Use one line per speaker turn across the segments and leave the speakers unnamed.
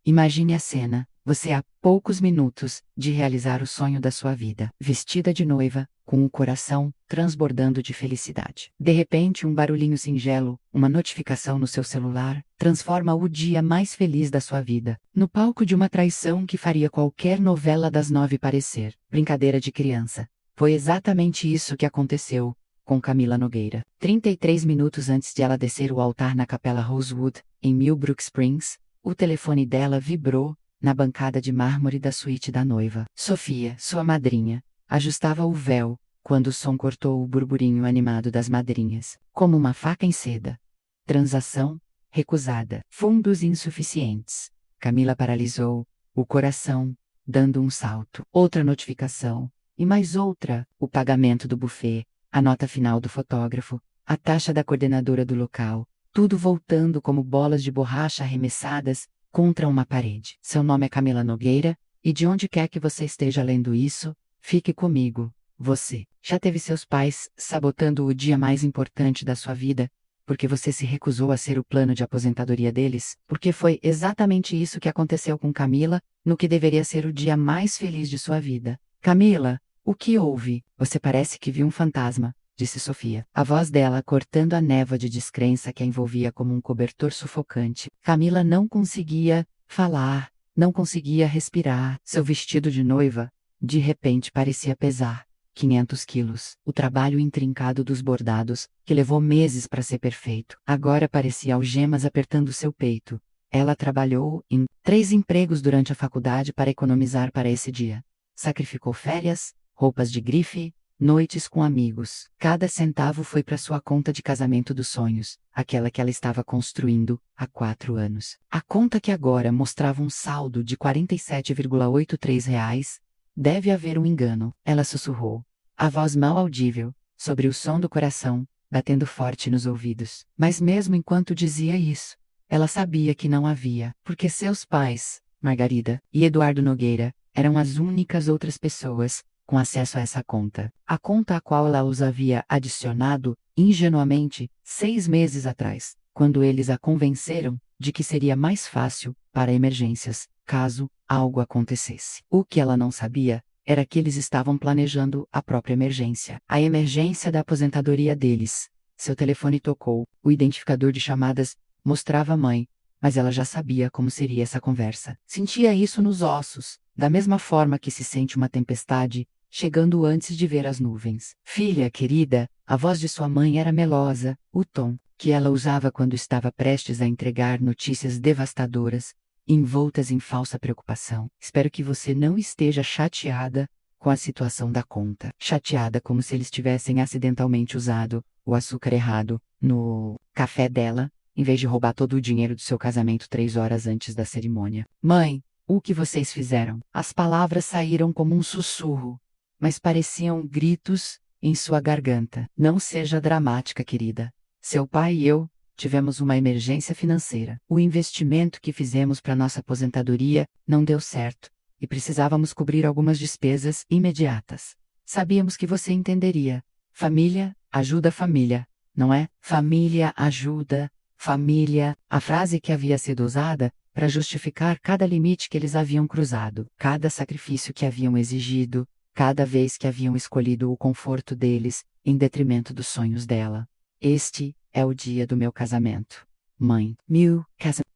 Imagine a cena, você há poucos minutos de realizar o sonho da sua vida, vestida de noiva, com o coração transbordando de felicidade. De repente, um barulhinho singelo, uma notificação no seu celular, transforma o dia mais feliz da sua vida, no palco de uma traição que faria qualquer novela das 9 parecer brincadeira de criança. Foi exatamente isso que aconteceu com Camila Nogueira. 33 minutos antes de ela descer o altar na Capela Rosewood, em Millbrook Springs, o telefone dela vibrou na bancada de mármore da suíte da noiva. Sofia, sua madrinha, ajustava o véu quando o som cortou o burburinho animado das madrinhas, como uma faca em seda. Transação recusada. Fundos insuficientes. Camila paralisou o coração, dando um salto. Outra notificação. E mais outra. O pagamento do buffet, a nota final do fotógrafo, a taxa da coordenadora do local. Tudo voltando como bolas de borracha arremessadas contra uma parede. Seu nome é Camila Nogueira, e de onde quer que você esteja lendo isso, fique comigo. Você já teve seus pais sabotando o dia mais importante da sua vida, porque você se recusou a ser o plano de aposentadoria deles? Porque foi exatamente isso que aconteceu com Camila, no que deveria ser o dia mais feliz de sua vida. Camila, o que houve? Você parece que viu um fantasma, disse Sofia, a voz dela cortando a névoa de descrença que a envolvia como um cobertor sufocante. Camila não conseguia falar, não conseguia respirar. Seu vestido de noiva, de repente parecia pesar 500 quilos. O trabalho intrincado dos bordados, que levou meses para ser perfeito, agora parecia algemas apertando seu peito. Ela trabalhou em 3 empregos durante a faculdade para economizar para esse dia. Sacrificou férias, roupas de grife, noites com amigos. Cada centavo foi para sua conta de casamento dos sonhos, aquela que ela estava construindo há 4 anos. A conta que agora mostrava um saldo de R$ 47,83. Deve haver um engano, ela sussurrou. A voz mal audível, sobre o som do coração, batendo forte nos ouvidos. Mas mesmo enquanto dizia isso, ela sabia que não havia, porque seus pais, Margarida e Eduardo Nogueira, eram as únicas outras pessoas com acesso a essa conta. A conta a qual ela os havia adicionado, ingenuamente, 6 meses atrás, quando eles a convenceram de que seria mais fácil para emergências, caso algo acontecesse. O que ela não sabia era que eles estavam planejando a própria emergência. A emergência da aposentadoria deles. Seu telefone tocou, o identificador de chamadas mostrava a mãe, mas ela já sabia como seria essa conversa. Sentia isso nos ossos, da mesma forma que se sente uma tempestade chegando antes de ver as nuvens. Filha querida, a voz de sua mãe era melosa, o tom que ela usava quando estava prestes a entregar notícias devastadoras, envoltas em falsa preocupação. Espero que você não esteja chateada com a situação da conta. Chateada como se eles tivessem acidentalmente usado o açúcar errado no café dela, em vez de roubar todo o dinheiro do seu casamento 3 horas antes da cerimônia. Mãe, o que vocês fizeram? As palavras saíram como um sussurro, mas pareciam gritos em sua garganta. Não seja dramática, querida. Seu pai e eu tivemos uma emergência financeira. O investimento que fizemos para nossa aposentadoria não deu certo, e precisávamos cobrir algumas despesas imediatas. Sabíamos que você entenderia. Família ajuda família, não é? Família ajuda família. A frase que havia sido usada para justificar cada limite que eles haviam cruzado, cada sacrifício que haviam exigido, cada vez que haviam escolhido o conforto deles em detrimento dos sonhos dela. Este é o dia do meu casamento. Mãe,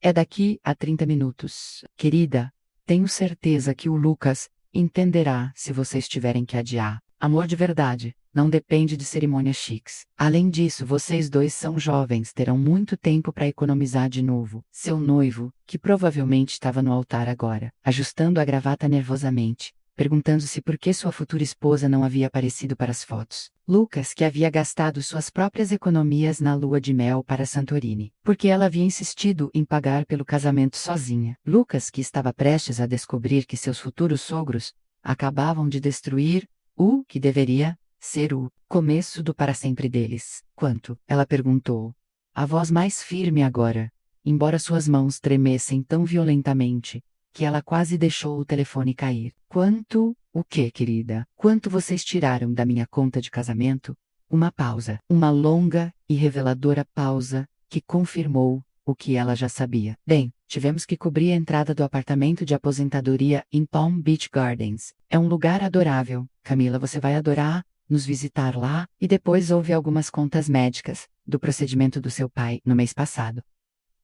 é daqui a 30 minutos. Querida, tenho certeza que o Lucas entenderá se vocês tiverem que adiar. Amor de verdade não depende de cerimônias chiques. Além disso, vocês dois são jovens, terão muito tempo para economizar de novo. Seu noivo, que provavelmente estava no altar agora, ajustando a gravata nervosamente, perguntando-se por que sua futura esposa não havia aparecido para as fotos. Lucas, que havia gastado suas próprias economias na lua de mel para Santorini, porque ela havia insistido em pagar pelo casamento sozinha. Lucas, que estava prestes a descobrir que seus futuros sogros acabavam de destruir o que deveria ser o começo do para sempre deles. Quanto? Ela perguntou. A voz mais firme agora, embora suas mãos tremessem tão violentamente que ela quase deixou o telefone cair. Quanto? O que, querida? Quanto vocês tiraram da minha conta de casamento? Uma pausa. Uma longa e reveladora pausa que confirmou o que ela já sabia. Bem, tivemos que cobrir a entrada do apartamento de aposentadoria em Palm Beach Gardens. É um lugar adorável. Camila, você vai adorar nos visitar lá. E depois houve algumas contas médicas do procedimento do seu pai no mês passado.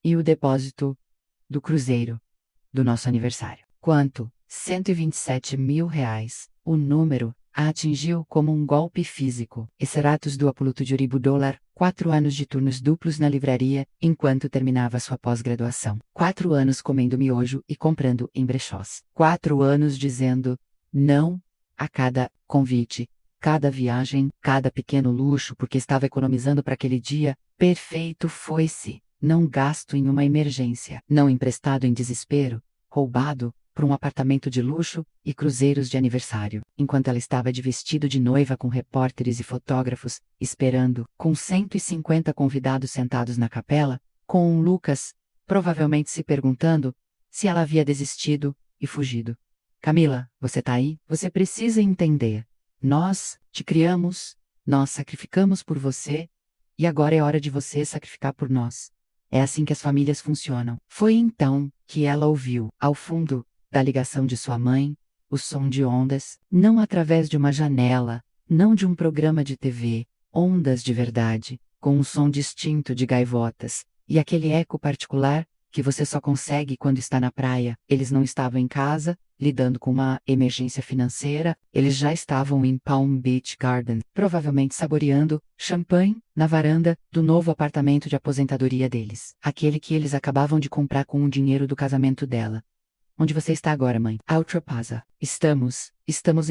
E o depósito do cruzeiro do nosso aniversário. Quanto? 127 mil reais. O número a atingiu como um golpe físico. Extratos do Apoluto de Uribu dólar, 4 anos de turnos duplos na livraria, enquanto terminava sua pós-graduação. 4 anos comendo miojo e comprando em brechós. 4 anos dizendo não a cada convite, cada viagem, cada pequeno luxo porque estava economizando para aquele dia perfeito foi-se. Não gasto em uma emergência, não emprestado em desespero, roubado por um apartamento de luxo e cruzeiros de aniversário, enquanto ela estava de vestido de noiva com repórteres e fotógrafos, esperando, com 150 convidados sentados na capela, com Lucas, provavelmente se perguntando se ela havia desistido e fugido. Camila, você tá aí? Você precisa entender. Nós te criamos, nós sacrificamos por você, e agora é hora de você sacrificar por nós. É assim que as famílias funcionam. Foi então que ela ouviu, ao fundo da ligação de sua mãe, o som de ondas, não através de uma janela, não de um programa de TV, ondas de verdade, com um som distinto de gaivotas, e aquele eco particular que você só consegue quando está na praia. Eles não estavam em casa, lidando com uma emergência financeira, eles já estavam em Palm Beach Garden, provavelmente saboreando champanhe na varanda do novo apartamento de aposentadoria deles, aquele que eles acabavam de comprar com o dinheiro do casamento dela. Onde você está agora, mãe? Altrapaza. Estamos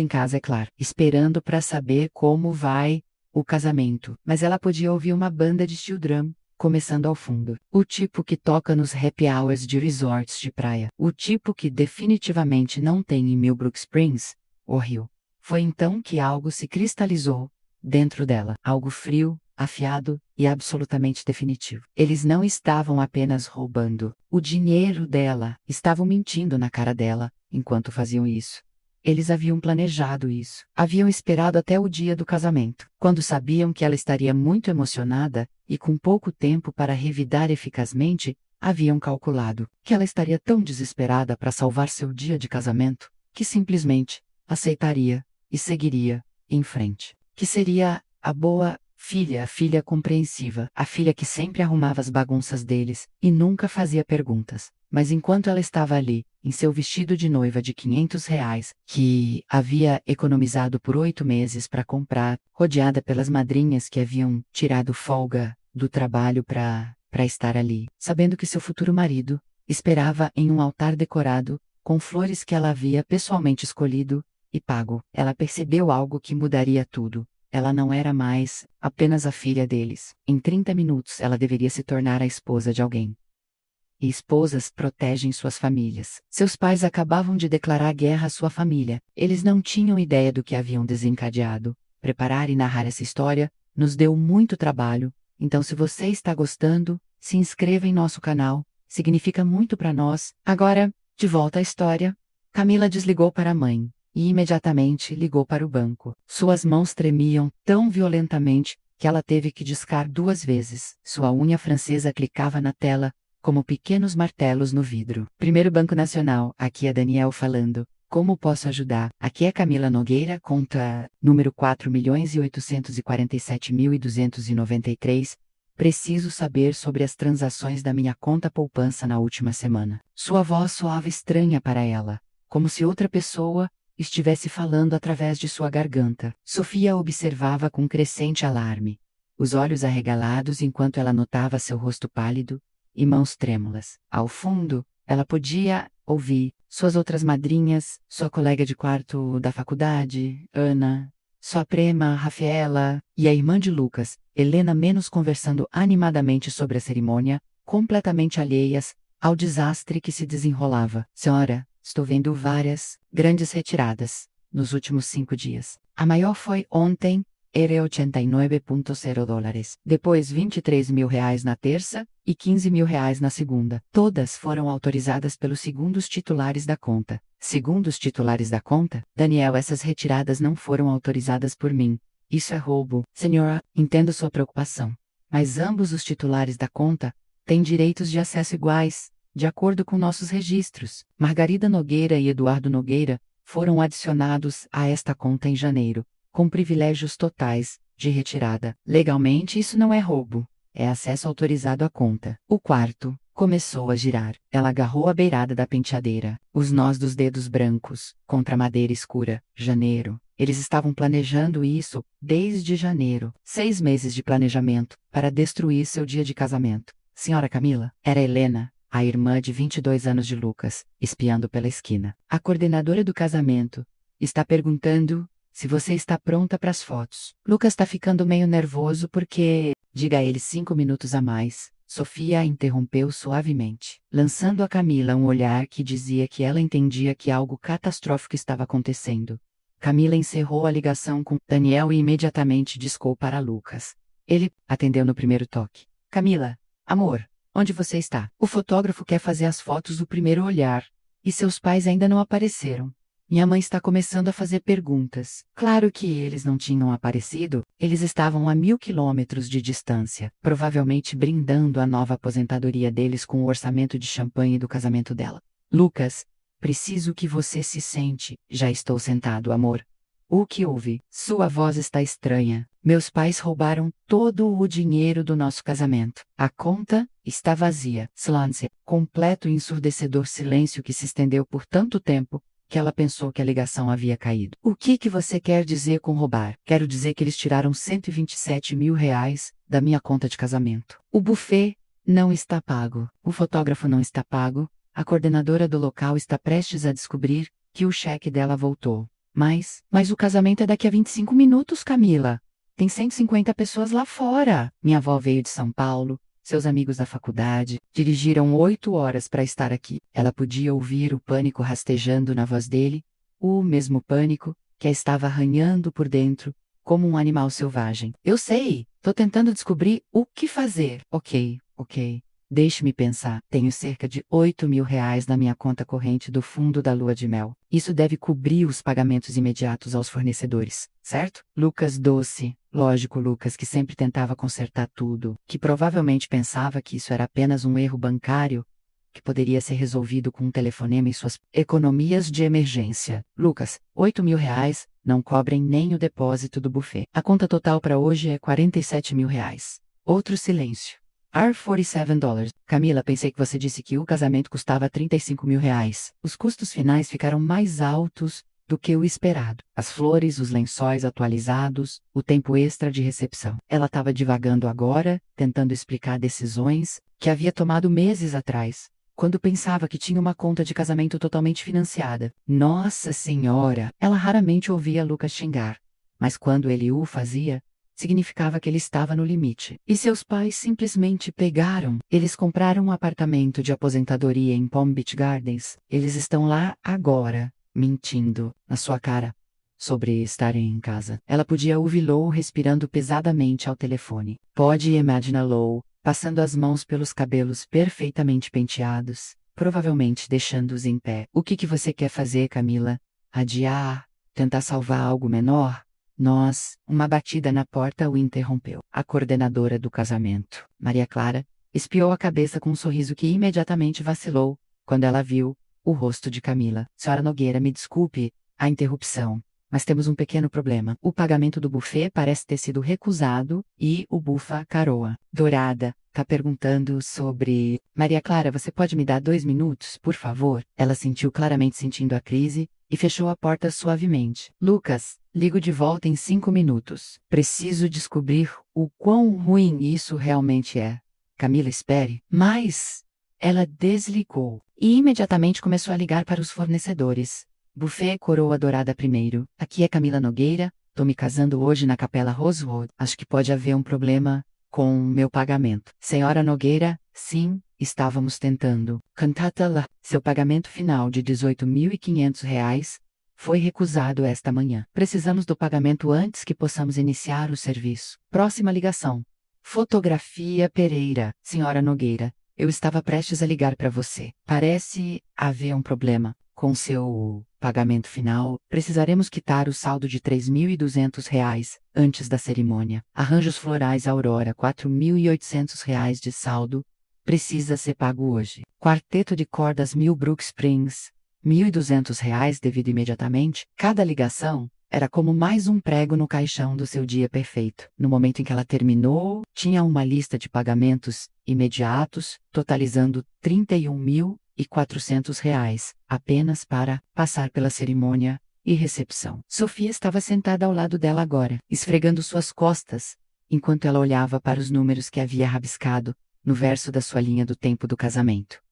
em casa, é claro, esperando para saber como vai o casamento. Mas ela podia ouvir uma banda de steel drum começando ao fundo. O tipo que toca nos happy hours de resorts de praia. O tipo que definitivamente não tem em Millbrook Springs, o Rio. Foi então que algo se cristalizou dentro dela. Algo frio, afiado e absolutamente definitivo. Eles não estavam apenas roubando o dinheiro dela, estavam mentindo na cara dela enquanto faziam isso. Eles haviam planejado isso. Haviam esperado até o dia do casamento, quando sabiam que ela estaria muito emocionada e com pouco tempo para revidar eficazmente, haviam calculado que ela estaria tão desesperada para salvar seu dia de casamento, que simplesmente aceitaria e seguiria em frente. Que seria a boa filha, a filha compreensiva, a filha que sempre arrumava as bagunças deles e nunca fazia perguntas. Mas enquanto ela estava ali, em seu vestido de noiva de R$ 500, que havia economizado por 8 meses para comprar, rodeada pelas madrinhas que haviam tirado folga do trabalho para estar ali, sabendo que seu futuro marido esperava em um altar decorado, com flores que ela havia pessoalmente escolhido e pago, ela percebeu algo que mudaria tudo. Ela não era mais apenas a filha deles. Em 30 minutos ela deveria se tornar a esposa de alguém. E esposas protegem suas famílias. Seus pais acabavam de declarar guerra à sua família. Eles não tinham ideia do que haviam desencadeado. Preparar e narrar essa história nos deu muito trabalho. Então, se você está gostando, se inscreva em nosso canal. Significa muito para nós. Agora, de volta à história. Camila desligou para a mãe e imediatamente ligou para o banco. Suas mãos tremiam tão violentamente que ela teve que discar 2 vezes. Sua unha francesa clicava na tela como pequenos martelos no vidro. Primeiro Banco Nacional, aqui é Daniel falando. Como posso ajudar? Aqui é Camila Nogueira, conta número 4.847.293. Preciso saber sobre as transações da minha conta poupança na última semana. Sua voz soava estranha para ela, como se outra pessoa estivesse falando através de sua garganta. Sofia observava com crescente alarme, os olhos arregalados enquanto ela notava seu rosto pálido e mãos trêmulas. Ao fundo, ela podia ouvir suas outras madrinhas, sua colega de quarto da faculdade, Ana, sua prima, Rafaela, e a irmã de Lucas, Helena, menos conversando animadamente sobre a cerimônia, completamente alheias ao desastre que se desenrolava. Senhora, estou vendo várias grandes retiradas nos últimos 5 dias. A maior foi ontem, era $89.0. Depois R$ 23 mil na terça e R$ 15 mil na segunda. Todas foram autorizadas pelos segundos titulares da conta. Segundo os titulares da conta, Daniel, essas retiradas não foram autorizadas por mim. Isso é roubo. Senhora, entendo sua preocupação. Mas ambos os titulares da conta têm direitos de acesso iguais, de acordo com nossos registros. Margarida Nogueira e Eduardo Nogueira foram adicionados a esta conta em janeiro, com privilégios totais de retirada. Legalmente, isso não é roubo. É acesso autorizado à conta. O quarto começou a girar. Ela agarrou a beirada da penteadeira. Os nós dos dedos brancos, contra a madeira escura. Janeiro. Eles estavam planejando isso desde janeiro. 6 meses de planejamento para destruir seu dia de casamento. Senhora Camila, era Helena, a irmã de 22 anos de Lucas, espiando pela esquina. A coordenadora do casamento está perguntando se você está pronta para as fotos. Lucas está ficando meio nervoso porque... Diga a ele 5 minutos a mais. Sofia a interrompeu suavemente, lançando a Camila um olhar que dizia que ela entendia que algo catastrófico estava acontecendo. Camila encerrou a ligação com Daniel e imediatamente discou para Lucas. Ele atendeu no primeiro toque. Camila, amor, onde você está? O fotógrafo quer fazer as fotos do primeiro olhar. E seus pais ainda não apareceram. Minha mãe está começando a fazer perguntas. Claro que eles não tinham aparecido, eles estavam a 1000 quilômetros de distância, provavelmente brindando a nova aposentadoria deles com o orçamento de champanhe do casamento dela. Lucas, preciso que você se sente. Já estou sentado, amor. O que houve? Sua voz está estranha. Meus pais roubaram todo o dinheiro do nosso casamento. A conta está vazia. Silêncio. Completo e ensurdecedor silêncio que se estendeu por tanto tempo que ela pensou que a ligação havia caído. O que você quer dizer com roubar? Quero dizer que eles tiraram 127 mil reais da minha conta de casamento. O buffet não está pago. O fotógrafo não está pago. A coordenadora do local está prestes a descobrir que o cheque dela voltou. Mas o casamento é daqui a 25 minutos, Camila. Tem 150 pessoas lá fora. Minha avó veio de São Paulo. Seus amigos da faculdade dirigiram 8 horas para estar aqui. Ela podia ouvir o pânico rastejando na voz dele, o mesmo pânico que a estava arranhando por dentro, como um animal selvagem. Eu sei, tô tentando descobrir o que fazer. Ok. Deixe-me pensar. Tenho cerca de 8 mil reais na minha conta corrente do fundo da lua de mel. Isso deve cobrir os pagamentos imediatos aos fornecedores, certo? Lucas doce. Lógico, Lucas, que sempre tentava consertar tudo, que provavelmente pensava que isso era apenas um erro bancário, que poderia ser resolvido com um telefonema e suas economias de emergência. Lucas, 8 mil reais, não cobrem nem o depósito do buffet. A conta total para hoje é 47 mil reais. Outro silêncio. $47. Camila, pensei que você disse que o casamento custava 35 mil reais. Os custos finais ficaram mais altos do que o esperado. As flores, os lençóis atualizados, o tempo extra de recepção. Ela estava divagando agora, tentando explicar decisões que havia tomado meses atrás, quando pensava que tinha uma conta de casamento totalmente financiada. Nossa Senhora! Ela raramente ouvia Lucas xingar, mas quando ele o fazia, significava que ele estava no limite. E seus pais simplesmente pegaram. Eles compraram um apartamento de aposentadoria em Palm Beach Gardens. Eles estão lá agora, mentindo na sua cara sobre estarem em casa. Ela podia ouvir Lou respirando pesadamente ao telefone. Pode imaginar Lou passando as mãos pelos cabelos perfeitamente penteados, provavelmente deixando-os em pé. O que você quer fazer, Camila? Adiar? Tentar salvar algo menor? Uma batida na porta o interrompeu. A coordenadora do casamento, Maria Clara, espiou a cabeça com um sorriso que imediatamente vacilou, quando ela viu o rosto de Camila. Senhora Nogueira, me desculpe a interrupção, mas temos um pequeno problema. O pagamento do buffet parece ter sido recusado e o bufa Caroa Dourada tá perguntando sobre... Maria Clara, você pode me dar 2 minutos, por favor? Ela sentiu claramente sentindo a crise e fechou a porta suavemente. Lucas, ligo de volta em 5 minutos. Preciso descobrir o quão ruim isso realmente é. Camila, espere. Mas... Ela desligou e imediatamente começou a ligar para os fornecedores. Buffet Coroa Dourada primeiro. Aqui é Camila Nogueira. Tô me casando hoje na Capela Rosewood. Acho que pode haver um problema com meu pagamento. Senhora Nogueira, sim, estávamos tentando. Cantata lá. Seu pagamento final de 18.500 reais foi recusado esta manhã. Precisamos do pagamento antes que possamos iniciar o serviço. Próxima ligação. Fotografia Pereira. Senhora Nogueira, eu estava prestes a ligar para você. Parece haver um problema com seu pagamento final. Precisaremos quitar o saldo de R$ 3.200 antes da cerimônia. Arranjos florais Aurora, R$ 4.800 de saldo precisa ser pago hoje. Quarteto de cordas Millbrook Springs, R$ 1.200 devido imediatamente. Cada ligação era como mais um prego no caixão do seu dia perfeito. No momento em que ela terminou, tinha uma lista de pagamentos imediatos, totalizando R$ 31.400, apenas para passar pela cerimônia e recepção. Sofia estava sentada ao lado dela agora, esfregando suas costas, enquanto ela olhava para os números que havia rabiscado no verso da sua linha do tempo do casamento.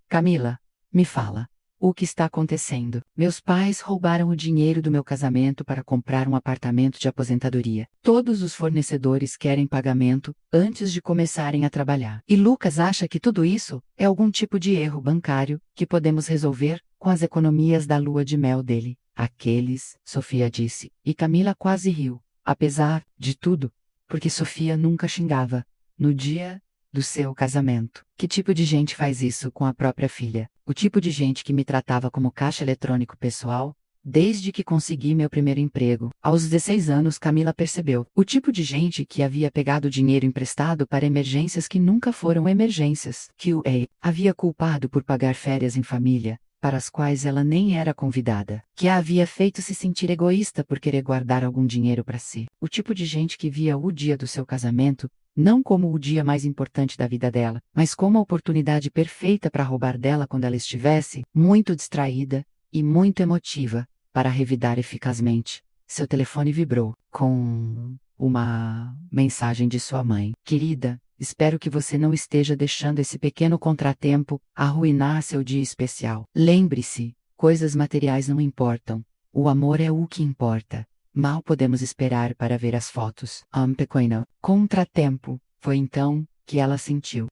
Camila, me fala. O que está acontecendo? Meus pais roubaram o dinheiro do meu casamento para comprar um apartamento de aposentadoria. Todos os fornecedores querem pagamento antes de começarem a trabalhar. E Lucas acha que tudo isso é algum tipo de erro bancário que podemos resolver com as economias da lua de mel dele. Aqueles, Sofia disse, e Camila quase riu, apesar de tudo, porque Sofia nunca xingava no dia do seu casamento. Que tipo de gente faz isso com a própria filha? O tipo de gente que me tratava como caixa eletrônico pessoal, desde que consegui meu primeiro emprego. Aos 16 anos, Camila percebeu. O tipo de gente que havia pegado dinheiro emprestado para emergências que nunca foram emergências. Que o havia culpado por pagar férias em família, para as quais ela nem era convidada. Que a havia feito se sentir egoísta por querer guardar algum dinheiro para si. O tipo de gente que via o dia do seu casamento não como o dia mais importante da vida dela, mas como a oportunidade perfeita para roubar dela quando ela estivesse muito distraída e muito emotiva, para revidar eficazmente. Seu telefone vibrou, com uma mensagem de sua mãe. Querida, espero que você não esteja deixando esse pequeno contratempo arruinar seu dia especial. Lembre-se, coisas materiais não importam. O amor é o que importa. Mal podemos esperar para ver as fotos. Pequeno contratempo. Foi então que ela sentiu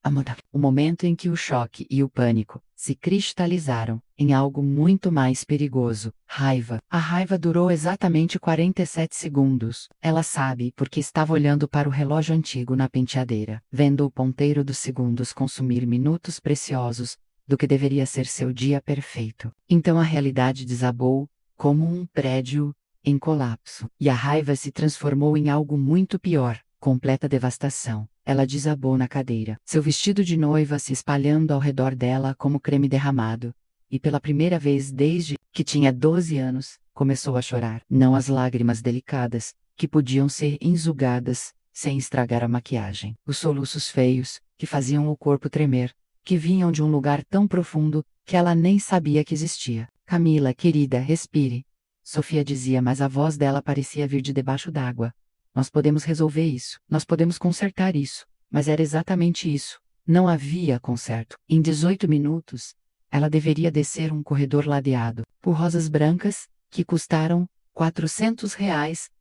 o momento em que o choque e o pânico se cristalizaram em algo muito mais perigoso. Raiva. A raiva durou exatamente 47 segundos. Ela sabe porque estava olhando para o relógio antigo na penteadeira, vendo o ponteiro dos segundos consumir minutos preciosos do que deveria ser seu dia perfeito. Então a realidade desabou, como um prédio em colapso, e a raiva se transformou em algo muito pior, completa devastação. Ela desabou na cadeira, seu vestido de noiva se espalhando ao redor dela como creme derramado, e pela primeira vez desde que tinha 12 anos, começou a chorar. Não as lágrimas delicadas, que podiam ser enxugadas sem estragar a maquiagem. Os soluços feios, que faziam o corpo tremer, que vinham de um lugar tão profundo que ela nem sabia que existia. Camila, querida, respire. Sofia dizia, mas a voz dela parecia vir de debaixo d'água. Nós podemos resolver isso. Nós podemos consertar isso. Mas era exatamente isso. Não havia conserto. Em 18 minutos, ela deveria descer um corredor ladeado por rosas brancas, que custaram R$ 400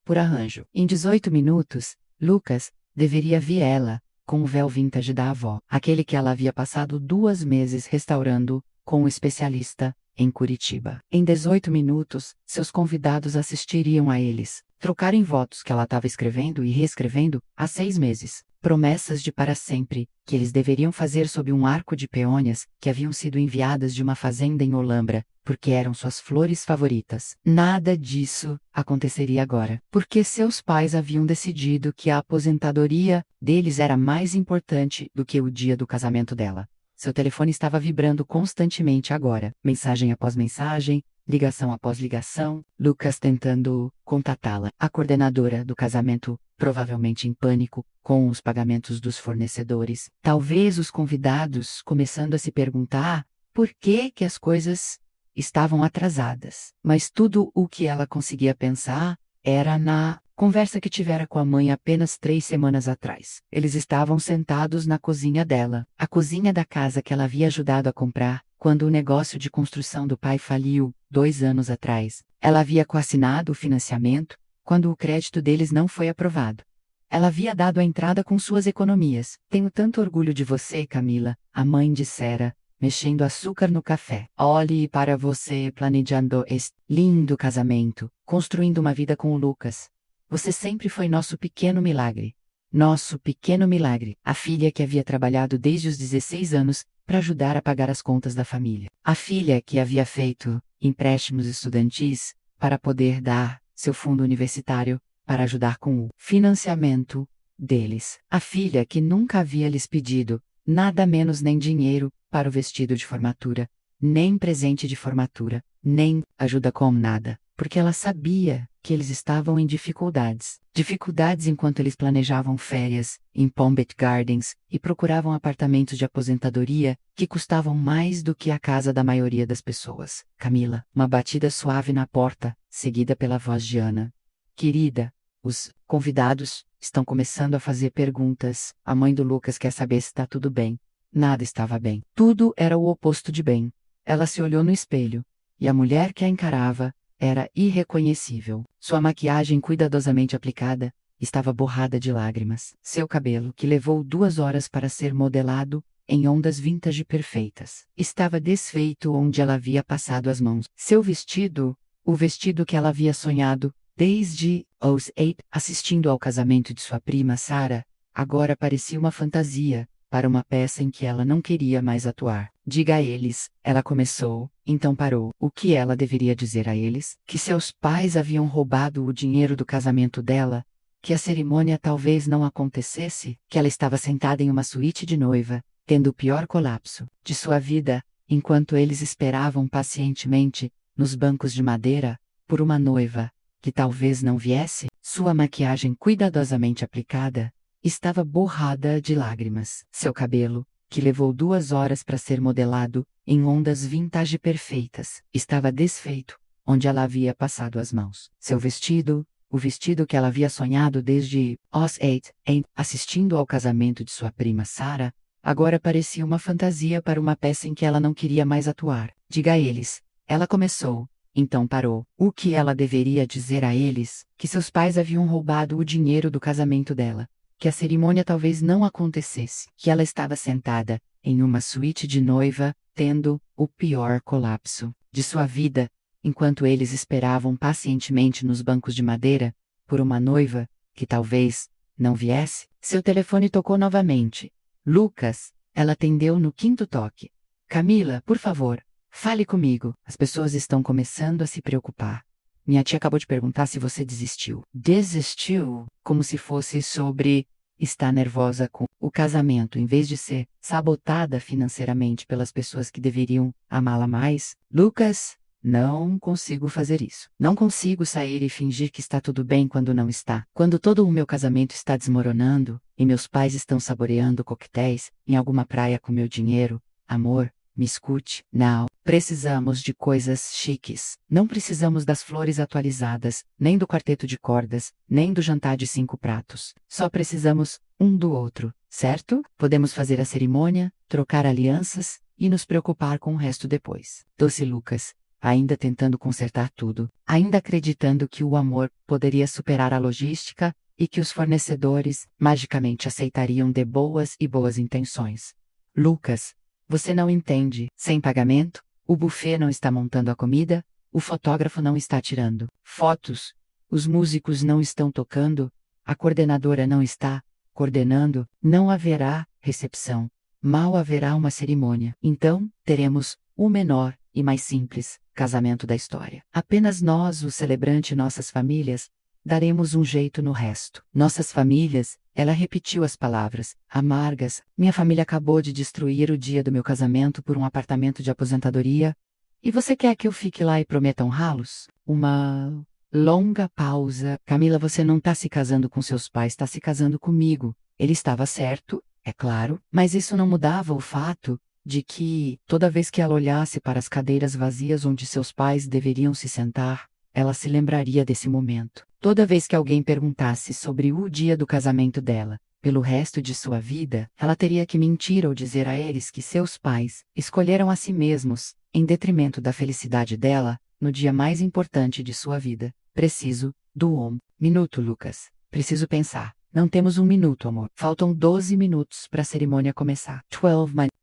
por arranjo. Em 18 minutos, Lucas deveria ver ela, com o véu vintage da avó. Aquele que ela havia passado 2 meses restaurando com um especialista em Curitiba. Em 18 minutos, seus convidados assistiriam a eles trocarem votos que ela estava escrevendo e reescrevendo há 6 meses. Promessas de para sempre, que eles deveriam fazer sob um arco de peônias que haviam sido enviadas de uma fazenda em Olambra, porque eram suas flores favoritas. Nada disso aconteceria agora, porque seus pais haviam decidido que a aposentadoria deles era mais importante do que o dia do casamento dela. Seu telefone estava vibrando constantemente agora, mensagem após mensagem, ligação após ligação, Lucas tentando contatá-la. A coordenadora do casamento, provavelmente em pânico, com os pagamentos dos fornecedores. Talvez os convidados começando a se perguntar por que as coisas estavam atrasadas. Mas tudo o que ela conseguia pensar era na conversa que tivera com a mãe apenas 3 semanas atrás. Eles estavam sentados na cozinha dela, a cozinha da casa que ela havia ajudado a comprar, quando o negócio de construção do pai faliu, 2 anos atrás. Ela havia coassinado o financiamento, quando o crédito deles não foi aprovado. Ela havia dado a entrada com suas economias. Tenho tanto orgulho de você, Camila, a mãe dissera, mexendo açúcar no café. Olhe para você planejando este lindo casamento, construindo uma vida com o Lucas. Você sempre foi nosso pequeno milagre. Nosso pequeno milagre. A filha que havia trabalhado desde os 16 anos para ajudar a pagar as contas da família. A filha que havia feito empréstimos estudantis para poder dar seu fundo universitário para ajudar com o financiamento deles. A filha que nunca havia lhes pedido Nada menos nem dinheiro para o vestido de formatura, nem presente de formatura, nem ajuda com nada, porque ela sabia que eles estavam em dificuldades. Dificuldades enquanto eles planejavam férias em Palm Beach Gardens e procuravam apartamentos de aposentadoria que custavam mais do que a casa da maioria das pessoas. Camila, uma batida suave na porta, seguida pela voz de Ana. Querida, os convidados estão começando a fazer perguntas. A mãe do Lucas quer saber se está tudo bem. Nada estava bem. Tudo era o oposto de bem. Ela se olhou no espelho, e a mulher que a encarava era irreconhecível. Sua maquiagem cuidadosamente aplicada estava borrada de lágrimas. Seu cabelo, que levou 2 horas para ser modelado em ondas vintage perfeitas, estava desfeito onde ela havia passado as mãos. Seu vestido, o vestido que ela havia sonhado desde os 8, assistindo ao casamento de sua prima Sarah, agora parecia uma fantasia para uma peça em que ela não queria mais atuar. Diga a eles, ela começou, então parou. O que ela deveria dizer a eles? Que seus pais haviam roubado o dinheiro do casamento dela, que a cerimônia talvez não acontecesse, que ela estava sentada em uma suíte de noiva, tendo o pior colapso de sua vida, enquanto eles esperavam pacientemente, nos bancos de madeira, por uma noiva, que talvez não viesse. Sua maquiagem cuidadosamente aplicada estava borrada de lágrimas. Seu cabelo, que levou 2 horas para ser modelado em ondas vintage perfeitas, estava desfeito onde ela havia passado as mãos. Seu vestido, o vestido que ela havia sonhado desde os 8, assistindo ao casamento de sua prima Sarah, agora parecia uma fantasia para uma peça em que ela não queria mais atuar. Diga a eles, ela começou, então parou. O que ela deveria dizer a eles? Que seus pais haviam roubado o dinheiro do casamento dela, que a cerimônia talvez não acontecesse, que ela estava sentada em uma suíte de noiva, tendo o pior colapso de sua vida, enquanto eles esperavam pacientemente nos bancos de madeira por uma noiva que talvez não viesse. Seu telefone tocou novamente. Lucas, ela atendeu no 5º toque. Camila, por favor, fale comigo. As pessoas estão começando a se preocupar. Minha tia acabou de perguntar se você desistiu. Desistiu? Como se fosse sobre estar nervosa com o casamento em vez de ser sabotada financeiramente pelas pessoas que deveriam amá-la mais. Lucas, não consigo fazer isso. Não consigo sair e fingir que está tudo bem quando não está. Quando todo o meu casamento está desmoronando e meus pais estão saboreando coquetéis em alguma praia com meu dinheiro. Amor, me escute. Não. Precisamos de coisas chiques. Não precisamos das flores atualizadas, nem do quarteto de cordas, nem do jantar de 5 pratos. Só precisamos um do outro, certo? Podemos fazer a cerimônia, trocar alianças e nos preocupar com o resto depois. Doce Lucas, ainda tentando consertar tudo, ainda acreditando que o amor poderia superar a logística e que os fornecedores magicamente aceitariam de boas intenções. Lucas, você não entende. Sem pagamento, o buffet não está montando a comida, o fotógrafo não está tirando fotos, os músicos não estão tocando, a coordenadora não está coordenando, não haverá recepção, mal haverá uma cerimônia. Então, teremos o menor e mais simples casamento da história. Apenas nós, o celebrante e nossas famílias, daremos um jeito no resto. Nossas famílias, ela repetiu as palavras, amargas. Minha família acabou de destruir o dia do meu casamento por um apartamento de aposentadoria. E você quer que eu fique lá e prometa honrá-los? Uma longa pausa. Camila, você não está se casando com seus pais, está se casando comigo. Ele estava certo, é claro, mas isso não mudava o fato de que, toda vez que ela olhasse para as cadeiras vazias onde seus pais deveriam se sentar, ela se lembraria desse momento. Toda vez que alguém perguntasse sobre o dia do casamento dela, pelo resto de sua vida, ela teria que mentir ou dizer a eles que seus pais escolheram a si mesmos, em detrimento da felicidade dela, no dia mais importante de sua vida. Preciso do minuto, Lucas. Preciso pensar. Não temos 1 minuto, amor. Faltam 12 minutos para a cerimônia começar.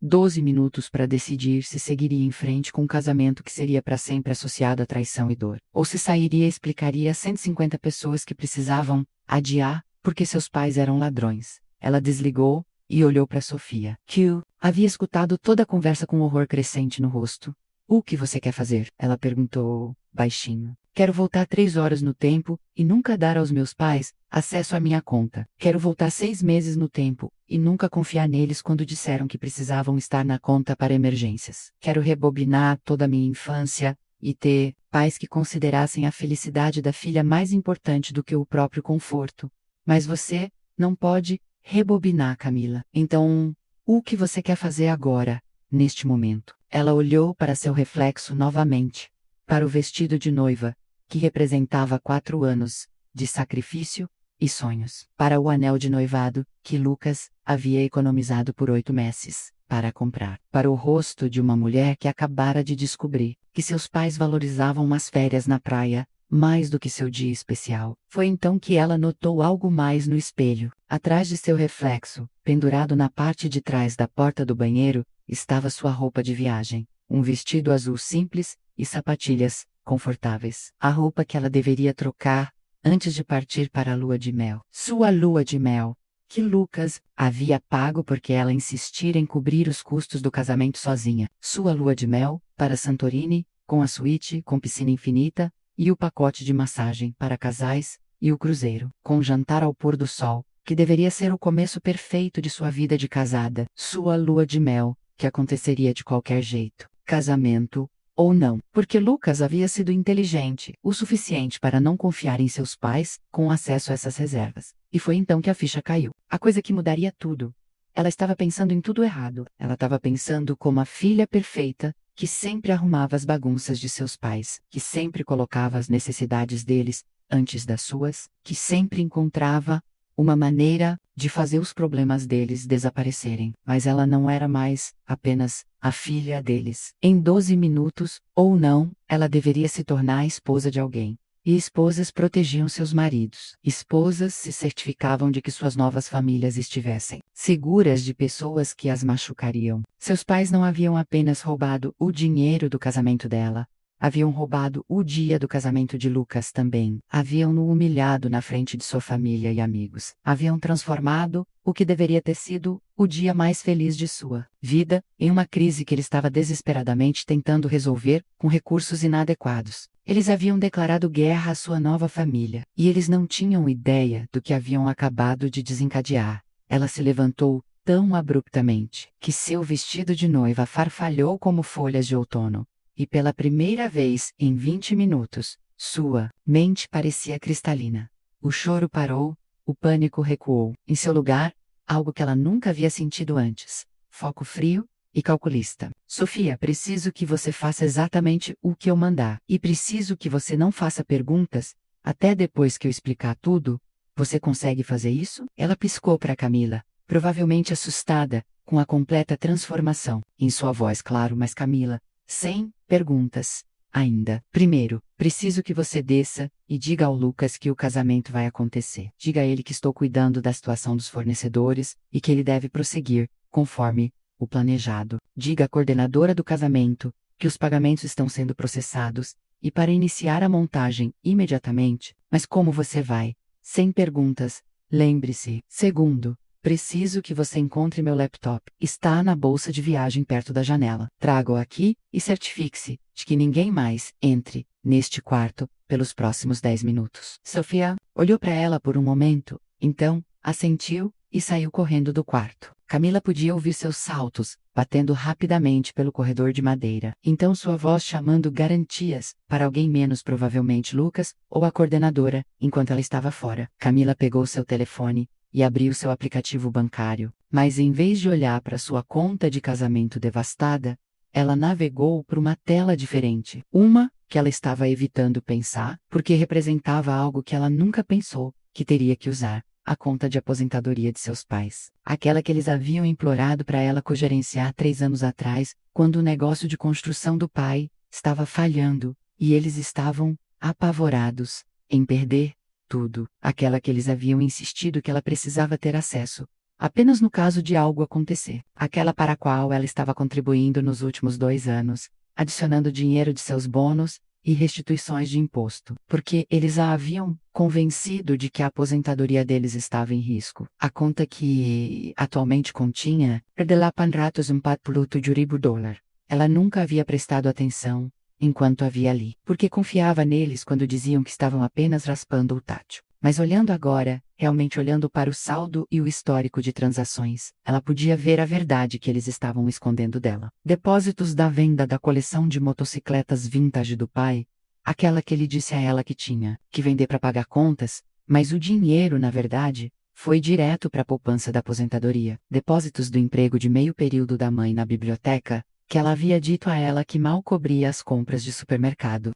12 minutos para decidir se seguiria em frente com um casamento que seria para sempre associado à traição e dor. Ou se sairia e explicaria a 150 pessoas que precisavam adiar porque seus pais eram ladrões. Ela desligou e olhou para Sofia, que havia escutado toda a conversa com horror crescente no rosto. O que você quer fazer? Ela perguntou, baixinho. Quero voltar 3 horas no tempo e nunca dar aos meus pais acesso à minha conta. Quero voltar 6 meses no tempo e nunca confiar neles quando disseram que precisavam estar na conta para emergências. Quero rebobinar toda a minha infância e ter pais que considerassem a felicidade da filha mais importante do que o próprio conforto. Mas você não pode rebobinar, Camila. Então, o que você quer fazer agora, neste momento? Ela olhou para seu reflexo novamente, para o vestido de noiva, que representava 4 anos de sacrifício e sonhos, para o anel de noivado que Lucas havia economizado por 8 meses para comprar, para o rosto de uma mulher que acabara de descobrir que seus pais valorizavam umas férias na praia mais do que seu dia especial. Foi então que ela notou algo mais no espelho. Atrás de seu reflexo, pendurado na parte de trás da porta do banheiro, estava sua roupa de viagem, um vestido azul simples e sapatilhas confortáveis. A roupa que ela deveria trocar antes de partir para a lua de mel. Sua lua de mel, que Lucas havia pago porque ela insistira em cobrir os custos do casamento sozinha. Sua lua de mel, para Santorini, com a suíte com piscina infinita, e o pacote de massagem para casais, e o cruzeiro, com jantar ao pôr do sol, que deveria ser o começo perfeito de sua vida de casada. Sua lua de mel, que aconteceria de qualquer jeito. Casamento ou não, porque Lucas havia sido inteligente o suficiente para não confiar em seus pais com acesso a essas reservas. E foi então que a ficha caiu. A coisa que mudaria tudo. Ela estava pensando em tudo errado. Ela estava pensando como a filha perfeita, que sempre arrumava as bagunças de seus pais, que sempre colocava as necessidades deles antes das suas, que sempre encontrava uma maneira de fazer os problemas deles desaparecerem. Mas ela não era mais apenas a filha deles. Em 12 minutos, ou não, ela deveria se tornar a esposa de alguém. E esposas protegiam seus maridos. Esposas se certificavam de que suas novas famílias estivessem seguras de pessoas que as machucariam. Seus pais não haviam apenas roubado o dinheiro do casamento dela, haviam roubado o dia do casamento de Lucas também. Haviam-no humilhado na frente de sua família e amigos. Haviam transformado o que deveria ter sido o dia mais feliz de sua vida em uma crise que ele estava desesperadamente tentando resolver com recursos inadequados. Eles haviam declarado guerra à sua nova família, e eles não tinham ideia do que haviam acabado de desencadear. Ela se levantou tão abruptamente que seu vestido de noiva farfalhou como folhas de outono. E pela primeira vez em 20 minutos, sua mente parecia cristalina. O choro parou, o pânico recuou. Em seu lugar, algo que ela nunca havia sentido antes: foco frio e calculista. Sofia, preciso que você faça exatamente o que eu mandar. E preciso que você não faça perguntas, até depois que eu explicar tudo. Você consegue fazer isso? Ela piscou para Camila, provavelmente assustada, com a completa transformação em sua voz, claro, mas Camila, sem perguntas ainda. Primeiro, preciso que você desça e diga ao Lucas que o casamento vai acontecer. Diga a ele que estou cuidando da situação dos fornecedores e que ele deve prosseguir, conforme o planejado. Diga à coordenadora do casamento que os pagamentos estão sendo processados e para iniciar a montagem imediatamente. Mas como você vai? Sem perguntas. Lembre-se. Segundo, preciso que você encontre meu laptop. Está na bolsa de viagem perto da janela. Traga-o aqui e certifique-se de que ninguém mais entre neste quarto pelos próximos 10 minutos. Sofia olhou para ela por um momento, então assentiu e saiu correndo do quarto. Camila podia ouvir seus saltos, batendo rapidamente pelo corredor de madeira. Então sua voz chamando garantias para alguém, menos provavelmente Lucas ou a coordenadora, enquanto ela estava fora. Camila pegou seu telefone e abriu seu aplicativo bancário, mas em vez de olhar para sua conta de casamento devastada, ela navegou por uma tela diferente. Uma que ela estava evitando pensar, porque representava algo que ela nunca pensou que teria que usar: a conta de aposentadoria de seus pais. Aquela que eles haviam implorado para ela cogerenciar 3 anos atrás, quando o negócio de construção do pai estava falhando, e eles estavam apavorados em perder tudo. Aquela que eles haviam insistido que ela precisava ter acesso, apenas no caso de algo acontecer. Aquela para a qual ela estava contribuindo nos últimos 2 anos, adicionando dinheiro de seus bônus e restituições de imposto, porque eles a haviam convencido de que a aposentadoria deles estava em risco. A conta que atualmente continha $404,000. Ela nunca havia prestado atenção enquanto havia ali, porque confiava neles quando diziam que estavam apenas raspando o tacho. Mas olhando agora, realmente olhando para o saldo e o histórico de transações, ela podia ver a verdade que eles estavam escondendo dela. Depósitos da venda da coleção de motocicletas vintage do pai, aquela que ele disse a ela que tinha que vender para pagar contas, mas o dinheiro, na verdade, foi direto para a poupança da aposentadoria. Depósitos do emprego de meio período da mãe na biblioteca, que ela havia dito a ela que mal cobria as compras de supermercado,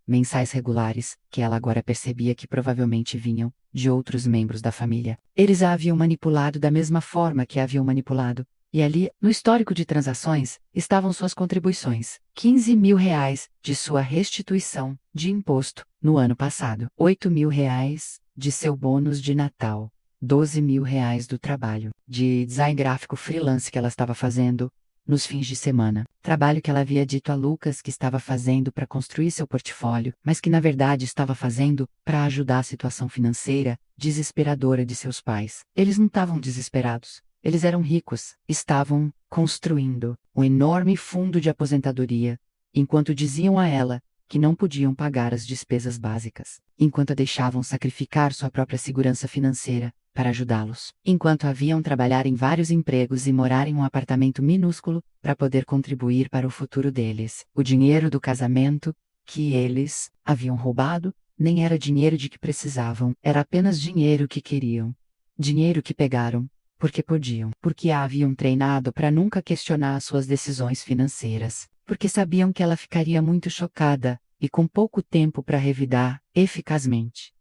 mensais regulares, que ela agora percebia que provavelmente vinham de outros membros da família. Eles a haviam manipulado da mesma forma que a haviam manipulado. E ali, no histórico de transações, estavam suas contribuições. 15 mil reais de sua restituição de imposto no ano passado. 8 mil reais de seu bônus de Natal. 12 mil reais do trabalho de design gráfico freelance que ela estava fazendo nos fins de semana. Trabalho que ela havia dito a Lucas que estava fazendo para construir seu portfólio, mas que na verdade estava fazendo para ajudar a situação financeira desesperadora de seus pais. Eles não estavam desesperados. Eles eram ricos, estavam construindo um enorme fundo de aposentadoria, enquanto diziam a ela que não podiam pagar as despesas básicas, enquanto a deixavam sacrificar sua própria segurança financeira para ajudá-los, enquanto haviam trabalhar em vários empregos e morar em um apartamento minúsculo para poder contribuir para o futuro deles. O dinheiro do casamento que eles haviam roubado nem era dinheiro de que precisavam, era apenas dinheiro que queriam. Dinheiro que pegaram porque podiam, porque a haviam treinado para nunca questionar suas decisões financeiras, porque sabiam que ela ficaria muito chocada e com pouco tempo para revidar eficazmente.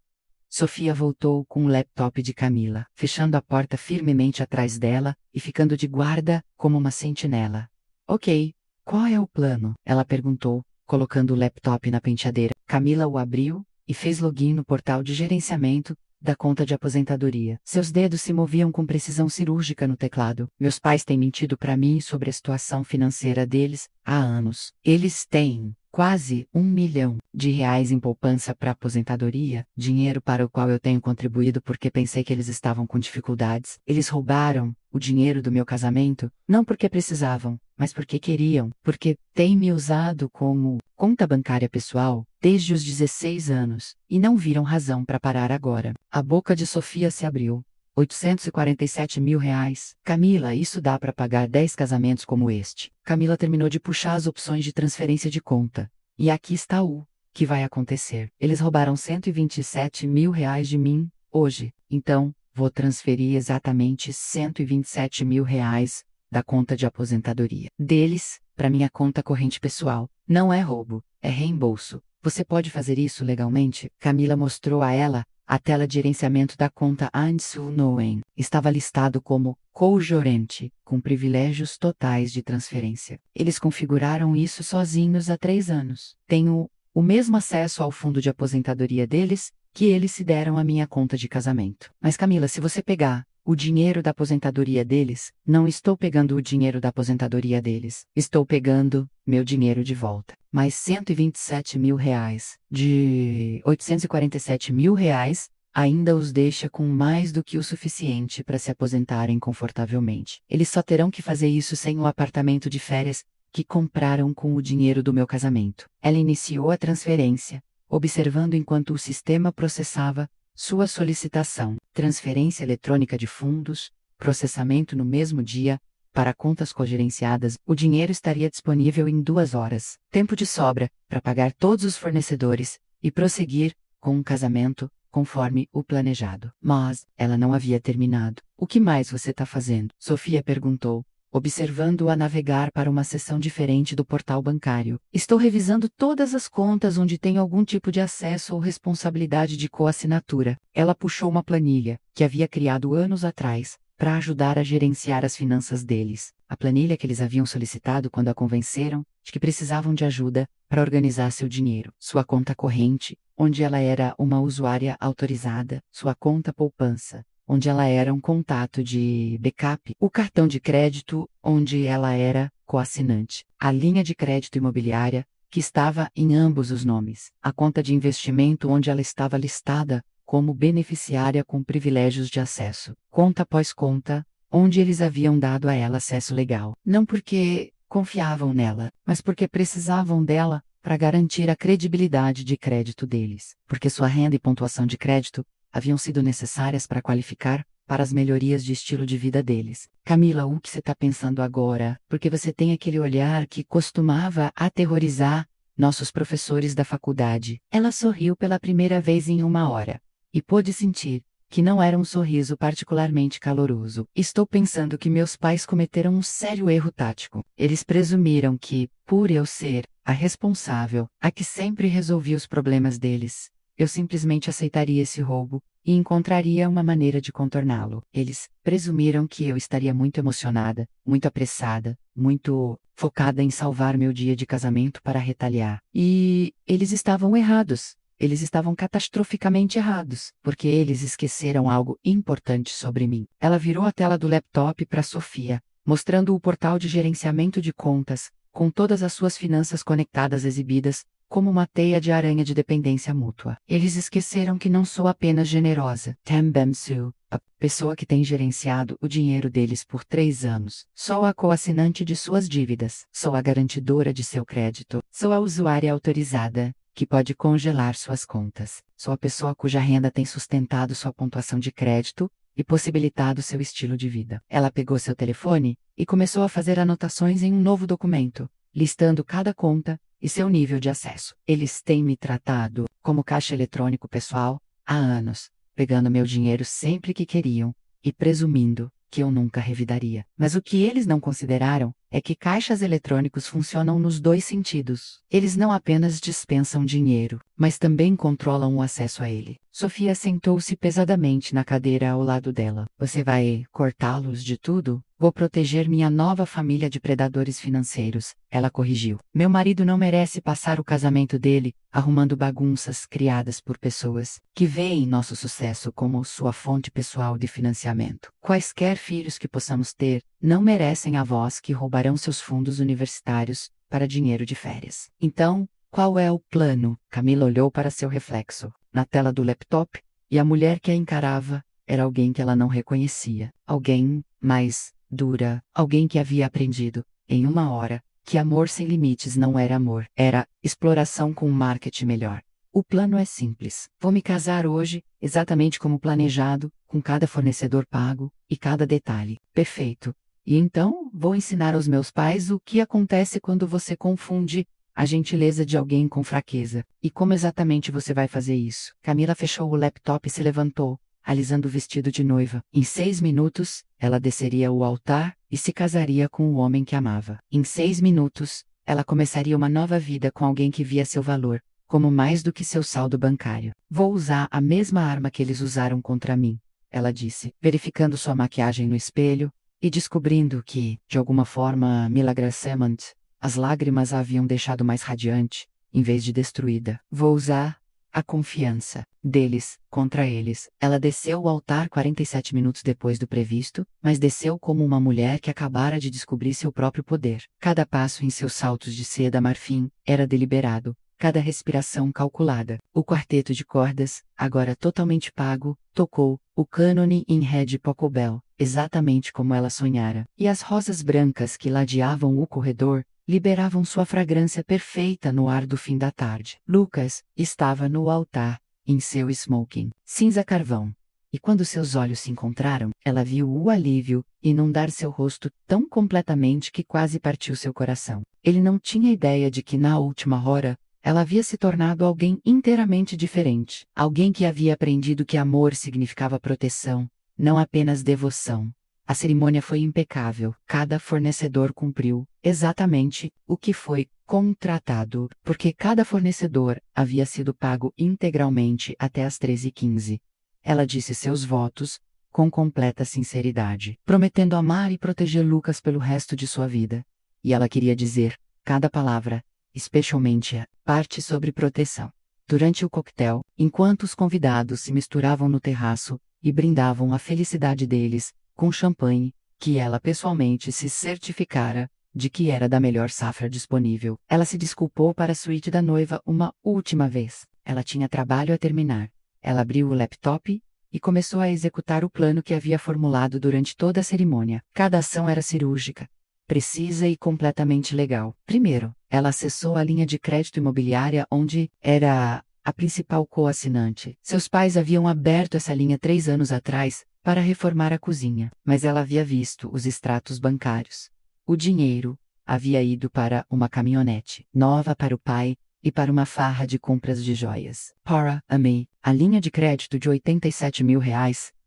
Sofia voltou com o laptop de Camila, fechando a porta firmemente atrás dela e ficando de guarda como uma sentinela. Ok, qual é o plano? Ela perguntou, colocando o laptop na penteadeira. Camila o abriu e fez login no portal de gerenciamento da conta de aposentadoria. Seus dedos se moviam com precisão cirúrgica no teclado. Meus pais têm mentido para mim sobre a situação financeira deles há anos. Eles têm quase 1 milhão de reais em poupança para aposentadoria, dinheiro para o qual eu tenho contribuído porque pensei que eles estavam com dificuldades. Eles roubaram o dinheiro do meu casamento, não porque precisavam, mas porque queriam, porque têm me usado como conta bancária pessoal desde os 16 anos, e não viram razão para parar agora. A boca de Sofia se abriu. 847 mil reais. Camila, isso dá para pagar 10 casamentos como este. Camila terminou de puxar as opções de transferência de conta. E aqui está o que vai acontecer. Eles roubaram 127 mil reais de mim, hoje. Então, vou transferir exatamente 127 mil reais da conta de aposentadoria deles para minha conta corrente pessoal. Não é roubo, é reembolso. Você pode fazer isso legalmente? Camila mostrou a ela a tela de gerenciamento da conta Ansunoen. Estava listado como co-gerente, com privilégios totais de transferência. Eles configuraram isso sozinhos há 3 anos. Tenho o mesmo acesso ao fundo de aposentadoria deles que eles se deram à minha conta de casamento. Mas Camila, se você pegar o dinheiro da aposentadoria deles, não estou pegando o dinheiro da aposentadoria deles. Estou pegando meu dinheiro de volta. Mais 127 mil reais. De 847 mil reais, ainda os deixa com mais do que o suficiente para se aposentarem confortavelmente. Eles só terão que fazer isso sem o apartamento de férias que compraram com o dinheiro do meu casamento. Ela iniciou a transferência, observando enquanto o sistema processava sua solicitação, transferência eletrônica de fundos, processamento no mesmo dia, para contas cogerenciadas, o dinheiro estaria disponível em 2 horas. Tempo de sobra, para pagar todos os fornecedores, e prosseguir com um casamento, conforme o planejado. Mas, ela não havia terminado. O que mais você está fazendo? Sofia perguntou, observando-o a navegar para uma seção diferente do portal bancário. Estou revisando todas as contas onde tenho algum tipo de acesso ou responsabilidade de coassinatura. Ela puxou uma planilha, que havia criado anos atrás, para ajudar a gerenciar as finanças deles. A planilha que eles haviam solicitado quando a convenceram de que precisavam de ajuda para organizar seu dinheiro. Sua conta corrente, onde ela era uma usuária autorizada. Sua conta poupança, onde ela era um contato de backup, o cartão de crédito, onde ela era coassinante, a linha de crédito imobiliária, que estava em ambos os nomes, a conta de investimento onde ela estava listada como beneficiária com privilégios de acesso, conta após conta, onde eles haviam dado a ela acesso legal, não porque confiavam nela, mas porque precisavam dela para garantir a credibilidade de crédito deles, porque sua renda e pontuação de crédito haviam sido necessárias para qualificar para as melhorias de estilo de vida deles. Camila, o que você está pensando agora? Porque você tem aquele olhar que costumava aterrorizar nossos professores da faculdade. Ela sorriu pela primeira vez em uma hora. E pôde sentir que não era um sorriso particularmente caloroso. Estou pensando que meus pais cometeram um sério erro tático. Eles presumiram que, por eu ser a responsável, a que sempre resolvia os problemas deles, eu simplesmente aceitaria esse roubo e encontraria uma maneira de contorná-lo. Eles presumiram que eu estaria muito emocionada, muito apressada, muito focada em salvar meu dia de casamento para retaliar. E eles estavam errados. Eles estavam catastroficamente errados, porque eles esqueceram algo importante sobre mim. Ela virou a tela do laptop para Sofia, mostrando o portal de gerenciamento de contas, com todas as suas finanças conectadas exibidas, como uma teia de aranha de dependência mútua. Eles esqueceram que não sou apenas generosa. Tam Bam-Soo, a pessoa que tem gerenciado o dinheiro deles por 3 anos. Sou a coassinante de suas dívidas. Sou a garantidora de seu crédito. Sou a usuária autorizada, que pode congelar suas contas. Sou a pessoa cuja renda tem sustentado sua pontuação de crédito e possibilitado seu estilo de vida. Ela pegou seu telefone e começou a fazer anotações em um novo documento, listando cada conta e seu nível de acesso. Eles têm me tratado como caixa eletrônico pessoal há anos, pegando meu dinheiro sempre que queriam e presumindo que eu nunca revidaria. Mas o que eles não consideraram é que caixas eletrônicos funcionam nos dois sentidos. Eles não apenas dispensam dinheiro, mas também controlam o acesso a ele. Sofia sentou-se pesadamente na cadeira ao lado dela. Você vai cortá-los de tudo? Vou proteger minha nova família de predadores financeiros, ela corrigiu. Meu marido não merece passar o casamento dele arrumando bagunças criadas por pessoas que veem nosso sucesso como sua fonte pessoal de financiamento. Quaisquer filhos que possamos ter não merecem avós que roubarão seus fundos universitários para dinheiro de férias. Então, qual é o plano? Camila olhou para seu reflexo na tela do laptop, e a mulher que a encarava era alguém que ela não reconhecia. Alguém mais dura, alguém que havia aprendido, em uma hora, que amor sem limites não era amor, era exploração com um marketing melhor. O plano é simples. Vou me casar hoje, exatamente como planejado, com cada fornecedor pago e cada detalhe. Perfeito. E então, vou ensinar aos meus pais o que acontece quando você confunde a gentileza de alguém com fraqueza. E como exatamente você vai fazer isso? Camila fechou o laptop e se levantou, alisando o vestido de noiva. Em 6 minutos, ela desceria o altar e se casaria com o homem que amava. Em 6 minutos, ela começaria uma nova vida com alguém que via seu valor como mais do que seu saldo bancário. Vou usar a mesma arma que eles usaram contra mim, ela disse, verificando sua maquiagem no espelho e descobrindo que, de alguma forma milagrosamente, as lágrimas a haviam deixado mais radiante, em vez de destruída. Vou usar a confiança deles contra eles. Ela desceu o altar 47 minutos depois do previsto, mas desceu como uma mulher que acabara de descobrir seu próprio poder. Cada passo em seus saltos de seda marfim era deliberado, cada respiração calculada. O quarteto de cordas, agora totalmente pago, tocou o cânone em ré de Pocobel, exatamente como ela sonhara. E as rosas brancas que ladeavam o corredor liberavam sua fragrância perfeita no ar do fim da tarde. Lucas estava no altar, em seu smoking, cinza carvão. E quando seus olhos se encontraram, ela viu o alívio inundar seu rosto tão completamente que quase partiu seu coração. Ele não tinha ideia de que na última hora, ela havia se tornado alguém inteiramente diferente. Alguém que havia aprendido que amor significava proteção, não apenas devoção. A cerimônia foi impecável. Cada fornecedor cumpriu exatamente o que foi contratado, porque cada fornecedor havia sido pago integralmente até às 13h15. Ela disse seus votos com completa sinceridade, prometendo amar e proteger Lucas pelo resto de sua vida. E ela queria dizer cada palavra, especialmente a parte sobre proteção. Durante o coquetel, enquanto os convidados se misturavam no terraço e brindavam a felicidade deles com champanhe, que ela pessoalmente se certificara de que era da melhor safra disponível, ela se desculpou para a suíte da noiva uma última vez. Ela tinha trabalho a terminar. Ela abriu o laptop e começou a executar o plano que havia formulado durante toda a cerimônia. Cada ação era cirúrgica, precisa e completamente legal. Primeiro, ela acessou a linha de crédito imobiliária onde era a principal coassinante. Seus pais haviam aberto essa linha 3 anos atrás para reformar a cozinha, mas ela havia visto os extratos bancários. O dinheiro havia ido para uma caminhonete nova para o pai e para uma farra de compras de joias. Para a May, a linha de crédito de R$ 87 mil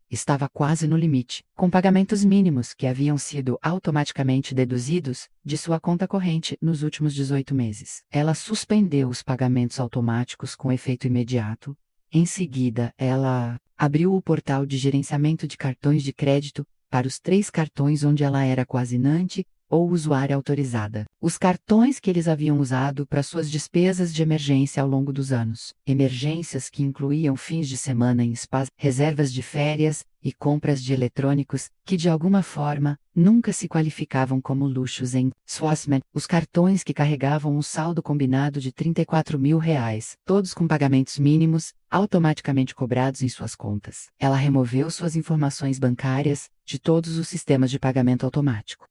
estava quase no limite, com pagamentos mínimos que haviam sido automaticamente deduzidos de sua conta corrente nos últimos 18 meses. Ela suspendeu os pagamentos automáticos com efeito imediato. Em seguida, ela abriu o portal de gerenciamento de cartões de crédito para os 3 cartões onde ela era coassinante ou usuária autorizada. Os cartões que eles haviam usado para suas despesas de emergência ao longo dos anos. Emergências que incluíam fins de semana em spas, reservas de férias e compras de eletrônicos que de alguma forma nunca se qualificavam como luxos em Swissman. Os cartões que carregavam um saldo combinado de R$ 34 mil, todos com pagamentos mínimos, automaticamente cobrados em suas contas. Ela removeu suas informações bancárias de todos os sistemas de pagamento automático.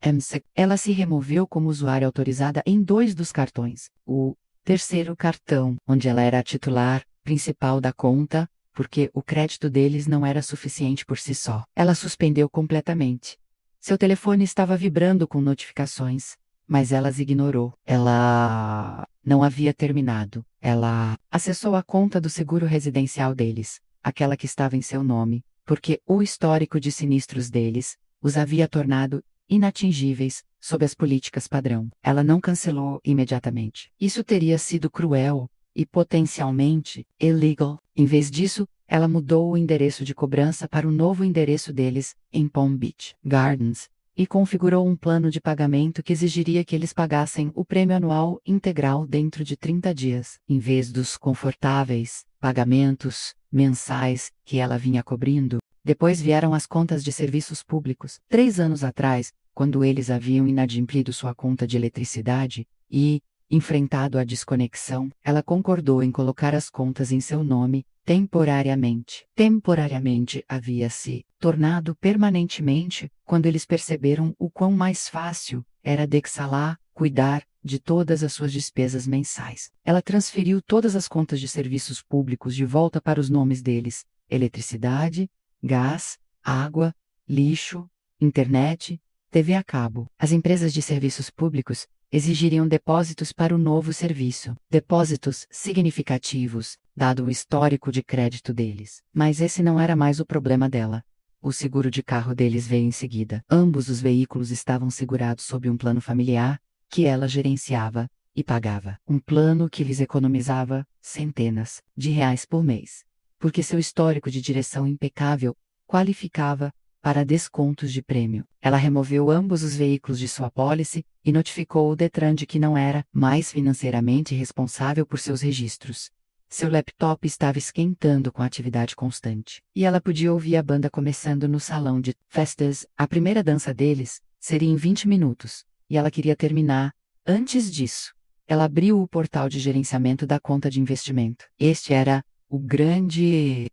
Ela se removeu como usuária autorizada em 2 dos cartões. O terceiro cartão, onde ela era a titular principal da conta, porque o crédito deles não era suficiente por si só. Ela suspendeu completamente. Seu telefone estava vibrando com notificações, mas ela as ignorou. Ela não havia terminado. Ela acessou a conta do seguro residencial deles, aquela que estava em seu nome, porque o histórico de sinistros deles os havia tornado inatingíveis sob as políticas padrão. Ela não cancelou imediatamente. Isso teria sido cruel e potencialmente illegal. Em vez disso, ela mudou o endereço de cobrança para o novo endereço deles, em Palm Beach Gardens, e configurou um plano de pagamento que exigiria que eles pagassem o prêmio anual integral dentro de 30 dias, em vez dos confortáveis pagamentos mensais que ela vinha cobrindo. Depois vieram as contas de serviços públicos. 3 anos atrás, quando eles haviam inadimplido sua conta de eletricidade e enfrentado a desconexão, ela concordou em colocar as contas em seu nome, temporariamente. Temporariamente havia se tornado permanentemente quando eles perceberam o quão mais fácil era Dexalá cuidar de todas as suas despesas mensais. Ela transferiu todas as contas de serviços públicos de volta para os nomes deles: eletricidade, gás, água, lixo, internet, TV a cabo. As empresas de serviços públicos exigiriam depósitos para o novo serviço, depósitos significativos, dado o histórico de crédito deles. Mas esse não era mais o problema dela. O seguro de carro deles veio em seguida. Ambos os veículos estavam segurados sob um plano familiar, que ela gerenciava e pagava. Um plano que lhes economizava centenas de reais por mês, porque seu histórico de direção impecável qualificava para descontos de prêmio. Ela removeu ambos os veículos de sua pólice e notificou o Detran de que não era mais financeiramente responsável por seus registros. Seu laptop estava esquentando com atividade constante, e ela podia ouvir a banda começando no salão de festas. A primeira dança deles seria em 20 minutos, e ela queria terminar antes disso. Ela abriu o portal de gerenciamento da conta de investimento. Este era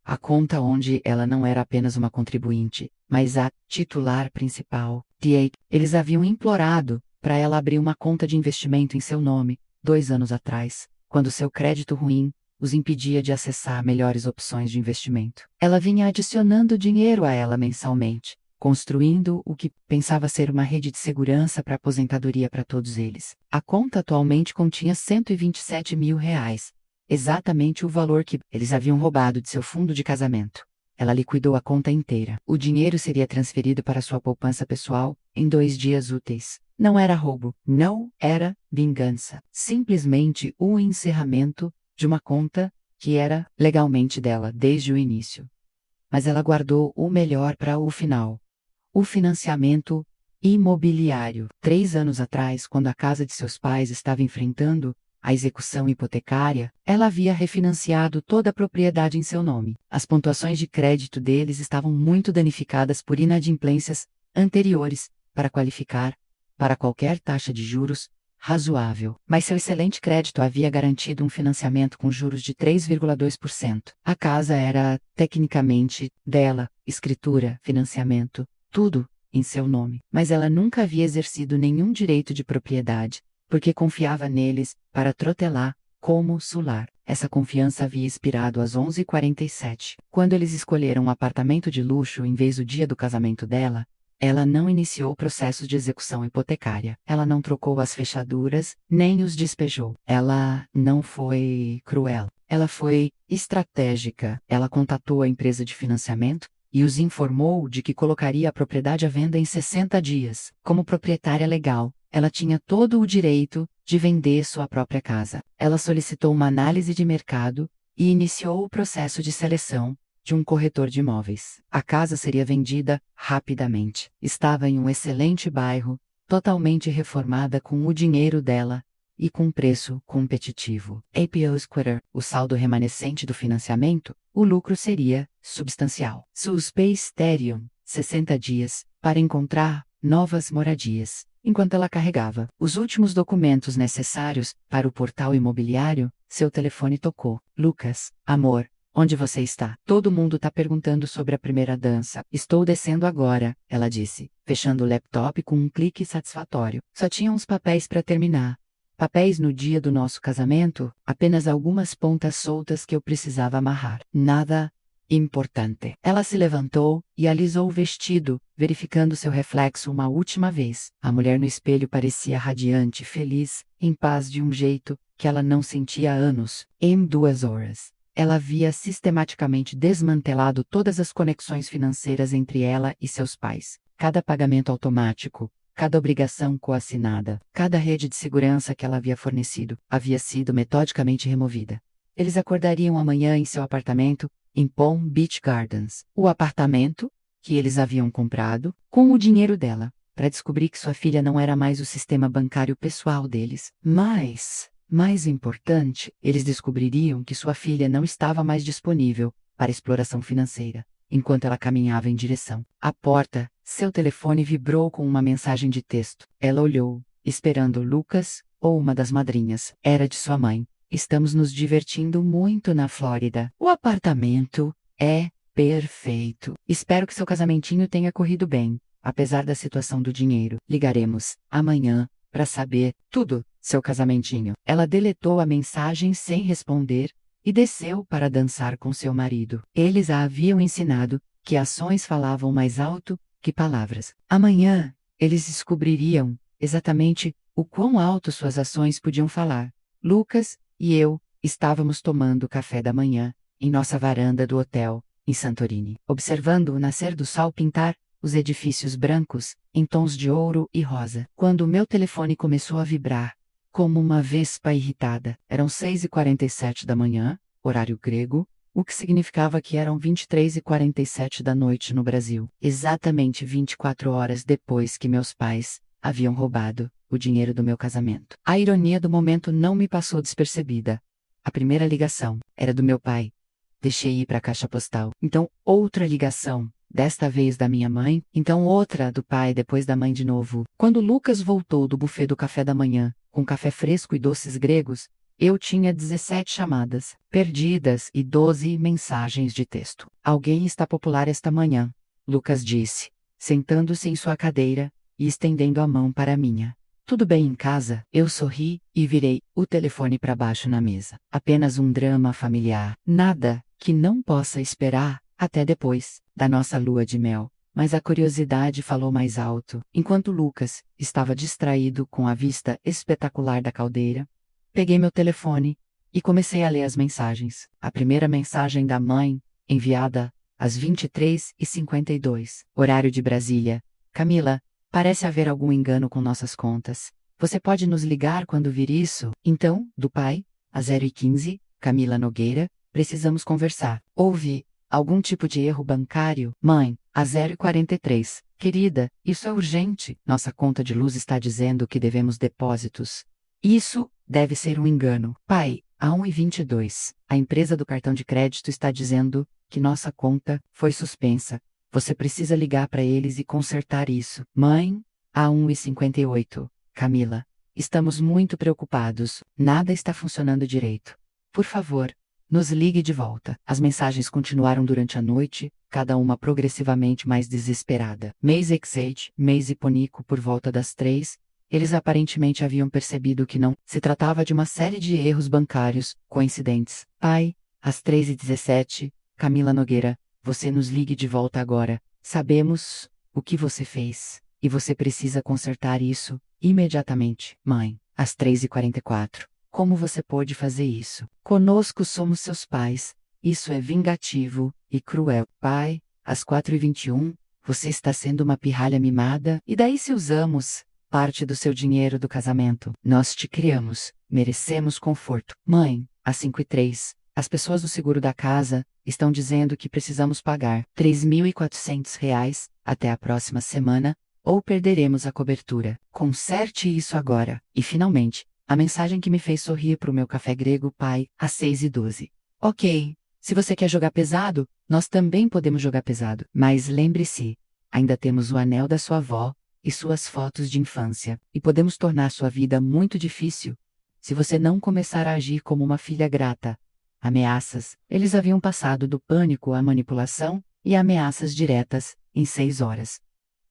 a conta onde ela não era apenas uma contribuinte, mas a titular principal. Eles haviam implorado para ela abrir uma conta de investimento em seu nome, 2 anos atrás, quando seu crédito ruim os impedia de acessar melhores opções de investimento. Ela vinha adicionando dinheiro a ela mensalmente, construindo o que pensava ser uma rede de segurança para aposentadoria para todos eles. A conta atualmente continha R$ 127 mil, exatamente o valor que eles haviam roubado de seu fundo de casamento. Ela liquidou a conta inteira. O dinheiro seria transferido para sua poupança pessoal em 2 dias úteis. Não era roubo, não era vingança. Simplesmente o encerramento de uma conta que era legalmente dela desde o início. Mas ela guardou o melhor para o final. O financiamento imobiliário. 3 anos atrás, quando a casa de seus pais estava enfrentando a execução hipotecária, ela havia refinanciado toda a propriedade em seu nome. As pontuações de crédito deles estavam muito danificadas por inadimplências anteriores para qualificar para qualquer taxa de juros razoável. Mas seu excelente crédito havia garantido um financiamento com juros de 3,2%. A casa era, tecnicamente, dela, escritura, financiamento, tudo em seu nome. Mas ela nunca havia exercido nenhum direito de propriedade, porque confiava neles para trotelar como Sular. Essa confiança havia expirado às 11h47. Quando eles escolheram um apartamento de luxo em vez do dia do casamento dela, ela não iniciou processos de execução hipotecária. Ela não trocou as fechaduras, nem os despejou. Ela não foi cruel. Ela foi estratégica. Ela contatou a empresa de financiamento e os informou de que colocaria a propriedade à venda em 60 dias. Como proprietária legal, ela tinha todo o direito de vender sua própria casa. Ela solicitou uma análise de mercado e iniciou o processo de seleção de um corretor de imóveis. A casa seria vendida rapidamente. Estava em um excelente bairro, totalmente reformada com o dinheiro dela e com preço competitivo. APO Squatter, o saldo remanescente do financiamento, o lucro seria substancial. Space Stereo, 60 dias, para encontrar novas moradias. Enquanto ela carregava os últimos documentos necessários para o portal imobiliário, seu telefone tocou. Lucas, amor, onde você está? Todo mundo tá perguntando sobre a primeira dança. Estou descendo agora, ela disse, fechando o laptop com um clique satisfatório. Só tinha uns papéis para terminar. Papéis no dia do nosso casamento, apenas algumas pontas soltas que eu precisava amarrar. Nada importante. Ela se levantou e alisou o vestido, verificando seu reflexo uma última vez. A mulher no espelho parecia radiante, feliz, em paz de um jeito que ela não sentia há anos. Em 2 horas, ela havia sistematicamente desmantelado todas as conexões financeiras entre ela e seus pais. Cada pagamento automático, cada obrigação coassinada, cada rede de segurança que ela havia fornecido, havia sido metodicamente removida. Eles acordariam amanhã em seu apartamento, em Palm Beach Gardens. O apartamento, que eles haviam comprado, com o dinheiro dela, para descobrir que sua filha não era mais o sistema bancário pessoal deles. Mas, mais importante, eles descobririam que sua filha não estava mais disponível para exploração financeira. Enquanto ela caminhava em direção à porta, seu telefone vibrou com uma mensagem de texto. Ela olhou, esperando Lucas, ou uma das madrinhas. Era de sua mãe. Estamos nos divertindo muito na Flórida. O apartamento é perfeito. Espero que seu casamentinho tenha corrido bem, apesar da situação do dinheiro. Ligaremos amanhã para saber tudo, seu casamentinho. Ela deletou a mensagem sem responder e desceu para dançar com seu marido. Eles a haviam ensinado que ações falavam mais alto que palavras. Amanhã, eles descobririam exatamente o quão alto suas ações podiam falar. Lucas e eu estávamos tomando café da manhã em nossa varanda do hotel, em Santorini, observando o nascer do sol pintar os edifícios brancos em tons de ouro e rosa. Quando o meu telefone começou a vibrar, como uma vespa irritada, eram 6h47 da manhã, horário grego, o que significava que eram 23h47 da noite no Brasil, exatamente 24 horas depois que meus pais haviam roubado o dinheiro do meu casamento. A ironia do momento não me passou despercebida. A primeira ligação era do meu pai. Deixei ir para a caixa postal. Então, outra ligação, desta vez da minha mãe, então outra do pai, depois da mãe de novo. Quando Lucas voltou do buffet do café da manhã, com café fresco e doces gregos, eu tinha 17 chamadas perdidas e 12 mensagens de texto. Alguém está popular esta manhã, Lucas disse, sentando-se em sua cadeira e estendendo a mão para a minha. Tudo bem em casa? Eu sorri e virei o telefone para baixo na mesa. Apenas um drama familiar. Nada que não possa esperar até depois da nossa lua de mel. Mas a curiosidade falou mais alto. Enquanto Lucas estava distraído com a vista espetacular da caldeira, peguei meu telefone e comecei a ler as mensagens. A primeira mensagem da mãe, enviada às 23h52, horário de Brasília. Camila, parece haver algum engano com nossas contas. Você pode nos ligar quando vir isso? Então, do pai, às 0h15, Camila Nogueira, precisamos conversar. Houve algum tipo de erro bancário? Mãe, às 0h43. Querida, isso é urgente. Nossa conta de luz está dizendo que devemos depósitos. Isso deve ser um engano. Pai, a 1h22. A empresa do cartão de crédito está dizendo que nossa conta foi suspensa. Você precisa ligar para eles e consertar isso. Mãe, a 1h58. Camila, estamos muito preocupados. Nada está funcionando direito. Por favor, nos ligue de volta. As mensagens continuaram durante a noite, cada uma progressivamente mais desesperada. Maisie Ponico por volta das 3, Eles aparentemente haviam percebido que não se tratava de uma série de erros bancários coincidentes. Pai, às 3h17, Camila Nogueira, você nos ligue de volta agora. Sabemos o que você fez, e você precisa consertar isso imediatamente. Mãe, às 3h44. Como você pôde fazer isso? Conosco somos seus pais. Isso é vingativo e cruel. Pai, às 4h21, você está sendo uma pirralha mimada. E daí se usamos parte do seu dinheiro do casamento? Nós te criamos, merecemos conforto. Mãe, às 5h03, as pessoas do seguro da casa estão dizendo que precisamos pagar R$ 3.400 até a próxima semana, ou perderemos a cobertura. Conserte isso agora. E finalmente, a mensagem que me fez sorrir pro meu café grego, pai, às 6h12. Ok, se você quer jogar pesado, nós também podemos jogar pesado. Mas lembre-se, ainda temos o anel da sua avó e suas fotos de infância. E podemos tornar sua vida muito difícil se você não começar a agir como uma filha grata. Ameaças. Eles haviam passado do pânico à manipulação e ameaças diretas em 6 horas.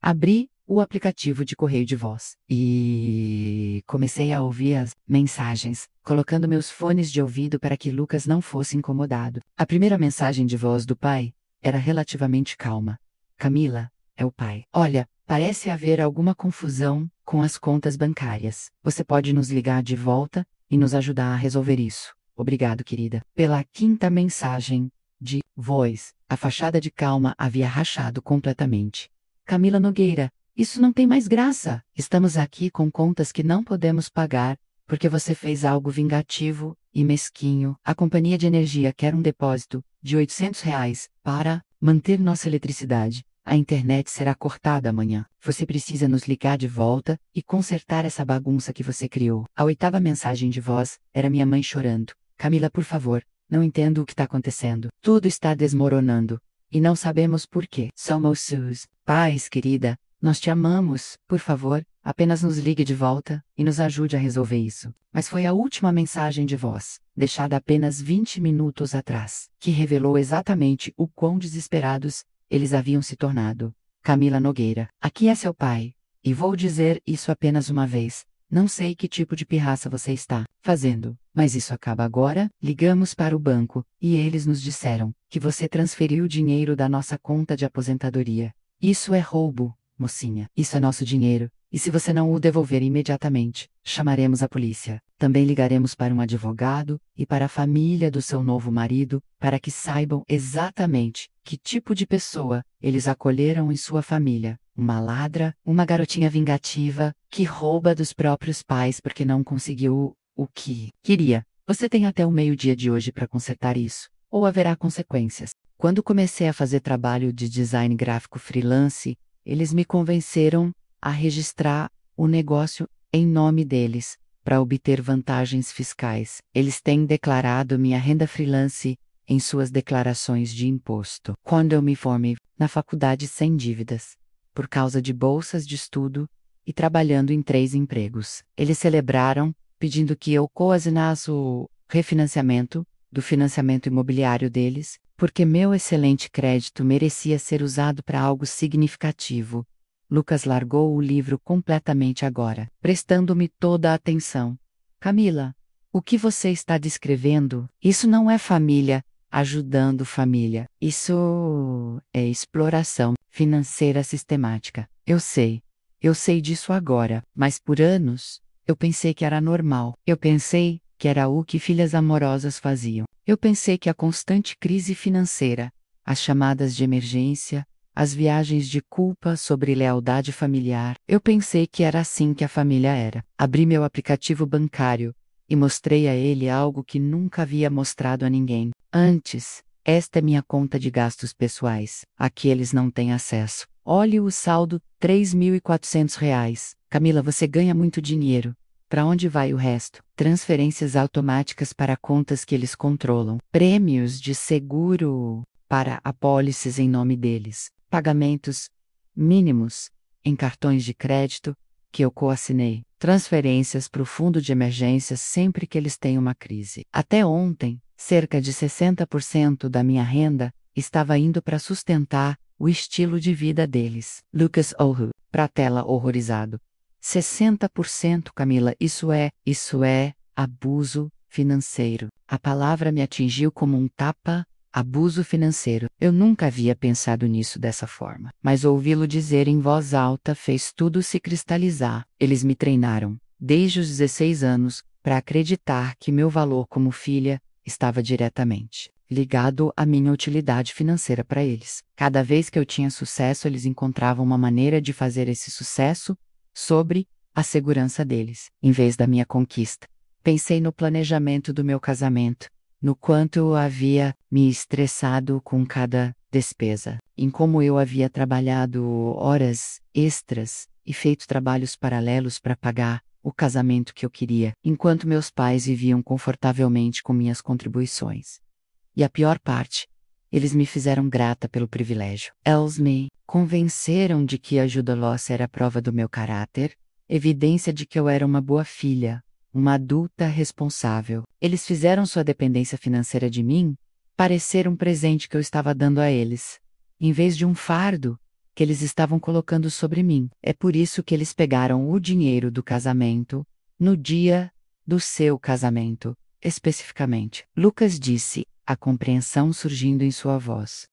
Abri o aplicativo de correio de voz e comecei a ouvir as mensagens, colocando meus fones de ouvido para que Lucas não fosse incomodado. A primeira mensagem de voz do pai era relativamente calma. Camila, é o pai. Olha, parece haver alguma confusão com as contas bancárias. Você pode nos ligar de volta e nos ajudar a resolver isso. Obrigado, querida. Pela quinta mensagem de voz, a fachada de calma havia rachado completamente. Camila Nogueira, isso não tem mais graça. Estamos aqui com contas que não podemos pagar, porque você fez algo vingativo e mesquinho. A companhia de energia quer um depósito de R$ 800 para manter nossa eletricidade. A internet será cortada amanhã. Você precisa nos ligar de volta e consertar essa bagunça que você criou. A 8ª mensagem de voz era minha mãe chorando. Camila, por favor, não entendo o que está acontecendo. Tudo está desmoronando. E não sabemos por quê. Somos seus pais, querida. Nós te amamos. Por favor, apenas nos ligue de volta e nos ajude a resolver isso. Mas foi a última mensagem de voz, deixada apenas 20 minutos atrás, que revelou exatamente o quão desesperados eles haviam se tornado. Camila Nogueira, aqui é seu pai. E vou dizer isso apenas uma vez. Não sei que tipo de pirraça você está fazendo, mas isso acaba agora. Ligamos para o banco, e eles nos disseram que você transferiu o dinheiro da nossa conta de aposentadoria. Isso é roubo, mocinha. Isso é nosso dinheiro, e se você não o devolver imediatamente, chamaremos a polícia. Também ligaremos para um advogado e para a família do seu novo marido, para que saibam exatamente que tipo de pessoa eles acolheram em sua família. Uma ladra, uma garotinha vingativa, que rouba dos próprios pais porque não conseguiu o que queria. Você tem até o meio-dia de hoje para consertar isso, ou haverá consequências. Quando comecei a fazer trabalho de design gráfico freelance, eles me convenceram a registrar o negócio em nome deles, para obter vantagens fiscais. Eles têm declarado minha renda freelance em suas declarações de imposto. Quando eu me formei na faculdade sem dívidas, por causa de bolsas de estudo e trabalhando em 3 empregos, eles celebraram, pedindo que eu coassinasse o refinanciamento do financiamento imobiliário deles, porque meu excelente crédito merecia ser usado para algo significativo. Lucas largou o livro completamente agora, prestando-me toda a atenção. Camila, o que você está descrevendo? Isso não é família ajudando família. Isso é exploração financeira sistemática. Eu sei disso agora, mas por anos, eu pensei que era normal. Eu pensei que era o que filhas amorosas faziam. Eu pensei que a constante crise financeira, as chamadas de emergência, as viagens de culpa sobre lealdade familiar, eu pensei que era assim que a família era. Abri meu aplicativo bancário e mostrei a ele algo que nunca havia mostrado a ninguém antes. Esta é minha conta de gastos pessoais. Aqui eles não têm acesso. Olhe o saldo, R$ 3.400. Camila, você ganha muito dinheiro. Para onde vai o resto? Transferências automáticas para contas que eles controlam. Prêmios de seguro para apólices em nome deles. Pagamentos mínimos em cartões de crédito que eu coassinei. Transferências para o fundo de emergências sempre que eles têm uma crise. Até ontem, cerca de 60% da minha renda estava indo para sustentar o estilo de vida deles. Lucas olhou para a tela horrorizado. 60%, Camila, isso é abuso financeiro. A palavra me atingiu como um tapa. Abuso financeiro. Eu nunca havia pensado nisso dessa forma, mas ouvi-lo dizer em voz alta fez tudo se cristalizar. Eles me treinaram, desde os 16 anos, para acreditar que meu valor como filha estava diretamente ligado à minha utilidade financeira para eles. Cada vez que eu tinha sucesso, eles encontravam uma maneira de fazer esse sucesso sobre a segurança deles, em vez da minha conquista. Pensei no planejamento do meu casamento, no quanto eu havia me estressado com cada despesa, em como eu havia trabalhado horas extras e feito trabalhos paralelos para pagar o casamento que eu queria, enquanto meus pais viviam confortavelmente com minhas contribuições. E a pior parte, eles me fizeram grata pelo privilégio. Eles me convenceram de que a ajuda Loss era prova do meu caráter, evidência de que eu era uma boa filha, uma adulta responsável. Eles fizeram sua dependência financeira de mim parecer um presente que eu estava dando a eles, em vez de um fardo que eles estavam colocando sobre mim. É por isso que eles pegaram o dinheiro do casamento no dia do seu casamento, especificamente. Lucas disse, a compreensão surgindo em sua voz.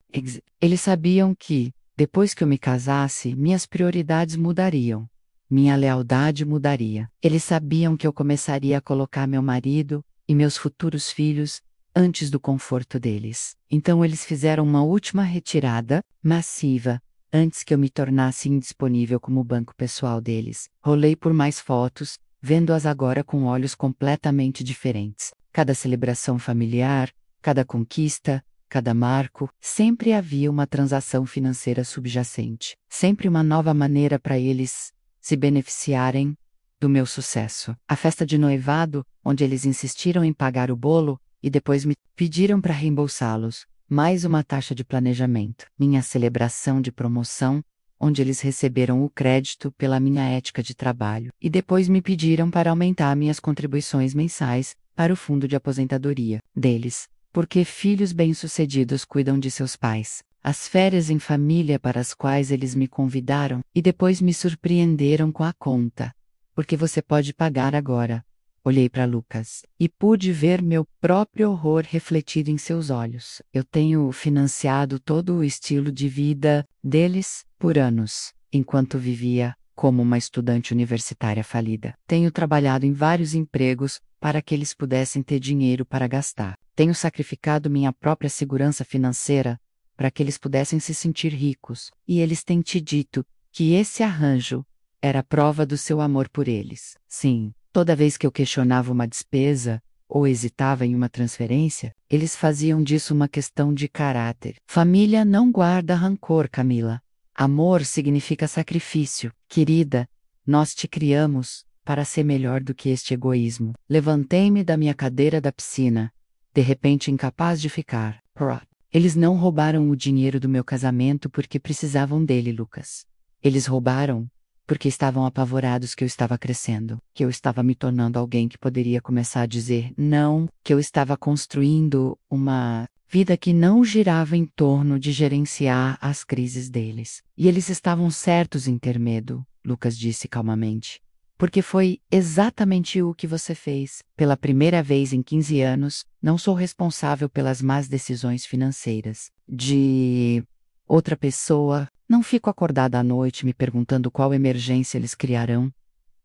Eles sabiam que, depois que eu me casasse, minhas prioridades mudariam. Minha lealdade mudaria. Eles sabiam que eu começaria a colocar meu marido e meus futuros filhos antes do conforto deles. Então eles fizeram uma última retirada, massiva, antes que eu me tornasse indisponível como banco pessoal deles. Rolei por mais fotos, vendo-as agora com olhos completamente diferentes. Cada celebração familiar, cada conquista, cada marco, sempre havia uma transação financeira subjacente. Sempre uma nova maneira para eles se beneficiarem do meu sucesso. A festa de noivado, onde eles insistiram em pagar o bolo e depois me pediram para reembolsá-los. Mais uma taxa de planejamento. Minha celebração de promoção, onde eles receberam o crédito pela minha ética de trabalho e depois me pediram para aumentar minhas contribuições mensais para o fundo de aposentadoria deles, porque filhos bem-sucedidos cuidam de seus pais. As férias em família para as quais eles me convidaram e depois me surpreenderam com a conta. Porque você pode pagar agora. Olhei para Lucas e pude ver meu próprio horror refletido em seus olhos. Eu tenho financiado todo o estilo de vida deles por anos, enquanto vivia como uma estudante universitária falida. Tenho trabalhado em vários empregos para que eles pudessem ter dinheiro para gastar. Tenho sacrificado minha própria segurança financeira para que eles pudessem se sentir ricos, e eles têm te dito que esse arranjo era prova do seu amor por eles. Sim, toda vez que eu questionava uma despesa ou hesitava em uma transferência, eles faziam disso uma questão de caráter. Família não guarda rancor, Camila. Amor significa sacrifício. Querida, nós te criamos para ser melhor do que este egoísmo. Levantei-me da minha cadeira da piscina, de repente incapaz de ficar. Eles não roubaram o dinheiro do meu casamento porque precisavam dele, Lucas. Eles roubaram porque estavam apavorados que eu estava crescendo, que eu estava me tornando alguém que poderia começar a dizer não, que eu estava construindo uma vida que não girava em torno de gerenciar as crises deles. E eles estavam certos em ter medo, Lucas disse calmamente. Porque foi exatamente o que você fez. Pela primeira vez em 15 anos, não sou responsável pelas más decisões financeiras de outra pessoa. Não fico acordada à noite me perguntando qual emergência eles criarão.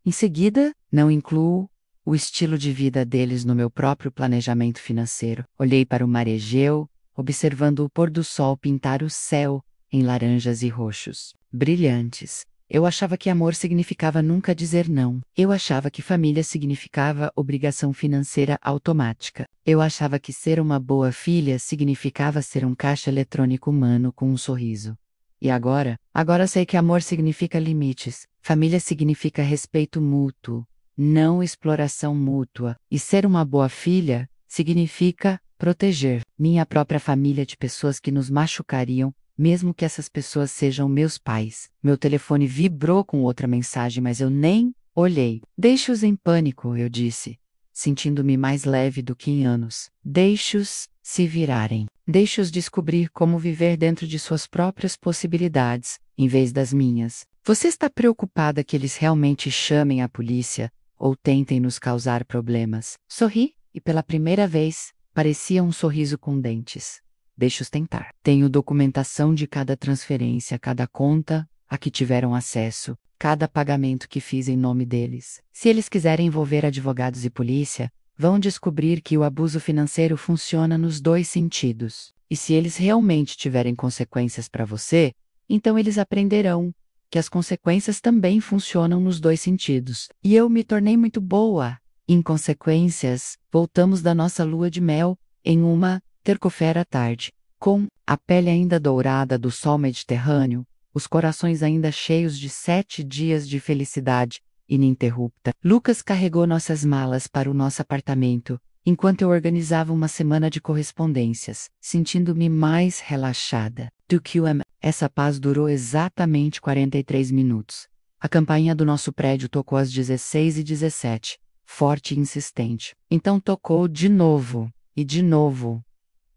Em seguida, não incluo o estilo de vida deles no meu próprio planejamento financeiro. Olhei para o mar Egeu, observando o pôr do sol pintar o céu em laranjas e roxos, brilhantes. Eu achava que amor significava nunca dizer não. Eu achava que família significava obrigação financeira automática. Eu achava que ser uma boa filha significava ser um caixa eletrônico humano com um sorriso. E agora sei que amor significa limites. Família significa respeito mútuo, não exploração mútua. E ser uma boa filha significa proteger minha própria família de pessoas que nos machucariam, mesmo que essas pessoas sejam meus pais. Meu telefone vibrou com outra mensagem, mas eu nem olhei. Deixe-os em pânico, eu disse, sentindo-me mais leve do que em anos. Deixe-os se virarem. Deixe-os descobrir como viver dentro de suas próprias possibilidades, em vez das minhas. Você está preocupada que eles realmente chamem a polícia ou tentem nos causar problemas? Sorri, e pela primeira vez, parecia um sorriso com dentes. Deixe-os tentar. Tenho documentação de cada transferência, cada conta a que tiveram acesso, cada pagamento que fiz em nome deles. Se eles quiserem envolver advogados e polícia, vão descobrir que o abuso financeiro funciona nos dois sentidos. E se eles realmente tiverem consequências para você, então eles aprenderão que as consequências também funcionam nos dois sentidos. E eu me tornei muito boa em consequências. Voltamos da nossa lua de mel em uma terça-feira à tarde, com a pele ainda dourada do sol mediterrâneo, os corações ainda cheios de 7 dias de felicidade ininterrupta. Lucas carregou nossas malas para o nosso apartamento, enquanto eu organizava uma semana de correspondências, sentindo-me mais relaxada do que o Essa paz durou exatamente 43 minutos. A campainha do nosso prédio tocou às 16h17, forte e insistente. Então tocou de novo, e de novo.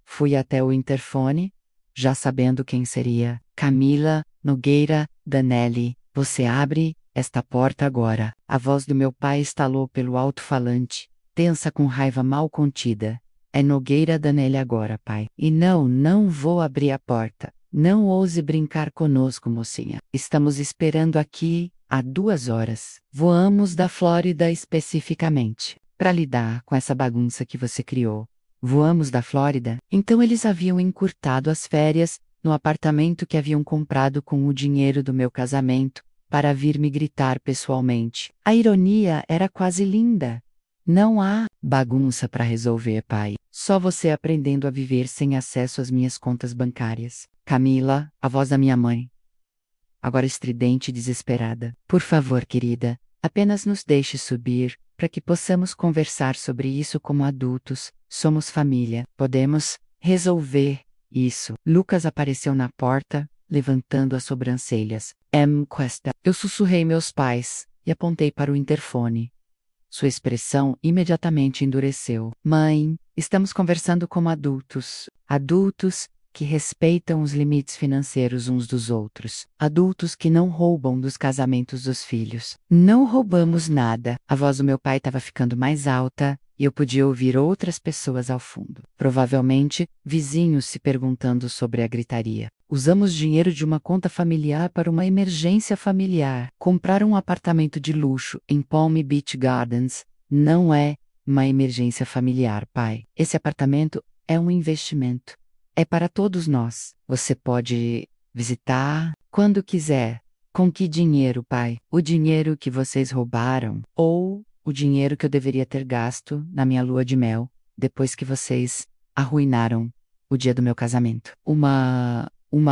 Fui até o interfone, já sabendo quem seria. Camila Nogueira Danelli, você abre esta porta agora. A voz do meu pai estalou pelo alto-falante, tensa com raiva mal contida. É Nogueira Danelli agora, pai. E não vou abrir a porta. Não ouse brincar conosco, mocinha. Estamos esperando aqui há 2 horas. Voamos da Flórida especificamente para lidar com essa bagunça que você criou. Voamos da Flórida? Então eles haviam encurtado as férias no apartamento que haviam comprado com o dinheiro do meu casamento, para vir me gritar pessoalmente. A ironia era quase linda. Não há bagunça para resolver, pai. Só você aprendendo a viver sem acesso às minhas contas bancárias. Camila, a voz da minha mãe. Agora estridente e desesperada. Por favor, querida, apenas nos deixe subir, para que possamos conversar sobre isso como adultos. Somos família. Podemos resolver isso. Lucas apareceu na porta, levantando as sobrancelhas. Cuesta. Eu sussurrei meus pais e apontei para o interfone. Sua expressão imediatamente endureceu. Mãe, estamos conversando como adultos. Adultos que respeitam os limites financeiros uns dos outros. Adultos que não roubam dos casamentos dos filhos. Não roubamos nada. A voz do meu pai estava ficando mais alta e eu podia ouvir outras pessoas ao fundo. Provavelmente, vizinhos se perguntando sobre a gritaria. Usamos dinheiro de uma conta familiar para uma emergência familiar. Comprar um apartamento de luxo em Palm Beach Gardens não é uma emergência familiar, pai. Esse apartamento é um investimento. É para todos nós. Você pode visitar quando quiser. Com que dinheiro, pai? O dinheiro que vocês roubaram? Ou o dinheiro que eu deveria ter gasto na minha lua de mel, depois que vocês arruinaram o dia do meu casamento? Uma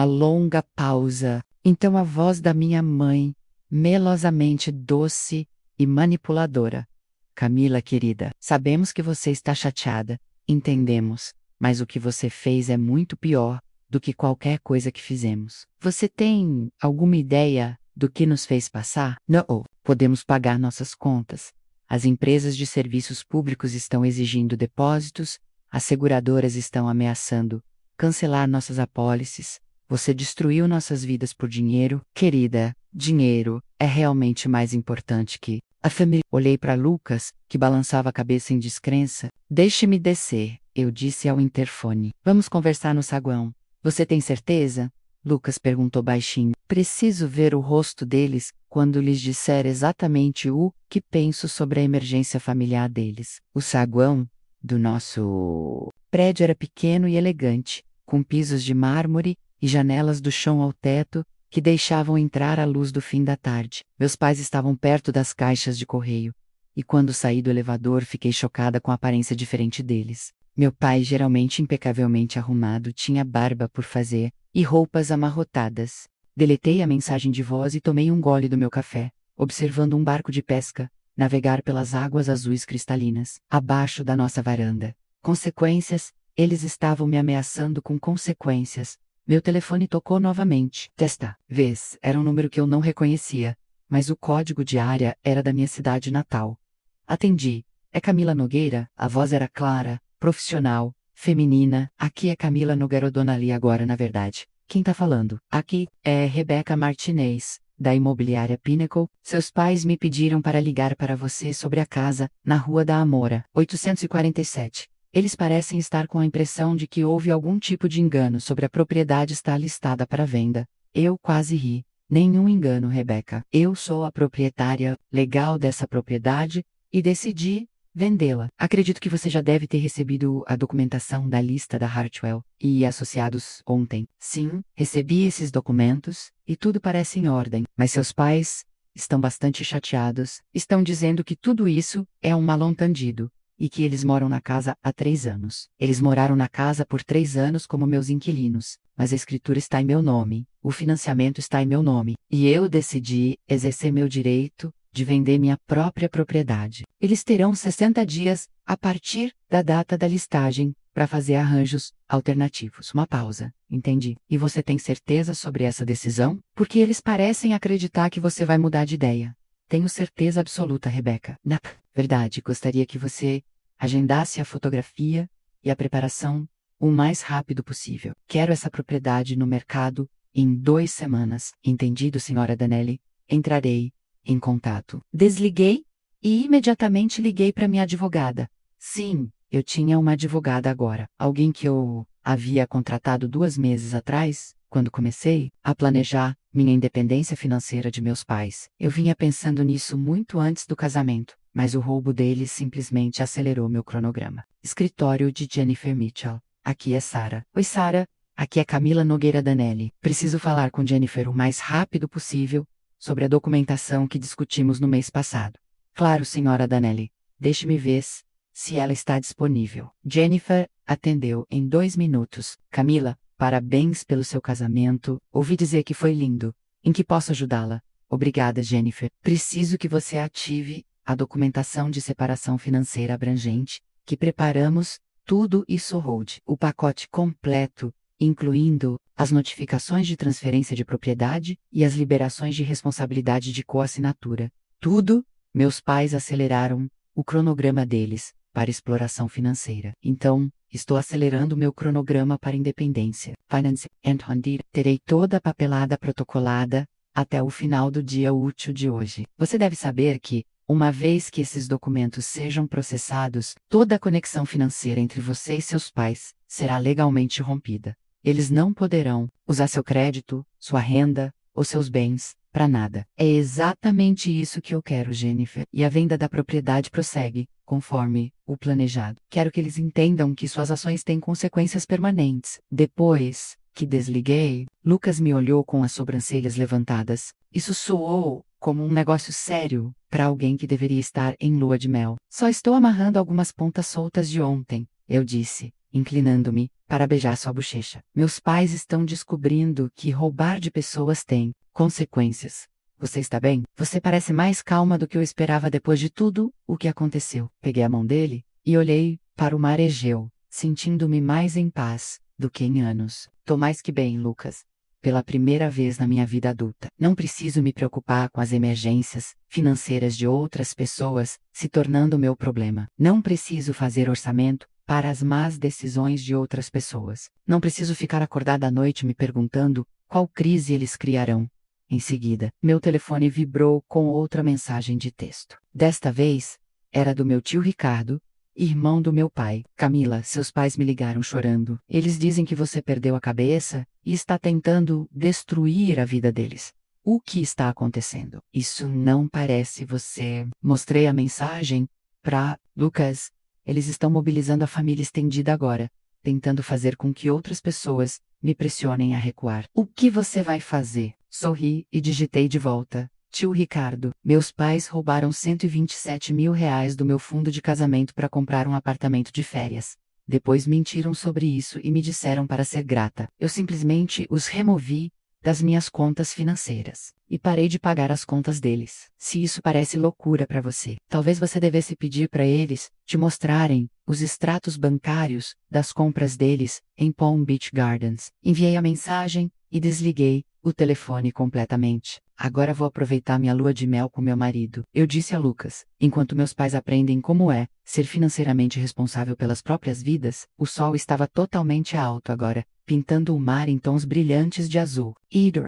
longa pausa. Então a voz da minha mãe, melosamente doce e manipuladora. Camila, querida, sabemos que você está chateada. Entendemos. Mas o que você fez é muito pior do que qualquer coisa que fizemos. Você tem alguma ideia do que nos fez passar? Não. Podemos pagar nossas contas. As empresas de serviços públicos estão exigindo depósitos, as seguradoras estão ameaçando cancelar nossas apólices. Você destruiu nossas vidas por dinheiro. Querida, dinheiro é realmente mais importante que a família. Olhei para Lucas, que balançava a cabeça em descrença. Deixe-me descer, eu disse ao interfone. Vamos conversar no saguão. Você tem certeza? Lucas perguntou baixinho. Preciso ver o rosto deles quando lhes disser exatamente o que penso sobre a emergência familiar deles. O saguão do nosso prédio era pequeno e elegante, com pisos de mármore e janelas do chão ao teto que deixavam entrar a luz do fim da tarde. Meus pais estavam perto das caixas de correio, e quando saí do elevador fiquei chocada com a aparência diferente deles. Meu pai, geralmente impecavelmente arrumado, tinha barba por fazer e roupas amarrotadas. Deletei a mensagem de voz e tomei um gole do meu café, observando um barco de pesca navegar pelas águas azuis cristalinas, abaixo da nossa varanda. Consequências? Eles estavam me ameaçando com consequências. Meu telefone tocou novamente. Desta vez, era um número que eu não reconhecia, mas o código de área era da minha cidade natal. Atendi. É Camila Nogueira? A voz era clara, profissional, feminina. Aqui é Camila Nogueira Donali agora, na verdade. Quem tá falando? Aqui é Rebeca Martinez. da imobiliária Pinnacle. Seus pais me pediram para ligar para você sobre a casa, na Rua da Amora, 847. Eles parecem estar com a impressão de que houve algum tipo de engano sobre a propriedade estar listada para venda. Eu quase ri. Nenhum engano, Rebecca. Eu sou a proprietária legal dessa propriedade e decidi vendê-la. Acredito que você já deve ter recebido a documentação da lista da Hartwell e associados ontem. Sim, recebi esses documentos e tudo parece em ordem, mas seus pais estão bastante chateados. Estão dizendo que tudo isso é um mal-entendido e que eles moram na casa há 3 anos. Eles moraram na casa por 3 anos como meus inquilinos, mas a escritura está em meu nome, o financiamento está em meu nome, e eu decidi exercer meu direito de vender minha própria propriedade. Eles terão 60 dias a partir da data da listagem para fazer arranjos alternativos. Uma pausa. Entendi. E você tem certeza sobre essa decisão? Porque eles parecem acreditar que você vai mudar de ideia. Tenho certeza absoluta, Rebecca. Na verdade, gostaria que você agendasse a fotografia e a preparação o mais rápido possível. Quero essa propriedade no mercado em 2 semanas. Entendido, senhora Danelli? Entrarei em contato. Desliguei e imediatamente liguei para minha advogada. Sim, eu tinha uma advogada agora. Alguém que eu havia contratado 2 meses atrás, quando comecei a planejar minha independência financeira de meus pais. Eu vinha pensando nisso muito antes do casamento, mas o roubo deles simplesmente acelerou meu cronograma. Escritório de Jennifer Mitchell. Aqui é Sarah. Oi, Sarah. Aqui é Camila Nogueira Danelli. Preciso falar com Jennifer o mais rápido possível sobre a documentação que discutimos no mês passado. Claro, senhora Danelli. Deixe-me ver se ela está disponível. Jennifer atendeu em 2 minutos. Camila, parabéns pelo seu casamento. Ouvi dizer que foi lindo. Em que posso ajudá-la? Obrigada, Jennifer. Preciso que você ative a documentação de separação financeira abrangente que preparamos. Tudo isso hold. O pacote completo, incluindo as notificações de transferência de propriedade e as liberações de responsabilidade de coassinatura. Tudo, meus pais aceleraram o cronograma deles para exploração financeira. Então, estou acelerando meu cronograma para independência. Finance and Hondir. Terei toda a papelada protocolada até o final do dia útil de hoje. Você deve saber que, uma vez que esses documentos sejam processados, toda a conexão financeira entre você e seus pais será legalmente rompida. Eles não poderão usar seu crédito, sua renda ou seus bens para nada. É exatamente isso que eu quero, Jennifer. E a venda da propriedade prossegue, conforme o planejado. Quero que eles entendam que suas ações têm consequências permanentes. Depois que desliguei, Lucas me olhou com as sobrancelhas levantadas. Isso soou como um negócio sério para alguém que deveria estar em lua de mel. Só estou amarrando algumas pontas soltas de ontem, eu disse, inclinando-me para beijar sua bochecha. Meus pais estão descobrindo que roubar de pessoas tem consequências. Você está bem? Você parece mais calma do que eu esperava depois de tudo o que aconteceu. Peguei a mão dele e olhei para o mar Egeu, sentindo-me mais em paz do que em anos. Tô mais que bem, Lucas. Pela primeira vez na minha vida adulta. Não preciso me preocupar com as emergências financeiras de outras pessoas se tornando meu problema. Não preciso fazer orçamento para as más decisões de outras pessoas. Não preciso ficar acordada à noite me perguntando qual crise eles criarão. Em seguida, meu telefone vibrou com outra mensagem de texto. Desta vez, era do meu tio Ricardo, irmão do meu pai. Camila, seus pais me ligaram chorando. Eles dizem que você perdeu a cabeça e está tentando destruir a vida deles. O que está acontecendo? Isso não parece você. Mostrei a mensagem para Lucas. Eles estão mobilizando a família estendida agora, tentando fazer com que outras pessoas me pressionem a recuar. O que você vai fazer? Sorri e digitei de volta. Tio Ricardo, meus pais roubaram R$ 127 mil do meu fundo de casamento para comprar um apartamento de férias. Depois mentiram sobre isso e me disseram para ser grata. Eu simplesmente os removi das minhas contas financeiras e parei de pagar as contas deles. Se isso parece loucura para você, talvez você devesse pedir para eles te mostrarem os extratos bancários das compras deles em Palm Beach Gardens. Enviei a mensagem e desliguei o telefone completamente. Agora vou aproveitar minha lua de mel com meu marido. Eu disse a Lucas, enquanto meus pais aprendem como é ser financeiramente responsável pelas próprias vidas, o sol estava totalmente alto agora, pintando o mar em tons brilhantes de azul.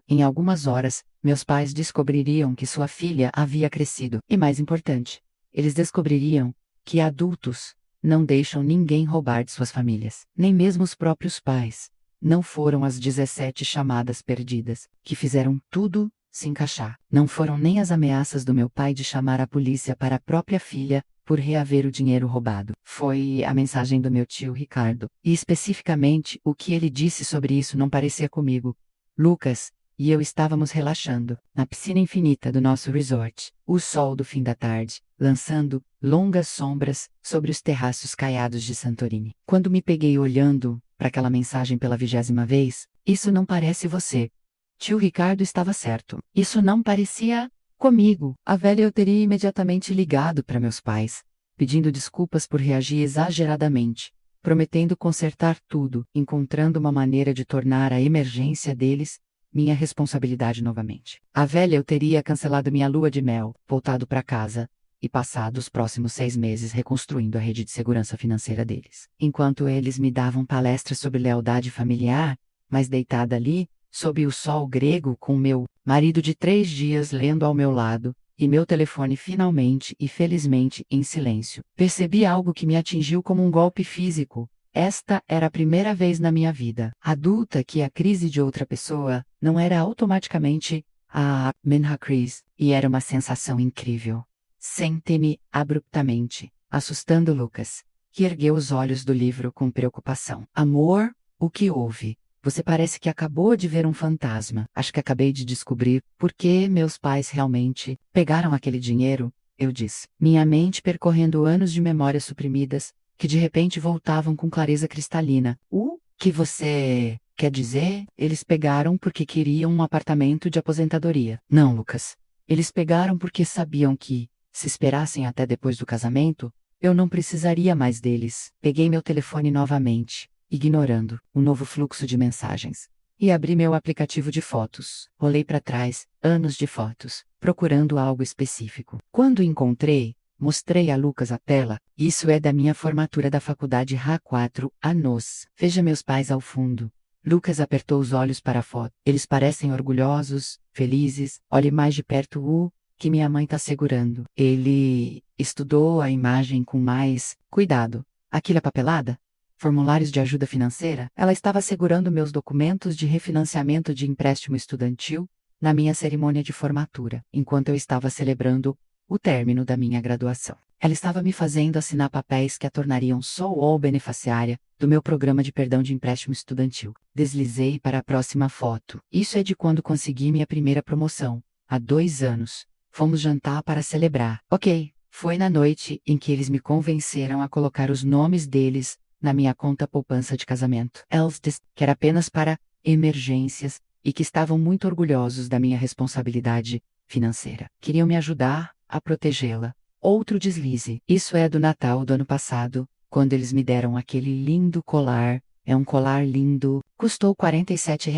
Em algumas horas, meus pais descobririam que sua filha havia crescido. E mais importante, eles descobririam que adultos não deixam ninguém roubar de suas famílias, nem mesmo os próprios pais. Não foram as 17 chamadas perdidas que fizeram tudo se encaixar. Não foram nem as ameaças do meu pai de chamar a polícia para a própria filha por reaver o dinheiro roubado. Foi a mensagem do meu tio Ricardo. E especificamente, o que ele disse sobre isso não parecia comigo. Lucas e eu estávamos relaxando na piscina infinita do nosso resort. O sol do fim da tarde, lançando longas sombras sobre os terraços caiados de Santorini. Quando me peguei olhando para aquela mensagem pela 20ª vez, isso não parece você. Tio Ricardo estava certo. Isso não parecia comigo. A velha eu teria imediatamente ligado para meus pais, pedindo desculpas por reagir exageradamente, prometendo consertar tudo, encontrando uma maneira de tornar a emergência deles minha responsabilidade novamente. A velha eu teria cancelado minha lua de mel, voltado para casa e passado os próximos 6 meses reconstruindo a rede de segurança financeira deles. Enquanto eles me davam palestras sobre lealdade familiar, mas deitada ali, sob o sol grego com meu marido de 3 dias lendo ao meu lado, e meu telefone finalmente e felizmente em silêncio. Percebi algo que me atingiu como um golpe físico. Esta era a primeira vez na minha vida adulta que a crise de outra pessoa não era automaticamente a minha crise, e era uma sensação incrível. Sente-me abruptamente, assustando Lucas, que ergueu os olhos do livro com preocupação. Amor, o que houve? Você parece que acabou de ver um fantasma. Acho que acabei de descobrir por que meus pais realmente pegaram aquele dinheiro, eu disse. Minha mente percorrendo anos de memórias suprimidas, que de repente voltavam com clareza cristalina. O que você quer dizer? Eles pegaram porque queriam um apartamento de aposentadoria. Não, Lucas. Eles pegaram porque sabiam que, se esperassem até depois do casamento, eu não precisaria mais deles. Peguei meu telefone novamente, ignorando o novo fluxo de mensagens, e abri meu aplicativo de fotos. Rolei para trás, anos de fotos, procurando algo específico. Quando encontrei, mostrei a Lucas a tela. Isso é da minha formatura da faculdade H4, anos. Veja meus pais ao fundo. Lucas apertou os olhos para a foto. Eles parecem orgulhosos, felizes. Olhe mais de perto o que minha mãe está segurando. Ele estudou a imagem com mais cuidado. Aquilo é papelada? Formulários de ajuda financeira? Ela estava segurando meus documentos de refinanciamento de empréstimo estudantil na minha cerimônia de formatura, enquanto eu estava celebrando o término da minha graduação. Ela estava me fazendo assinar papéis que a tornariam sole beneficiária do meu programa de perdão de empréstimo estudantil. Deslizei para a próxima foto. Isso é de quando consegui minha primeira promoção, há 2 anos. Fomos jantar para celebrar. Ok, foi na noite em que eles me convenceram a colocar os nomes deles na minha conta poupança de casamento. Eles que era apenas para emergências e que estavam muito orgulhosos da minha responsabilidade financeira. Queriam me ajudar a protegê-la. Outro deslize. Isso é do Natal do ano passado, quando eles me deram aquele lindo colar. É um colar lindo. Custou R$ 47.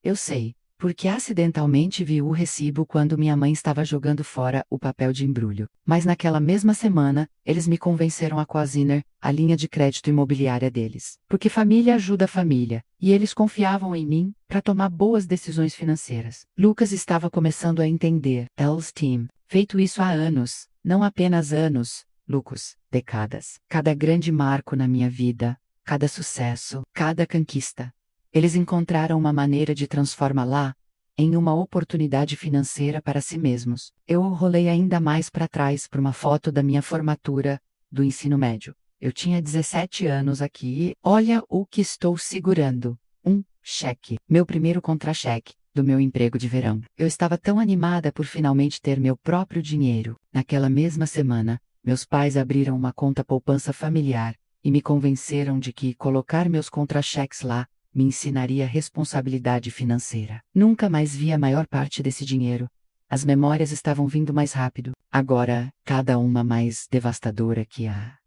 Eu sei, porque acidentalmente vi o recibo quando minha mãe estava jogando fora o papel de embrulho. Mas naquela mesma semana, eles me convenceram a coassinar a linha de crédito imobiliária deles. Porque família ajuda família, e eles confiavam em mim para tomar boas decisões financeiras. Lucas estava começando a entender. Eles Team. Feito isso há anos, não apenas anos, Lucas, décadas. Cada grande marco na minha vida, cada sucesso, cada conquista. Eles encontraram uma maneira de transformá-la em uma oportunidade financeira para si mesmos. Eu rolei ainda mais para trás para uma foto da minha formatura do ensino médio. Eu tinha 17 anos aqui e olha o que estou segurando. Um cheque. Meu primeiro contra-cheque do meu emprego de verão. Eu estava tão animada por finalmente ter meu próprio dinheiro. Naquela mesma semana, meus pais abriram uma conta poupança familiar e me convenceram de que colocar meus contra-cheques lá me ensinaria responsabilidade financeira. Nunca mais vi a maior parte desse dinheiro. As memórias estavam vindo mais rápido, agora cada uma mais devastadora que a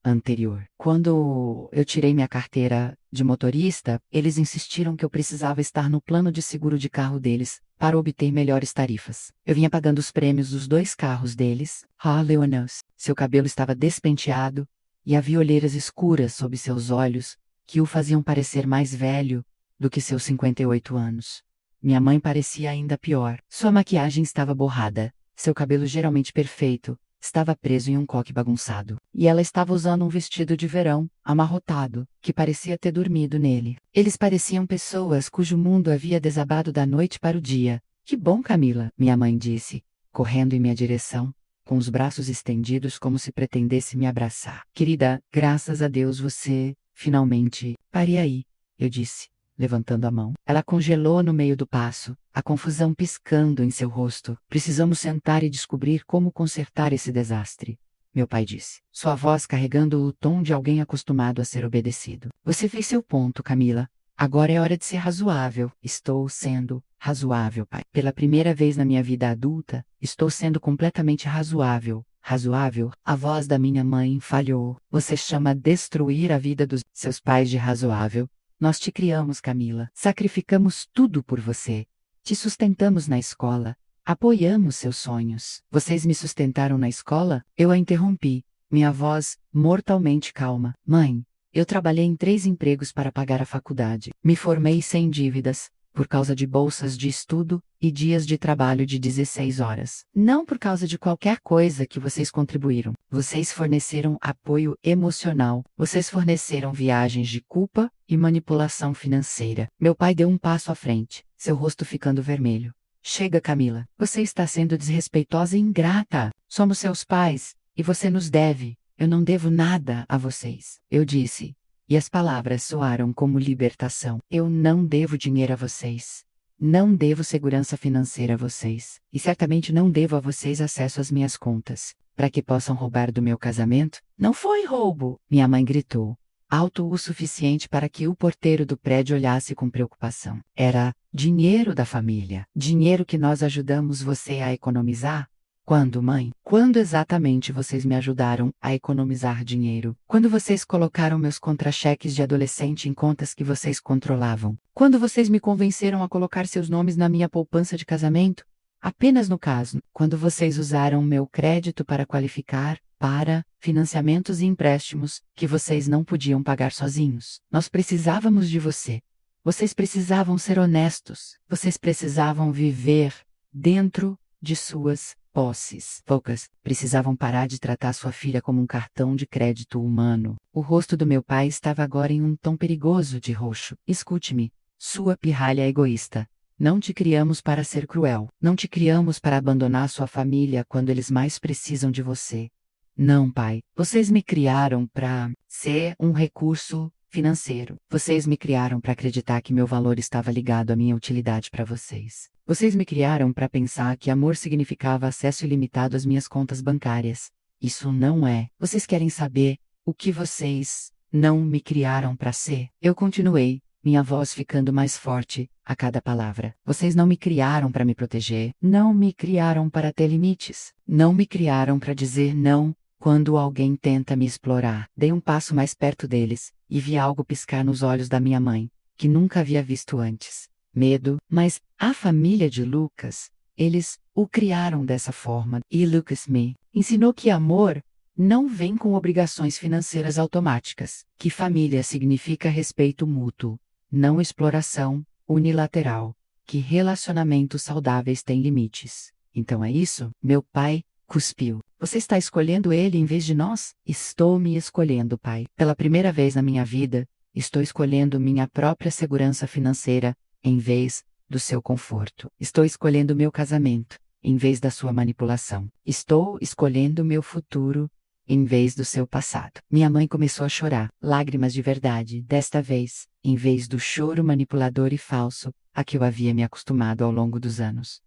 anterior. Quando eu tirei minha carteira de motorista, eles insistiram que eu precisava estar no plano de seguro de carro deles para obter melhores tarifas. Eu vinha pagando os prêmios dos 2 carros deles. Leonos. Seu cabelo estava despenteado e havia olheiras escuras sob seus olhos que o faziam parecer mais velho do que seus 58 anos. Minha mãe parecia ainda pior. Sua maquiagem estava borrada, seu cabelo geralmente perfeito estava preso em um coque bagunçado. E ela estava usando um vestido de verão, amarrotado, que parecia ter dormido nele. Eles pareciam pessoas cujo mundo havia desabado da noite para o dia. Que bom, Camila, minha mãe disse, correndo em minha direção, com os braços estendidos como se pretendesse me abraçar. Querida, graças a Deus você, finalmente, pare aí, eu disse, levantando a mão. Ela congelou no meio do passo, a confusão piscando em seu rosto. Precisamos sentar e descobrir como consertar esse desastre, meu pai disse, sua voz carregando o tom de alguém acostumado a ser obedecido. Você fez seu ponto, Camila. Agora é hora de ser razoável. Estou sendo razoável, pai. Pela primeira vez na minha vida adulta, estou sendo completamente razoável. Razoável? A voz da minha mãe falhou. Você chama destruir a vida dos seus pais de razoável? Nós te criamos, Camila. Sacrificamos tudo por você. Te sustentamos na escola. Apoiamos seus sonhos. Vocês me sustentaram na escola? Eu a interrompi, minha voz mortalmente calma. Mãe, eu trabalhei em 3 empregos para pagar a faculdade. Me formei sem dívidas, por causa de bolsas de estudo e dias de trabalho de 16 horas. Não por causa de qualquer coisa que vocês contribuíram. Vocês forneceram apoio emocional. Vocês forneceram viagens de culpa e manipulação financeira. Meu pai deu um passo à frente, seu rosto ficando vermelho. Chega, Camila. Você está sendo desrespeitosa e ingrata. Somos seus pais, e você nos deve. Eu não devo nada a vocês, eu disse. E as palavras soaram como libertação. Eu não devo dinheiro a vocês. Não devo segurança financeira a vocês. E certamente não devo a vocês acesso às minhas contas, para que possam roubar do meu casamento. Não foi roubo, minha mãe gritou, alto o suficiente para que o porteiro do prédio olhasse com preocupação. Era dinheiro da família. Dinheiro que nós ajudamos você a economizar. Quando, mãe? Quando exatamente vocês me ajudaram a economizar dinheiro? Quando vocês colocaram meus contra-cheques de adolescente em contas que vocês controlavam? Quando vocês me convenceram a colocar seus nomes na minha poupança de casamento? Apenas no caso, quando vocês usaram meu crédito para qualificar para financiamentos e empréstimos que vocês não podiam pagar sozinhos. Nós precisávamos de você. Vocês precisavam ser honestos. Vocês precisavam viver dentro de suas posses. Poucas precisavam parar de tratar sua filha como um cartão de crédito humano. O rosto do meu pai estava agora em um tom perigoso de roxo. Escute-me, sua pirralha egoísta. Não te criamos para ser cruel. Não te criamos para abandonar sua família quando eles mais precisam de você. Não, pai. Vocês me criaram para ser um recurso financeiro. Vocês me criaram para acreditar que meu valor estava ligado à minha utilidade para vocês. Vocês me criaram para pensar que amor significava acesso ilimitado às minhas contas bancárias. Isso não é. Vocês querem saber o que vocês não me criaram para ser? Eu continuei, minha voz ficando mais forte a cada palavra. Vocês não me criaram para me proteger. Não me criaram para ter limites. Não me criaram para dizer não quando alguém tenta me explorar. Dei um passo mais perto deles e vi algo piscar nos olhos da minha mãe, que nunca havia visto antes. Medo, mas a família de Lucas, eles o criaram dessa forma. E Lucas me ensinou que amor não vem com obrigações financeiras automáticas, que família significa respeito mútuo, não exploração unilateral, que relacionamentos saudáveis têm limites. Então é isso? Meu pai cuspiu. Você está escolhendo ele em vez de nós? Estou me escolhendo, pai. Pela primeira vez na minha vida, estou escolhendo minha própria segurança financeira em vez do seu conforto. Estou escolhendo meu casamento em vez da sua manipulação. Estou escolhendo meu futuro em vez do seu passado. Minha mãe começou a chorar, lágrimas de verdade, desta vez, em vez do choro manipulador e falso a que eu havia me acostumado ao longo dos anos.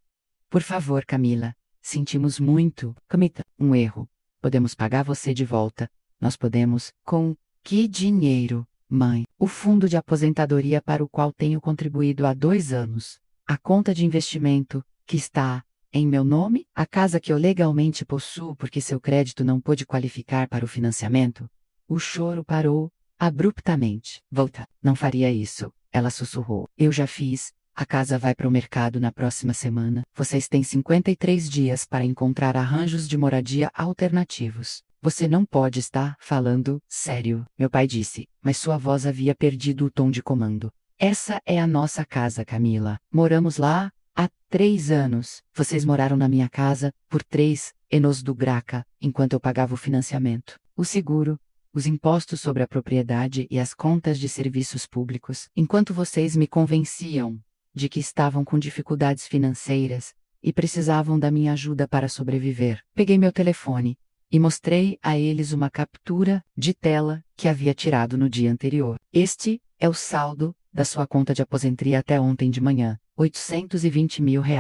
Por favor, Camila, sentimos muito. Cometa um erro. Podemos pagar você de volta. Nós podemos. Com que dinheiro? Mãe, o fundo de aposentadoria para o qual tenho contribuído há 2 anos. A conta de investimento, que está em meu nome, a casa que eu legalmente possuo porque seu crédito não pôde qualificar para o financiamento. O choro parou abruptamente. Volta, não faria isso, ela sussurrou. Eu já fiz. A casa vai para o mercado na próxima semana. Vocês têm 53 dias para encontrar arranjos de moradia alternativos. Você não pode estar falando sério, meu pai disse, mas sua voz havia perdido o tom de comando. Essa é a nossa casa, Camila. Moramos lá há 3 anos. Vocês moraram na minha casa por 3 anos do Graca, enquanto eu pagava o financiamento, o seguro, os impostos sobre a propriedade e as contas de serviços públicos, enquanto vocês me convenciam de que estavam com dificuldades financeiras e precisavam da minha ajuda para sobreviver. Peguei meu telefone e mostrei a eles uma captura de tela que havia tirado no dia anterior. Este é o saldo da sua conta de aposentadoria até ontem de manhã, R$ 820 mil. R$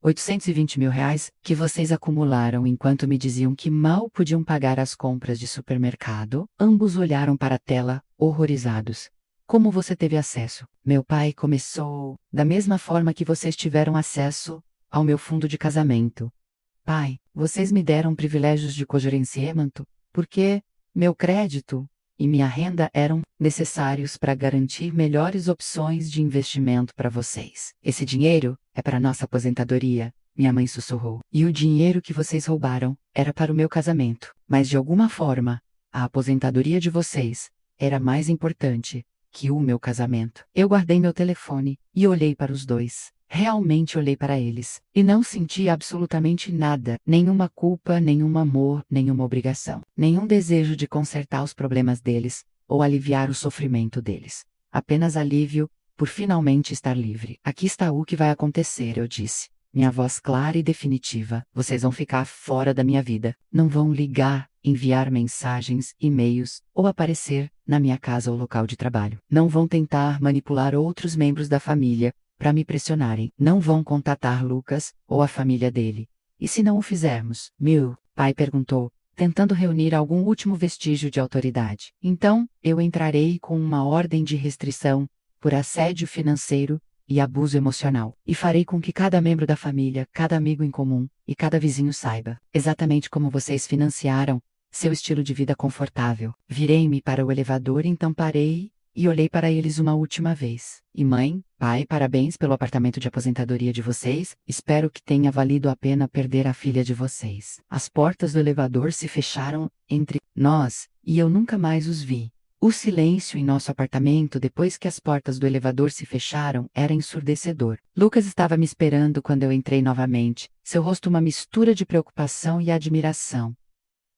820 mil que vocês acumularam enquanto me diziam que mal podiam pagar as compras de supermercado. Ambos olharam para a tela, horrorizados. Como você teve acesso? Meu pai começou. Da mesma forma que vocês tiveram acesso ao meu fundo de casamento. Pai, vocês me deram privilégios de cogerenciamento, porque meu crédito e minha renda eram necessários para garantir melhores opções de investimento para vocês. Esse dinheiro é para nossa aposentadoria, minha mãe sussurrou. E o dinheiro que vocês roubaram era para o meu casamento. Mas de alguma forma, a aposentadoria de vocês era mais importante que o meu casamento. Eu guardei meu telefone e olhei para os dois. Realmente olhei para eles, e não senti absolutamente nada, nenhuma culpa, nenhum amor, nenhuma obrigação, nenhum desejo de consertar os problemas deles, ou aliviar o sofrimento deles. Apenas alívio, por finalmente estar livre. Aqui está o que vai acontecer, eu disse. Minha voz clara e definitiva. Vocês vão ficar fora da minha vida. Não vão ligar, enviar mensagens, e-mails, ou aparecer na minha casa ou local de trabalho. Não vão tentar manipular outros membros da família para me pressionarem. Não vão contatar Lucas ou a família dele. E se não o fizermos? Pai perguntou, tentando reunir algum último vestígio de autoridade. Então, eu entrarei com uma ordem de restrição por assédio financeiro e abuso emocional. E farei com que cada membro da família, cada amigo em comum e cada vizinho saiba exatamente como vocês financiaram seu estilo de vida confortável. Virei-me para o elevador, então parei e olhei para eles uma última vez. E mãe, pai, parabéns pelo apartamento de aposentadoria de vocês. Espero que tenha valido a pena perder a filha de vocês. As portas do elevador se fecharam entre nós e eu nunca mais os vi. O silêncio em nosso apartamento depois que as portas do elevador se fecharam era ensurdecedor. Lucas estava me esperando quando eu entrei novamente, seu rosto uma mistura de preocupação e admiração.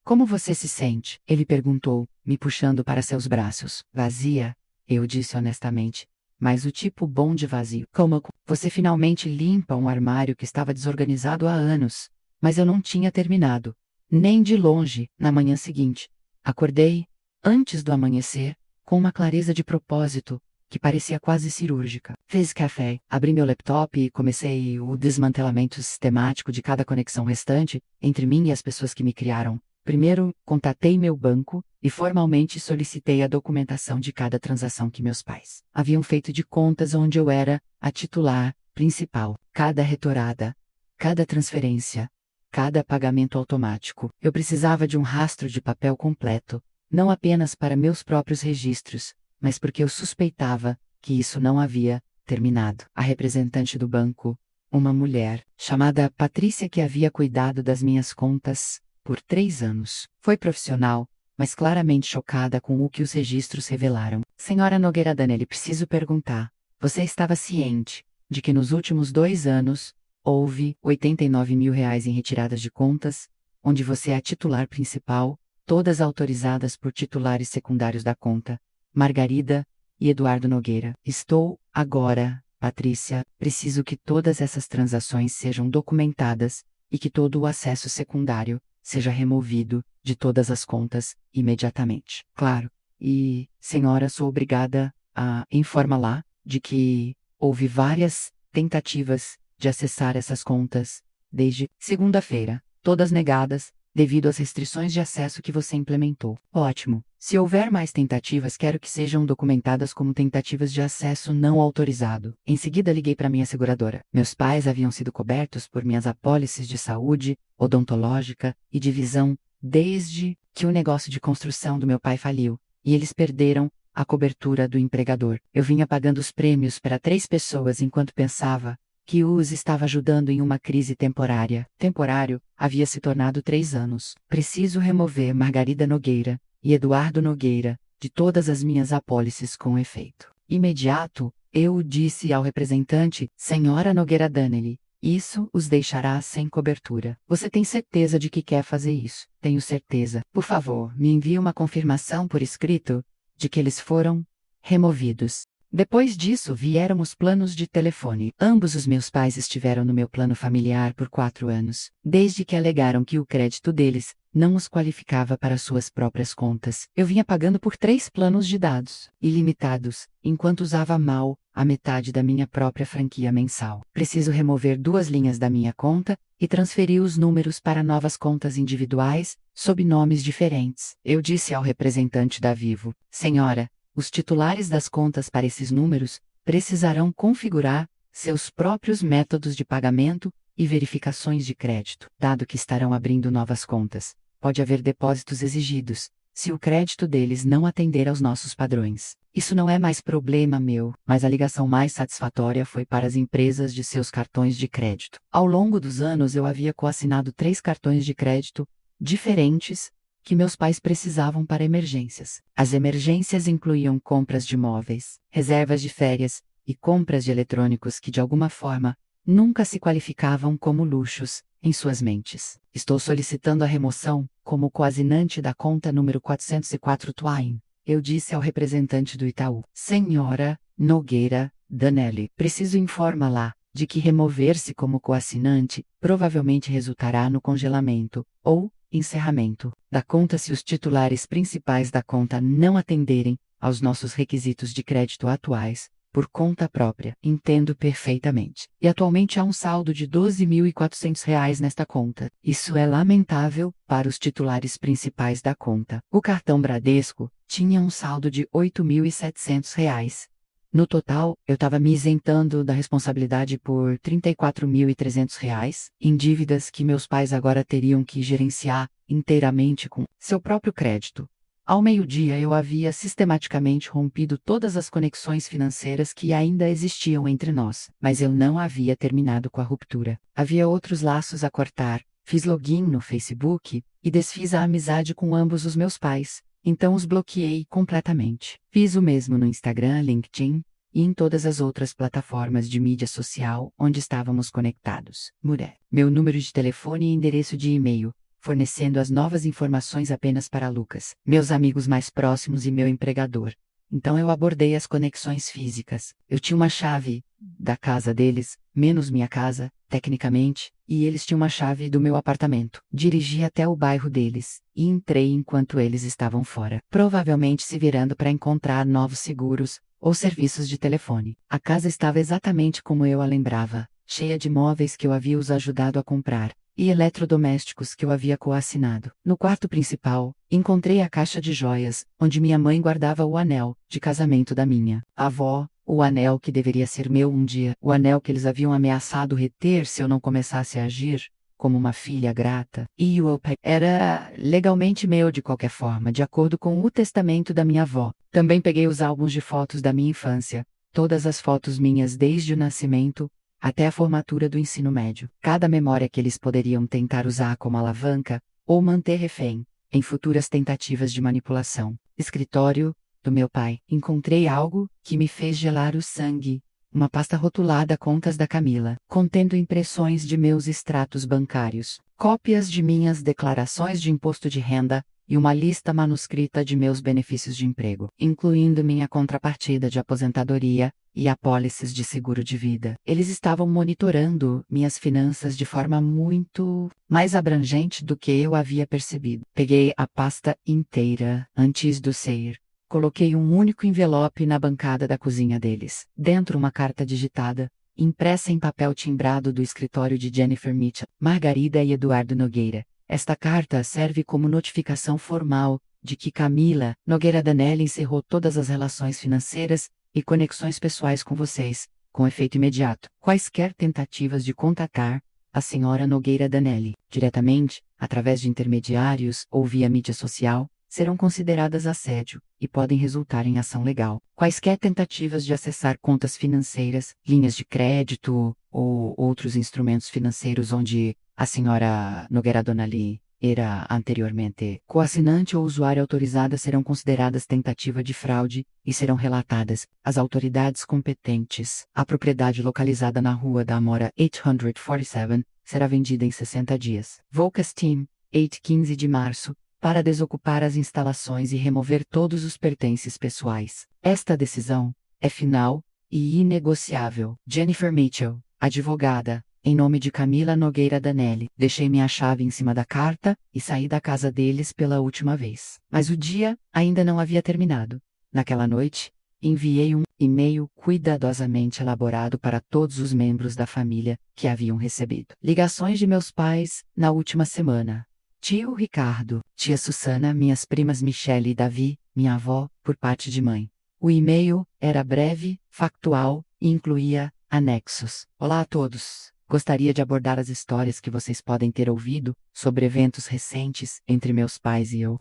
Como você se sente? Ele perguntou, me puxando para seus braços. Vazia, eu disse honestamente. Mas o tipo bom de vazio. Como você finalmente limpa um armário que estava desorganizado há anos. Mas eu não tinha terminado. Nem de longe, na manhã seguinte. Acordei, antes do amanhecer, com uma clareza de propósito, que parecia quase cirúrgica. Fiz café, abri meu laptop e comecei o desmantelamento sistemático de cada conexão restante entre mim e as pessoas que me criaram. Primeiro, contatei meu banco e formalmente solicitei a documentação de cada transação que meus pais haviam feito de contas onde eu era a titular principal. Cada retorada, cada transferência, cada pagamento automático. Eu precisava de um rastro de papel completo, não apenas para meus próprios registros, mas porque eu suspeitava que isso não havia terminado. A representante do banco, uma mulher, chamada Patrícia, que havia cuidado das minhas contas por 3 anos. Foi profissional, mas claramente chocada com o que os registros revelaram. Senhora Nogueira Danelli, preciso perguntar. Você estava ciente de que nos últimos 2 anos, houve R$ 89 mil em retiradas de contas, onde você é a titular principal, todas autorizadas por titulares secundários da conta, Margarida e Eduardo Nogueira. Estou, agora, Patrícia, preciso que todas essas transações sejam documentadas e que todo o acesso secundário seja removido de todas as contas imediatamente. Claro. E, senhora, sou obrigada a informar de que houve várias tentativas de acessar essas contas desde segunda-feira, todas negadas devido às restrições de acesso que você implementou. Ótimo. Se houver mais tentativas, quero que sejam documentadas como tentativas de acesso não autorizado. Em seguida, liguei para minha seguradora. Meus pais haviam sido cobertos por minhas apólices de saúde, odontológica e de visão desde que o negócio de construção do meu pai faliu, e eles perderam a cobertura do empregador. Eu vinha pagando os prêmios para 3 pessoas enquanto pensava que os estava ajudando em uma crise temporária. Temporário, havia se tornado 3 anos. Preciso remover Margarida Nogueira e Eduardo Nogueira de todas as minhas apólices com efeito imediato. Eu disse ao representante, Senhora Nogueira Danelli. Isso os deixará sem cobertura. Você tem certeza de que quer fazer isso? Tenho certeza. Por favor, me envie uma confirmação por escrito de que eles foram removidos. Depois disso vieram os planos de telefone. Ambos os meus pais estiveram no meu plano familiar por 4 anos, desde que alegaram que o crédito deles não os qualificava para suas próprias contas. Eu vinha pagando por 3 planos de dados, ilimitados, enquanto usava mal a metade da minha própria franquia mensal. Preciso remover 2 linhas da minha conta e transferir os números para novas contas individuais, sob nomes diferentes. Eu disse ao representante da Vivo, Senhora, os titulares das contas para esses números precisarão configurar seus próprios métodos de pagamento e verificações de crédito. Dado que estarão abrindo novas contas, pode haver depósitos exigidos, se o crédito deles não atender aos nossos padrões. Isso não é mais problema meu, mas a ligação mais satisfatória foi para as empresas de seus cartões de crédito. Ao longo dos anos eu havia coassinado 3 cartões de crédito diferentes que meus pais precisavam para emergências. As emergências incluíam compras de móveis, reservas de férias e compras de eletrônicos que de alguma forma nunca se qualificavam como luxos em suas mentes. Estou solicitando a remoção como coassinante da conta número 404 Twain. Eu disse ao representante do Itaú, Senhora Nogueira Danelli, preciso informá-la de que remover-se como coassinante provavelmente resultará no congelamento ou encerramento da conta se os titulares principais da conta não atenderem aos nossos requisitos de crédito atuais, por conta própria. Entendo perfeitamente. E atualmente há um saldo de R$ 12.400 nesta conta. Isso é lamentável para os titulares principais da conta. O cartão Bradesco tinha um saldo de R$ 8.700. No total, eu estava me isentando da responsabilidade por R$ 34.300 em dívidas que meus pais agora teriam que gerenciar inteiramente com seu próprio crédito. Ao meio-dia eu havia sistematicamente rompido todas as conexões financeiras que ainda existiam entre nós, mas eu não havia terminado com a ruptura. Havia outros laços a cortar, fiz login no Facebook e desfiz a amizade com ambos os meus pais. Então os bloqueei completamente. Fiz o mesmo no Instagram, LinkedIn e em todas as outras plataformas de mídia social onde estávamos conectados. Mudei meu número de telefone e endereço de e-mail, fornecendo as novas informações apenas para Lucas, meus amigos mais próximos e meu empregador. Então eu abordei as conexões físicas. Eu tinha uma chave da casa deles, menos minha casa, tecnicamente, e eles tinham uma chave do meu apartamento. Dirigi até o bairro deles, e entrei enquanto eles estavam fora, provavelmente se virando para encontrar novos seguros ou serviços de telefone. A casa estava exatamente como eu a lembrava, cheia de móveis que eu havia os ajudado a comprar, e eletrodomésticos que eu havia coassinado. No quarto principal, encontrei a caixa de joias, onde minha mãe guardava o anel de casamento da minha avó, o anel que deveria ser meu um dia, o anel que eles haviam ameaçado reter se eu não começasse a agir como uma filha grata, e o era legalmente meu de qualquer forma, de acordo com o testamento da minha avó. Também peguei os álbuns de fotos da minha infância, todas as fotos minhas desde o nascimento até a formatura do ensino médio. Cada memória que eles poderiam tentar usar como alavanca, ou manter refém, em futuras tentativas de manipulação. Escritório do meu pai. Encontrei algo que me fez gelar o sangue. Uma pasta rotulada Contas da Camila, contendo impressões de meus extratos bancários, cópias de minhas declarações de imposto de renda, e uma lista manuscrita de meus benefícios de emprego, incluindo minha contrapartida de aposentadoria e apólices de seguro de vida. Eles estavam monitorando minhas finanças de forma muito mais abrangente do que eu havia percebido. Peguei a pasta inteira antes do sair. Coloquei um único envelope na bancada da cozinha deles. Dentro uma carta digitada, impressa em papel timbrado do escritório de Jennifer Mitchell, Margarida e Eduardo Nogueira. Esta carta serve como notificação formal de que Camila Nogueira Danelli encerrou todas as relações financeiras e conexões pessoais com vocês, com efeito imediato. Quaisquer tentativas de contatar a senhora Nogueira Danelli, diretamente, através de intermediários ou via mídia social, serão consideradas assédio e podem resultar em ação legal. Quaisquer tentativas de acessar contas financeiras, linhas de crédito ou outros instrumentos financeiros onde a senhora Nogueira Donali era anteriormente coassinante ou usuária autorizada serão consideradas tentativa de fraude e serão relatadas às autoridades competentes. A propriedade localizada na Rua da Amora 847 será vendida em 60 dias. Volcas Team, 8-15 de março, para desocupar as instalações e remover todos os pertences pessoais. Esta decisão é final e inegociável. Jennifer Mitchell, advogada, em nome de Camila Nogueira Danelli. Deixei minha chave em cima da carta e saí da casa deles pela última vez. Mas o dia ainda não havia terminado. Naquela noite, enviei um e-mail cuidadosamente elaborado para todos os membros da família que haviam recebido ligações de meus pais na última semana. Tio Ricardo, tia Susana, minhas primas Michele e Davi, minha avó, por parte de mãe. O e-mail era breve, factual e incluía anexos. Olá a todos. Gostaria de abordar as histórias que vocês podem ter ouvido sobre eventos recentes entre meus pais e eu.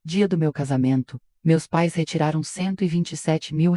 Dia do meu casamento, meus pais retiraram R$127 mil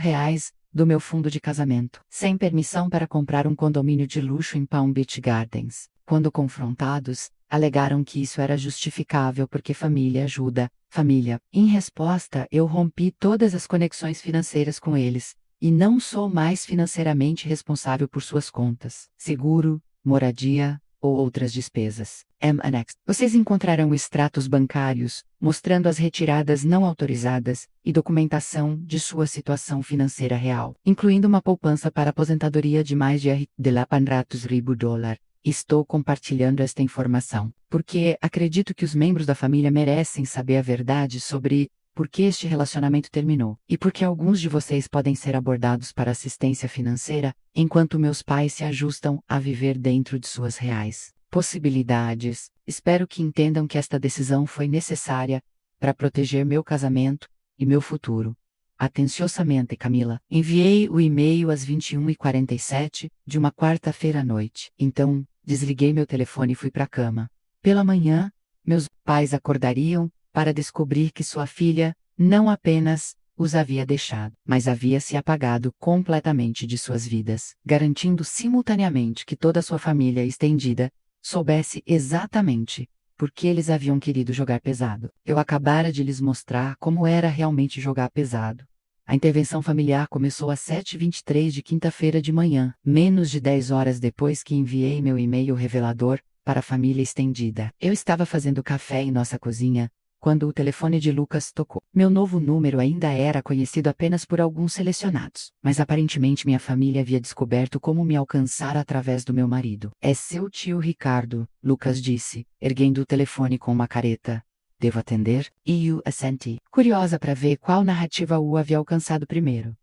do meu fundo de casamento, sem permissão para comprar um condomínio de luxo em Palm Beach Gardens. Quando confrontados, alegaram que isso era justificável porque família ajuda família. Em resposta, eu rompi todas as conexões financeiras com eles, e não sou mais financeiramente responsável por suas contas, seguro, moradia ou outras despesas. Annex. Vocês encontrarão extratos bancários, mostrando as retiradas não autorizadas e documentação de sua situação financeira real, incluindo uma poupança para aposentadoria de mais de $800,000. Estou compartilhando esta informação, porque acredito que os membros da família merecem saber a verdade sobre por que este relacionamento terminou, e porque alguns de vocês podem ser abordados para assistência financeira, enquanto meus pais se ajustam a viver dentro de suas reais possibilidades. Espero que entendam que esta decisão foi necessária para proteger meu casamento e meu futuro. Atenciosamente, Camila. Enviei o e-mail às 21h47 de uma quarta-feira à noite. Então, desliguei meu telefone e fui para a cama. Pela manhã, meus pais acordariam para descobrir que sua filha não apenas os havia deixado, mas havia se apagado completamente de suas vidas, garantindo simultaneamente que toda a sua família estendida soubesse exatamente por que eles haviam querido jogar pesado. Eu acabara de lhes mostrar como era realmente jogar pesado. A intervenção familiar começou às 7h23 de quinta-feira de manhã, menos de 10 horas depois que enviei meu e-mail revelador para a família estendida. Eu estava fazendo café em nossa cozinha quando o telefone de Lucas tocou. Meu novo número ainda era conhecido apenas por alguns selecionados, mas aparentemente minha família havia descoberto como me alcançar através do meu marido. É seu tio Ricardo, Lucas disse, erguendo o telefone com uma careta. Devo atender? E eu assenti, curiosa para ver qual narrativa o havia alcançado primeiro.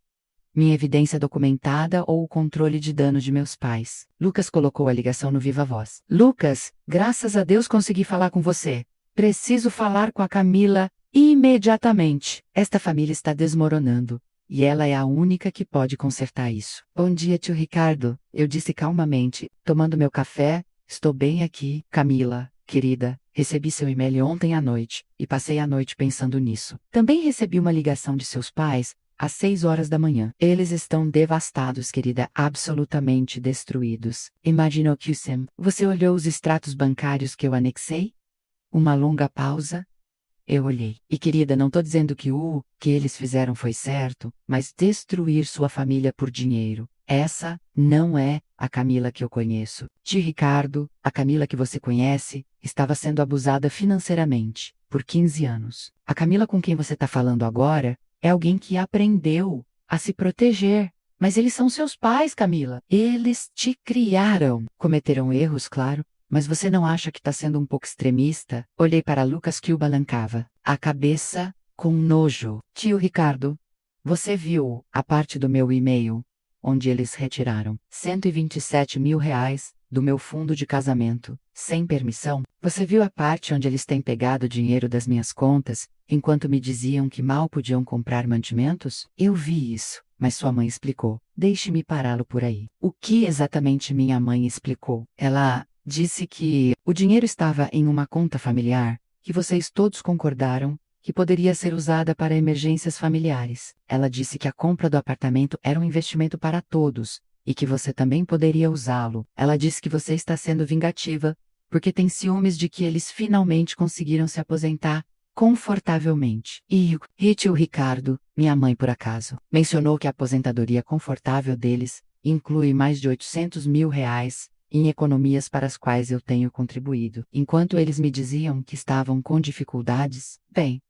Minha evidência documentada ou o controle de danos de meus pais. Lucas colocou a ligação no viva voz. Lucas, graças a Deus consegui falar com você. Preciso falar com a Camila imediatamente. Esta família está desmoronando, e ela é a única que pode consertar isso. Bom dia, tio Ricardo, eu disse calmamente, tomando meu café. Estou bem aqui, Camila, querida. Recebi seu e-mail ontem à noite, e passei a noite pensando nisso. Também recebi uma ligação de seus pais, às 6 horas da manhã. Eles estão devastados, querida, absolutamente destruídos. Imagino que você olhou os extratos bancários que eu anexei? Uma longa pausa. Eu olhei. E querida, não tô dizendo que o que eles fizeram foi certo, mas destruir sua família por dinheiro. Essa não é a Camila que eu conheço. Tio Ricardo, a Camila que você conhece, estava sendo abusada financeiramente por 15 anos. A Camila com quem você está falando agora é alguém que aprendeu a se proteger. Mas eles são seus pais, Camila. Eles te criaram. Cometeram erros, claro. Mas você não acha que está sendo um pouco extremista? Olhei para Lucas que o balancava a cabeça com nojo. Tio Ricardo, você viu a parte do meu e-mail onde eles retiraram R$127 mil do meu fundo de casamento, sem permissão? Você viu a parte onde eles têm pegado dinheiro das minhas contas, enquanto me diziam que mal podiam comprar mantimentos? Eu vi isso, mas sua mãe explicou. Deixe-me pará-lo por aí. O que exatamente minha mãe explicou? Ela disse que o dinheiro estava em uma conta familiar, que vocês todos concordaram que poderia ser usada para emergências familiares. Ela disse que a compra do apartamento era um investimento para todos, e que você também poderia usá-lo. Ela disse que você está sendo vingativa, porque tem ciúmes de que eles finalmente conseguiram se aposentar confortavelmente. E tio Ricardo, minha mãe por acaso, mencionou que a aposentadoria confortável deles inclui mais de 800 mil reais em economias para as quais eu tenho contribuído. Enquanto eles me diziam que estavam com dificuldades, bem,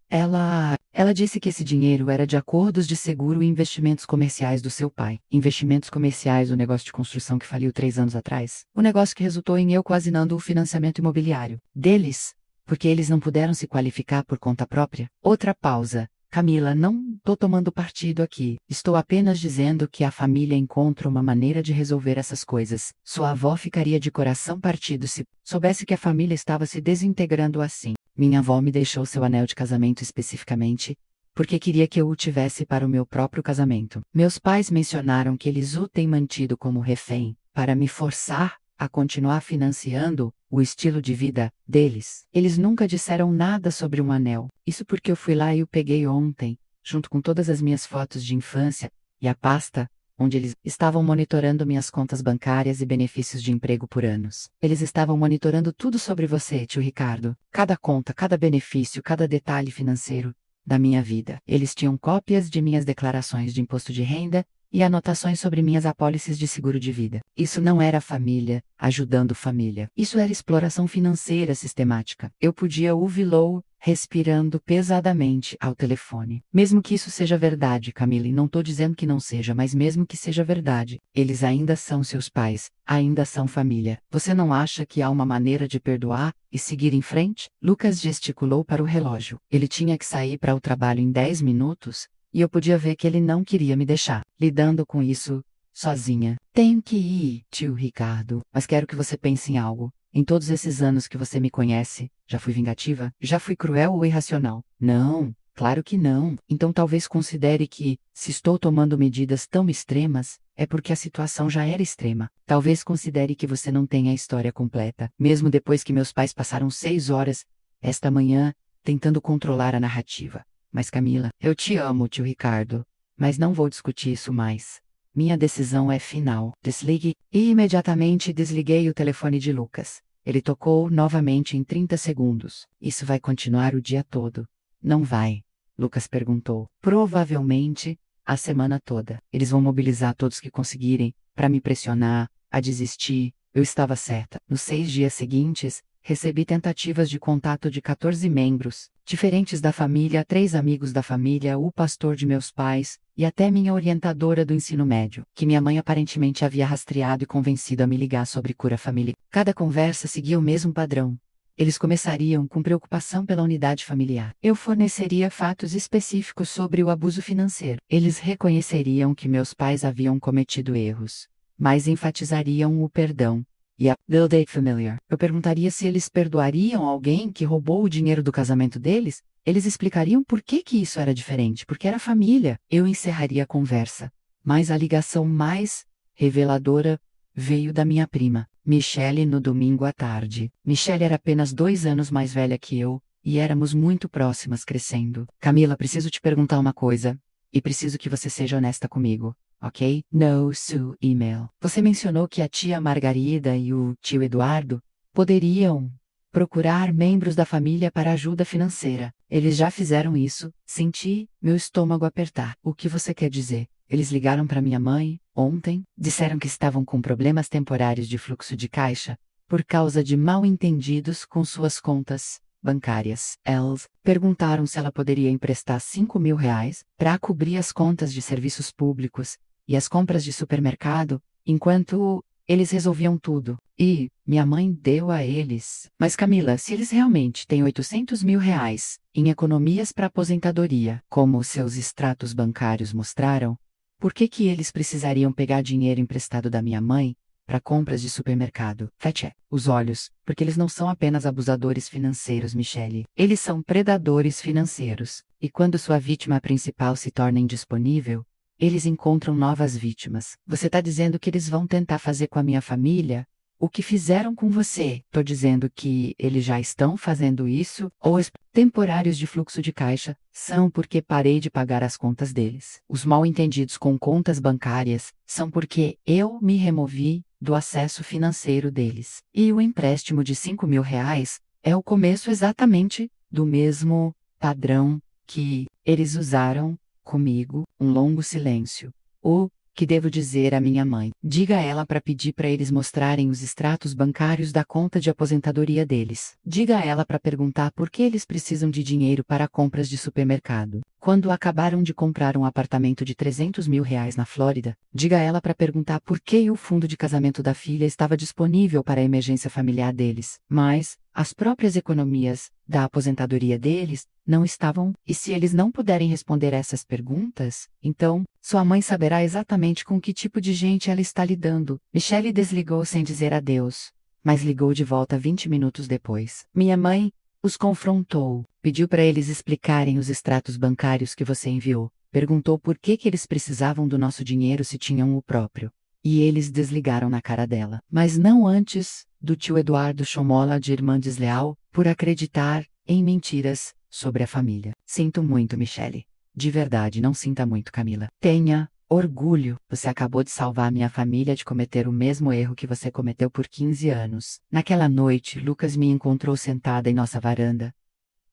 ela disse que esse dinheiro era de acordos de seguro e investimentos comerciais do seu pai. Investimentos comerciais, o negócio de construção que faliu 3 anos atrás. O negócio que resultou em eu quase dando o financiamento imobiliário deles, porque eles não puderam se qualificar por conta própria. Outra pausa. Camila, não tô tomando partido aqui. Estou apenas dizendo que a família encontra uma maneira de resolver essas coisas. Sua avó ficaria de coração partido se soubesse que a família estava se desintegrando assim. Minha avó me deixou seu anel de casamento especificamente, porque queria que eu o tivesse para o meu próprio casamento. Meus pais mencionaram que eles o têm mantido como refém, para me forçar a continuar financiando o estilo de vida deles. Eles nunca disseram nada sobre um anel. Isso porque eu fui lá e o peguei ontem, junto com todas as minhas fotos de infância, e a pasta onde eles estavam monitorando minhas contas bancárias e benefícios de emprego por anos. Eles estavam monitorando tudo sobre você, tio Ricardo. Cada conta, cada benefício, cada detalhe financeiro da minha vida. Eles tinham cópias de minhas declarações de imposto de renda e anotações sobre minhas apólices de seguro de vida. Isso não era família ajudando família. Isso era exploração financeira sistemática. Eu podia ouvi-lo respirando pesadamente ao telefone. Mesmo que isso seja verdade, Camila, e não tô dizendo que não seja, mas mesmo que seja verdade, eles ainda são seus pais, ainda são família. Você não acha que há uma maneira de perdoar e seguir em frente? Lucas gesticulou para o relógio. Ele tinha que sair para o trabalho em 10 minutos, e eu podia ver que ele não queria me deixar lidando com isso sozinha. Tenho que ir, tio Ricardo, mas quero que você pense em algo. Em todos esses anos que você me conhece, já fui vingativa? Já fui cruel ou irracional? Não, claro que não. Então talvez considere que, se estou tomando medidas tão extremas, é porque a situação já era extrema. Talvez considere que você não tem a história completa, mesmo depois que meus pais passaram 6 horas, esta manhã, tentando controlar a narrativa. Mas Camila, eu te amo, tio Ricardo, mas não vou discutir isso mais. Minha decisão é final. Desligue. E imediatamente desliguei o telefone de Lucas. Ele tocou novamente em 30 segundos. Isso vai continuar o dia todo? Não vai. Lucas perguntou. Provavelmente, a semana toda. Eles vão mobilizar todos que conseguirem, para me pressionar, a desistir. Eu estava certa. Nos 6 dias seguintes, recebi tentativas de contato de 14 membros, diferentes da família, 3 amigos da família, o pastor de meus pais, e até minha orientadora do ensino médio, que minha mãe aparentemente havia rastreado e convencido a me ligar sobre cura familiar. Cada conversa seguia o mesmo padrão. Eles começariam com preocupação pela unidade familiar. Eu forneceria fatos específicos sobre o abuso financeiro. Eles reconheceriam que meus pais haviam cometido erros, mas enfatizariam o perdão e a Bill Date Familiar. Eu perguntaria se eles perdoariam alguém que roubou o dinheiro do casamento deles. Eles explicariam por que isso era diferente, porque era família. Eu encerraria a conversa. Mas a ligação mais reveladora veio da minha prima, Michelle, no domingo à tarde. Michelle era apenas 2 anos mais velha que eu, e éramos muito próximas crescendo. Camila, preciso te perguntar uma coisa, e preciso que você seja honesta comigo. Ok? No Sue email. Você mencionou que a tia Margarida e o tio Eduardo poderiam procurar membros da família para ajuda financeira. Eles já fizeram isso. Senti meu estômago apertar. O que você quer dizer? Eles ligaram para minha mãe ontem, disseram que estavam com problemas temporários de fluxo de caixa por causa de mal-entendidos com suas contas bancárias. Eles perguntaram se ela poderia emprestar 5 mil reais para cobrir as contas de serviços públicos e as compras de supermercado, enquanto eles resolviam tudo. E minha mãe deu a eles. Mas Camila, se eles realmente têm 800 mil reais em economias para aposentadoria, como os seus extratos bancários mostraram, por que eles precisariam pegar dinheiro emprestado da minha mãe para compras de supermercado? Feche os olhos, porque eles não são apenas abusadores financeiros, Michelle. Eles são predadores financeiros. E quando sua vítima principal se torna indisponível, eles encontram novas vítimas. Você está dizendo que eles vão tentar fazer com a minha família O que fizeram com você? Tô dizendo que eles já estão fazendo isso, ou os temporários de fluxo de caixa são porque parei de pagar as contas deles. Os mal-entendidos com contas bancárias são porque eu me removi do acesso financeiro deles. E o empréstimo de R$ 5.000 é o começo exatamente do mesmo padrão que eles usaram comigo. Um longo silêncio. O que devo dizer à minha mãe? Diga a ela para pedir para eles mostrarem os extratos bancários da conta de aposentadoria deles. Diga a ela para perguntar por que eles precisam de dinheiro para compras de supermercado. Quando acabaram de comprar um apartamento de R$ 300.000 na Flórida, diga a ela para perguntar por que o fundo de casamento da filha estava disponível para a emergência familiar deles. Mas as próprias economias da aposentadoria deles não estavam, e se eles não puderem responder essas perguntas, então, sua mãe saberá exatamente com que tipo de gente ela está lidando. Michelle desligou sem dizer adeus, mas ligou de volta 20 minutos depois. Minha mãe os confrontou, pediu para eles explicarem os extratos bancários que você enviou, perguntou por que eles precisavam do nosso dinheiro se tinham o próprio. E eles desligaram na cara dela. Mas não antes do tio Eduardo Chomola de irmã desleal, por acreditar em mentiras sobre a família. Sinto muito, Michelle. De verdade, não sinta muito, Camila. Tenha orgulho. Você acabou de salvar minha família de cometer o mesmo erro que você cometeu por 15 anos. Naquela noite, Lucas me encontrou sentada em nossa varanda,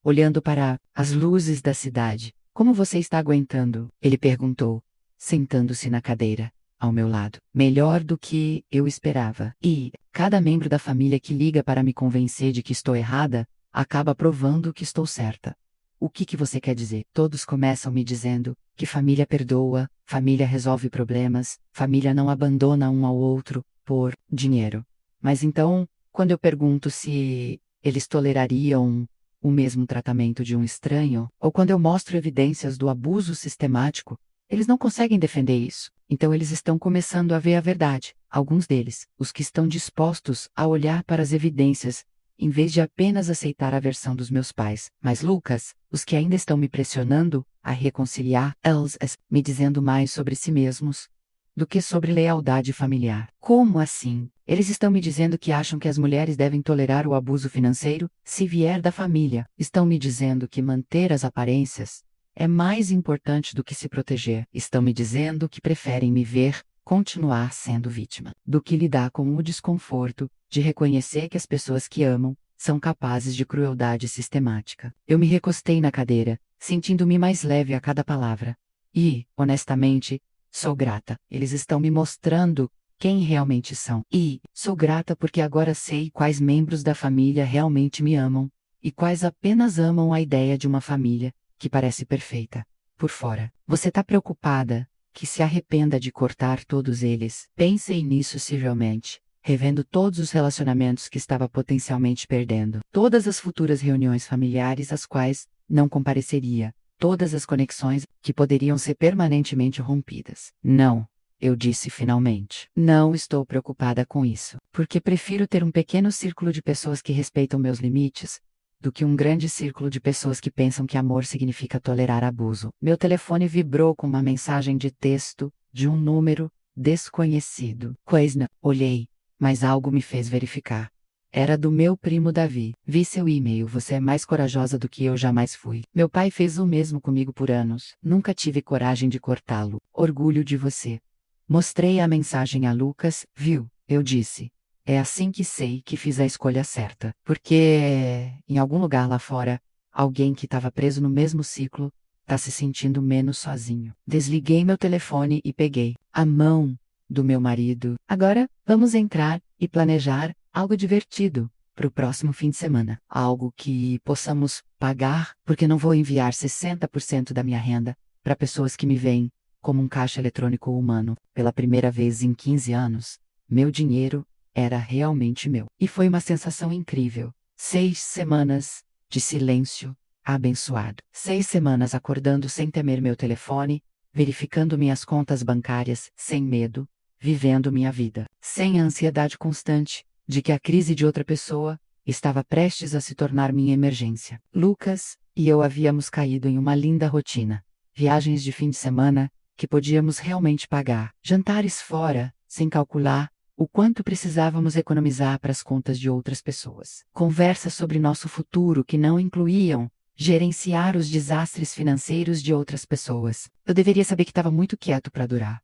olhando para as luzes da cidade. Como você está aguentando? Ele perguntou, sentando-se na cadeira ao meu lado. Melhor do que eu esperava. E cada membro da família que liga para me convencer de que estou errada, acaba provando que estou certa. O que você quer dizer? Todos começam me dizendo que família perdoa, família resolve problemas, família não abandona um ao outro por dinheiro. Mas então, quando eu pergunto se eles tolerariam o mesmo tratamento de um estranho, ou quando eu mostro evidências do abuso sistemático, eles não conseguem defender isso. Então eles estão começando a ver a verdade. Alguns deles, os que estão dispostos a olhar para as evidências, em vez de apenas aceitar a versão dos meus pais. Mas Lucas, os que ainda estão me pressionando a reconciliar, eles me dizendo mais sobre si mesmos do que sobre lealdade familiar. Como assim? Eles estão me dizendo que acham que as mulheres devem tolerar o abuso financeiro se vier da família. Estão me dizendo que manter as aparências é mais importante do que se proteger. Estão me dizendo que preferem me ver continuar sendo vítima do que lidar com o desconforto de reconhecer que as pessoas que amam são capazes de crueldade sistemática. Eu me recostei na cadeira, sentindo-me mais leve a cada palavra. E, honestamente, sou grata. Eles estão me mostrando quem realmente são. E sou grata porque agora sei quais membros da família realmente me amam e quais apenas amam a ideia de uma família que parece perfeita por fora. Você tá preocupada que se arrependa de cortar todos eles? Pensei nisso seriamente, revendo todos os relacionamentos que estava potencialmente perdendo, todas as futuras reuniões familiares às quais não compareceria, todas as conexões que poderiam ser permanentemente rompidas. Não, eu disse finalmente. Não estou preocupada com isso, porque prefiro ter um pequeno círculo de pessoas que respeitam meus limites do que um grande círculo de pessoas que pensam que amor significa tolerar abuso. Meu telefone vibrou com uma mensagem de texto de um número desconhecido. Quaisna, olhei, mas algo me fez verificar. Era do meu primo Davi. Vi seu e-mail. Você é mais corajosa do que eu jamais fui. Meu pai fez o mesmo comigo por anos. Nunca tive coragem de cortá-lo. Orgulho de você. Mostrei a mensagem a Lucas. Viu? Eu disse. É assim que sei que fiz a escolha certa. Porque, em algum lugar lá fora, alguém que estava preso no mesmo ciclo tá se sentindo menos sozinho. Desliguei meu telefone e peguei a mão do meu marido. Agora, vamos entrar e planejar algo divertido para o próximo fim de semana. Algo que possamos pagar, porque não vou enviar 60% da minha renda para pessoas que me veem como um caixa eletrônico humano. Pela primeira vez em 15 anos, meu dinheiro era realmente meu. E foi uma sensação incrível. 6 semanas de silêncio abençoado. 6 semanas acordando sem temer meu telefone, verificando minhas contas bancárias sem medo, vivendo minha vida, sem a ansiedade constante de que a crise de outra pessoa estava prestes a se tornar minha emergência. Lucas e eu havíamos caído em uma linda rotina. Viagens de fim de semana que podíamos realmente pagar. Jantares fora, sem calcular o quanto precisávamos economizar para as contas de outras pessoas. Conversas sobre nosso futuro que não incluíam gerenciar os desastres financeiros de outras pessoas. Eu deveria saber que estava muito quieto para durar.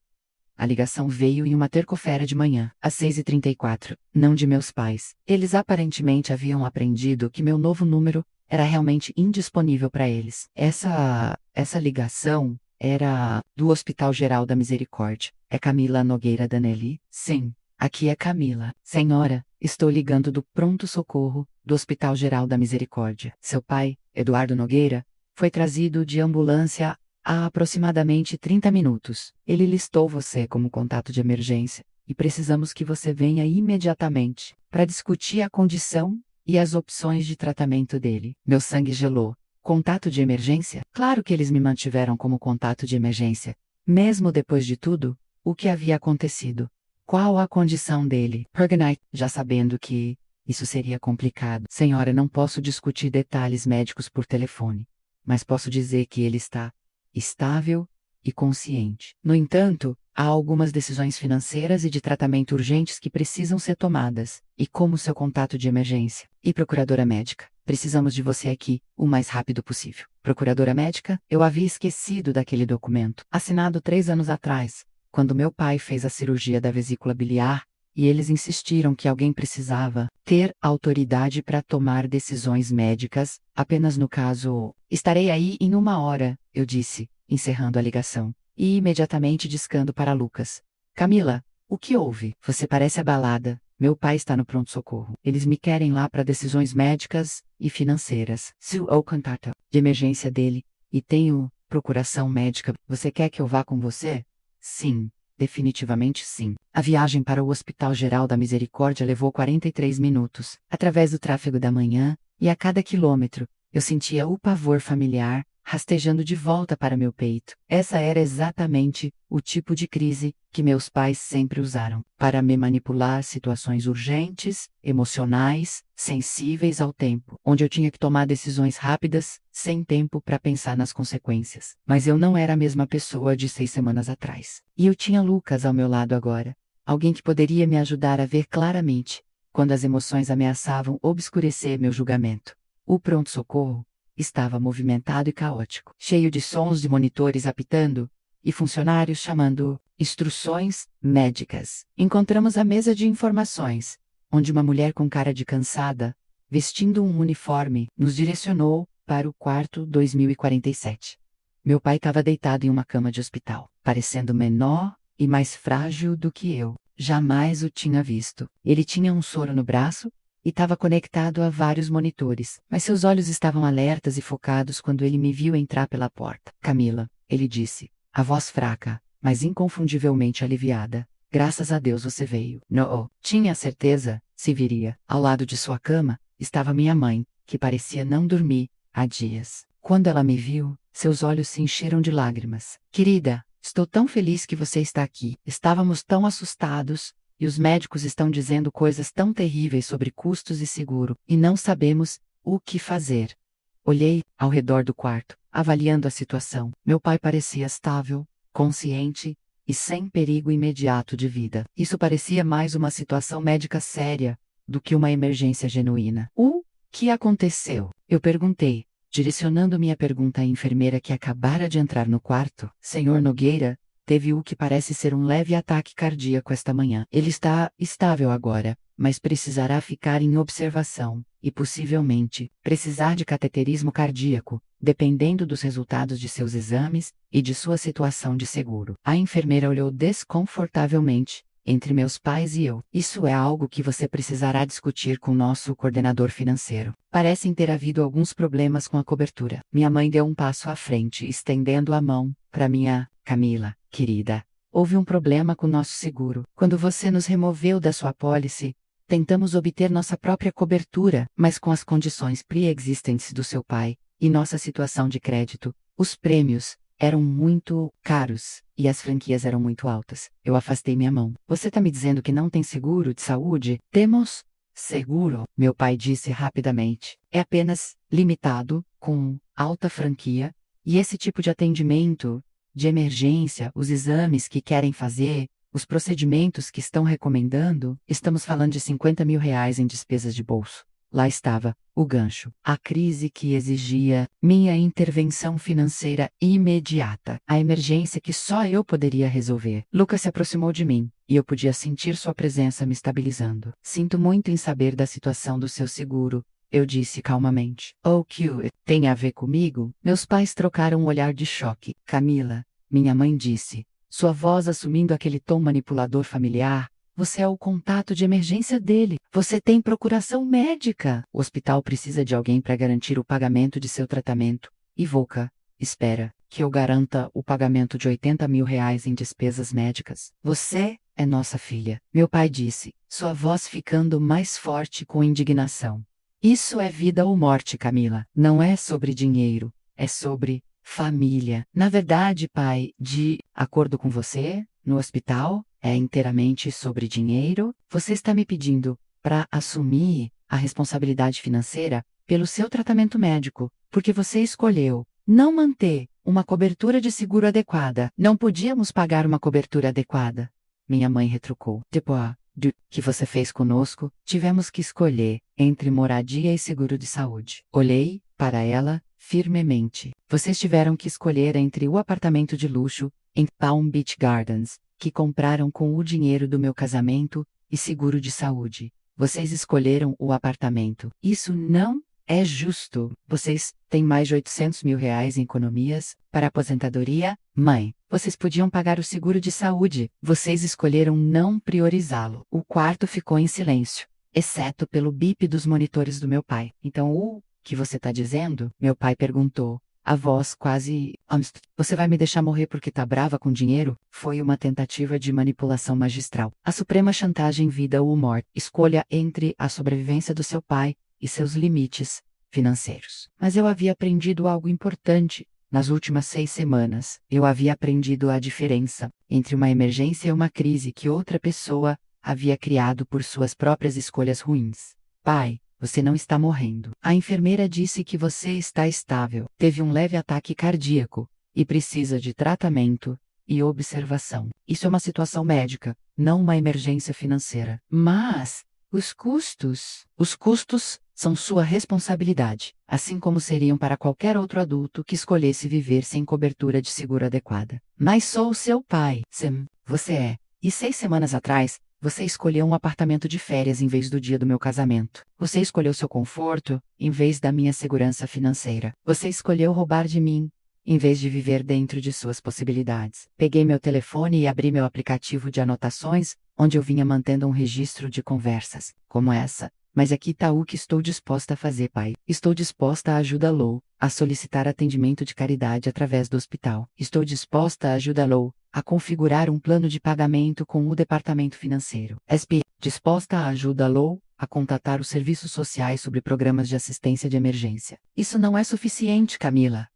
A ligação veio em uma terça-feira de manhã, às 6h34, não de meus pais. Eles aparentemente haviam aprendido que meu novo número era realmente indisponível para eles. Essa ligação era do Hospital Geral da Misericórdia. É Camila Nogueira Danelli? Sim, aqui é Camila. Senhora, estou ligando do pronto-socorro do Hospital Geral da Misericórdia. Seu pai, Eduardo Nogueira, foi trazido de ambulância há aproximadamente 30 minutos. Ele listou você como contato de emergência e precisamos que você venha imediatamente para discutir a condição e as opções de tratamento dele. Meu sangue gelou. Contato de emergência? Claro que eles me mantiveram como contato de emergência. Mesmo depois de tudo, o que havia acontecido? Qual a condição dele? Pergonite, já sabendo que isso seria complicado. Senhora, não posso discutir detalhes médicos por telefone, mas posso dizer que ele está estável e consciente. No entanto, há algumas decisões financeiras e de tratamento urgentes que precisam ser tomadas, e como seu contato de emergência e procuradora médica, precisamos de você aqui o mais rápido possível. Procuradora médica, eu havia esquecido daquele documento, assinado 3 anos atrás, quando meu pai fez a cirurgia da vesícula biliar, e eles insistiram que alguém precisava ter autoridade para tomar decisões médicas, apenas no caso. Estarei aí em 1 hora, eu disse, encerrando a ligação, e imediatamente discando para Lucas. Camila, o que houve? Você parece abalada. Meu pai está no pronto-socorro. Eles me querem lá para decisões médicas e financeiras. Se o contato de emergência dele, e tenho procuração médica. Você quer que eu vá com você? Sim. Definitivamente sim. A viagem para o Hospital Geral da Misericórdia levou 43 minutos, através do tráfego da manhã, e a cada quilômetro, eu sentia o pavor familiar, rastejando de volta para meu peito. Essa era exatamente o tipo de crise que meus pais sempre usaram, para me manipular situações urgentes, emocionais, sensíveis ao tempo, onde eu tinha que tomar decisões rápidas, sem tempo para pensar nas consequências. Mas eu não era a mesma pessoa de 6 semanas atrás. E eu tinha Lucas ao meu lado agora, alguém que poderia me ajudar a ver claramente, quando as emoções ameaçavam obscurecer meu julgamento. O pronto-socorro estava movimentado e caótico, cheio de sons de monitores apitando e funcionários chamando instruções médicas. Encontramos a mesa de informações, onde uma mulher com cara de cansada, vestindo um uniforme, nos direcionou para o quarto 2047. Meu pai estava deitado em uma cama de hospital, parecendo menor e mais frágil do que eu. Jamais o tinha visto. Ele tinha um soro no braço e estava conectado a vários monitores, mas seus olhos estavam alertas e focados quando ele me viu entrar pela porta. Camila, ele disse, a voz fraca, mas inconfundivelmente aliviada. Graças a Deus você veio. Não, tinha certeza, se viria. Ao lado de sua cama, estava minha mãe, que parecia não dormir há dias. Quando ela me viu, seus olhos se encheram de lágrimas. Querida, estou tão feliz que você está aqui. Estávamos tão assustados. E os médicos estão dizendo coisas tão terríveis sobre custos e seguro, e não sabemos o que fazer. Olhei ao redor do quarto, avaliando a situação. Meu pai parecia estável, consciente e sem perigo imediato de vida. Isso parecia mais uma situação médica séria do que uma emergência genuína. O que aconteceu? Eu perguntei, direcionando minha pergunta à enfermeira que acabara de entrar no quarto. Senhor Nogueira teve o que parece ser um leve ataque cardíaco esta manhã. Ele está estável agora, mas precisará ficar em observação, e possivelmente precisar de cateterismo cardíaco, dependendo dos resultados de seus exames e de sua situação de seguro. A enfermeira olhou desconfortavelmente entre meus pais e eu. Isso é algo que você precisará discutir com nosso coordenador financeiro. Parecem ter havido alguns problemas com a cobertura. Minha mãe deu um passo à frente, estendendo a mão para minha Camila. Querida, houve um problema com nosso seguro. Quando você nos removeu da sua apólice, tentamos obter nossa própria cobertura, mas com as condições pré-existentes do seu pai e nossa situação de crédito, os prêmios eram muito caros e as franquias eram muito altas. Eu afastei minha mão. Você está me dizendo que não tem seguro de saúde? Temos seguro, meu pai disse rapidamente. É apenas limitado, com alta franquia, e esse tipo de atendimento de emergência, os exames que querem fazer, Os procedimentos que estão recomendando, estamos falando de 50 mil reais em despesas de bolso. Lá estava, o gancho. A crise que exigia minha intervenção financeira imediata. A emergência que só eu poderia resolver. Lucas se aproximou de mim, e eu podia sentir sua presença me estabilizando. Sinto muito em saber da situação do seu seguro, eu disse calmamente. Oh, que tem a ver comigo? Meus pais trocaram um olhar de choque. Camila, minha mãe disse, sua voz assumindo aquele tom manipulador familiar. Você é o contato de emergência dele. Você tem procuração médica. O hospital precisa de alguém para garantir o pagamento de seu tratamento. Ivoca, espera, que eu garanta o pagamento de 80 mil reais em despesas médicas. Você é nossa filha. Meu pai disse, sua voz ficando mais forte com indignação. Isso é vida ou morte, Camila. Não é sobre dinheiro. É sobre família. Na verdade, pai, de acordo com você, no hospital, é inteiramente sobre dinheiro? Você está me pedindo para assumir a responsabilidade financeira pelo seu tratamento médico, porque você escolheu não manter uma cobertura de seguro adequada. Não podíamos pagar uma cobertura adequada. Minha mãe retrucou. Depois do que você fez conosco, tivemos que escolher entre moradia e seguro de saúde. Olhei para ela firmemente. Vocês tiveram que escolher entre o apartamento de luxo em Palm Beach Gardens, que compraram com o dinheiro do meu casamento, e seguro de saúde. Vocês escolheram o apartamento. Isso não é justo. Vocês têm mais de 800 mil reais em economias para aposentadoria? Mãe, vocês podiam pagar o seguro de saúde. Vocês escolheram não priorizá-lo. O quarto ficou em silêncio, exceto pelo bip dos monitores do meu pai. Então, o que você está dizendo? Meu pai perguntou. A voz quase... Você vai me deixar morrer porque tá brava com dinheiro? Foi uma tentativa de manipulação magistral. A suprema chantagem vida ou morte. Escolha entre a sobrevivência do seu pai e seus limites financeiros. Mas eu havia aprendido algo importante. Nas últimas 6 semanas, eu havia aprendido a diferença entre uma emergência e uma crise que outra pessoa havia criado por suas próprias escolhas ruins. Pai, você não está morrendo. A enfermeira disse que você está estável. Teve um leve ataque cardíaco e precisa de tratamento e observação. Isso é uma situação médica, não uma emergência financeira. Mas os custos são sua responsabilidade, assim como seriam para qualquer outro adulto que escolhesse viver sem cobertura de seguro adequada. Mas sou seu pai. Sim, você é. E 6 semanas atrás, você escolheu um apartamento de férias em vez do dia do meu casamento. Você escolheu seu conforto, em vez da minha segurança financeira. Você escolheu roubar de mim, em vez de viver dentro de suas possibilidades. Peguei meu telefone e abri meu aplicativo de anotações, onde eu vinha mantendo um registro de conversas, como essa. Mas aqui está o que estou disposta a fazer, pai. Estou disposta a ajudá-lo a solicitar atendimento de caridade através do hospital. Estou disposta a ajudá-lo a configurar um plano de pagamento com o departamento financeiro. SP, disposta a ajudá-lo a contatar os serviços sociais sobre programas de assistência de emergência. Isso não é suficiente, Camila.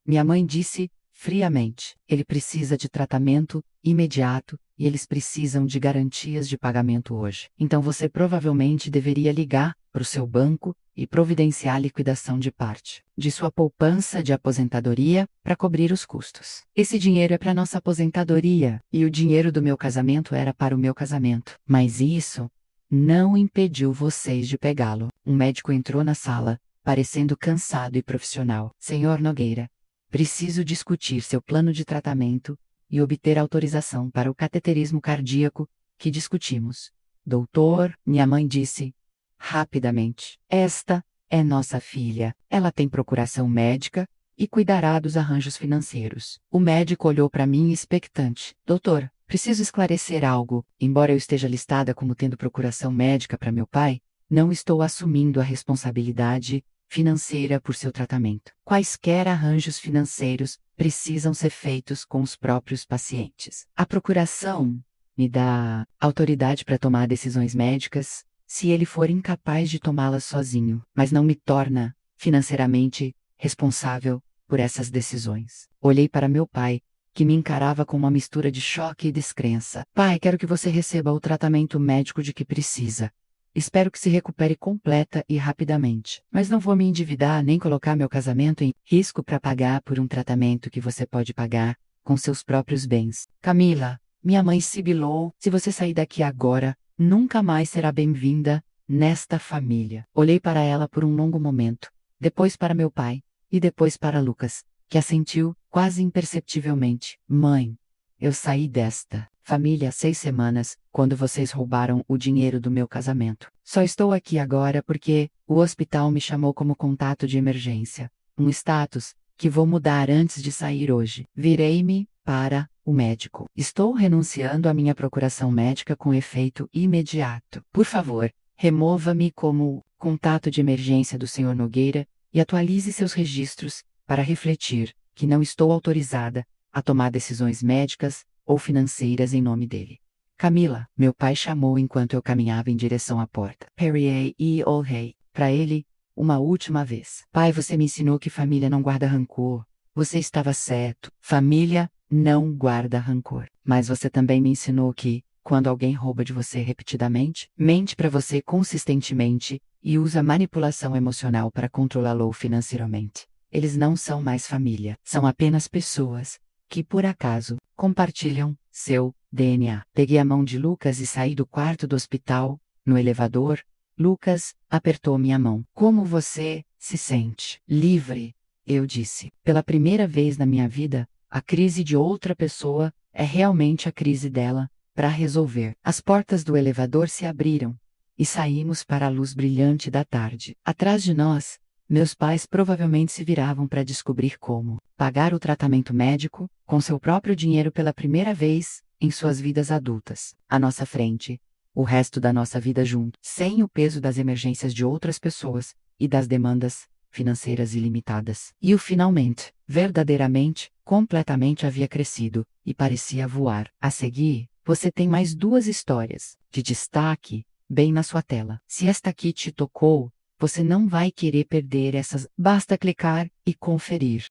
Minha mãe disse friamente. Ele precisa de tratamento imediato e eles precisam de garantias de pagamento hoje. Então você provavelmente deveria ligar para o seu banco e providenciar a liquidação de parte de sua poupança de aposentadoria para cobrir os custos. Esse dinheiro é para nossa aposentadoria e o dinheiro do meu casamento era para o meu casamento. Mas isso não impediu vocês de pegá-lo. Um médico entrou na sala, parecendo cansado e profissional. Senhor Nogueira, preciso discutir seu plano de tratamento e obter autorização para o cateterismo cardíaco que discutimos. Doutor, minha mãe disse rapidamente. Esta é nossa filha. Ela tem procuração médica e cuidará dos arranjos financeiros. O médico olhou para mim expectante. Doutor, preciso esclarecer algo. Embora eu esteja listada como tendo procuração médica para meu pai, não estou assumindo a responsabilidade financeira por seu tratamento. Quaisquer arranjos financeiros precisam ser feitos com os próprios pacientes. A procuração me dá autoridade para tomar decisões médicas se ele for incapaz de tomá-las sozinho, mas não me torna financeiramente responsável por essas decisões. Olhei para meu pai, que me encarava com uma mistura de choque e descrença. Pai, quero que você receba o tratamento médico de que precisa. Espero que se recupere completa e rapidamente. Mas não vou me endividar nem colocar meu casamento em risco para pagar por um tratamento que você pode pagar com seus próprios bens. Camila, Minha mãe sibilou: se você sair daqui agora, nunca mais será bem-vinda nesta família. Olhei para ela por um longo momento, depois para meu pai, e depois para Lucas, que assentiu, quase imperceptivelmente. Mãe, eu saí desta família há 6 semanas, quando vocês roubaram o dinheiro do meu casamento. Só estou aqui agora porque o hospital me chamou como contato de emergência. Um status que vou mudar antes de sair hoje. Virei-me para o médico. Estou renunciando à minha procuração médica com efeito imediato. Por favor, remova-me como contato de emergência do Sr. Nogueira e atualize seus registros para refletir que não estou autorizada a tomar decisões médicas ou financeiras em nome dele. Camila, meu pai chamou enquanto eu caminhava em direção à porta. Perrier e olhei para ele uma última vez. Pai, você me ensinou que família não guarda rancor. Você estava certo. Família não guarda rancor. Mas você também me ensinou que, quando alguém rouba de você repetidamente, mente para você consistentemente e usa manipulação emocional para controlá-lo financeiramente, eles não são mais família. São apenas pessoas que, por acaso, compartilham seu DNA. Peguei a mão de Lucas e saí do quarto do hospital. No elevador, Lucas apertou minha mão. Como você se sente? Livre, eu disse. Pela primeira vez na minha vida, a crise de outra pessoa é realmente a crise dela para resolver. As portas do elevador se abriram e saímos para a luz brilhante da tarde. Atrás de nós, meus pais provavelmente se viravam para descobrir como pagar o tratamento médico com seu próprio dinheiro pela primeira vez em suas vidas adultas. À nossa frente, o resto da nossa vida junto, sem o peso das emergências de outras pessoas e das demandas financeiras ilimitadas. E o finalmente, verdadeiramente, completamente havia crescido e parecia voar. A seguir, você tem mais 2 histórias de destaque bem na sua tela. Se esta aqui te tocou, você não vai querer perder essas. Basta clicar e conferir.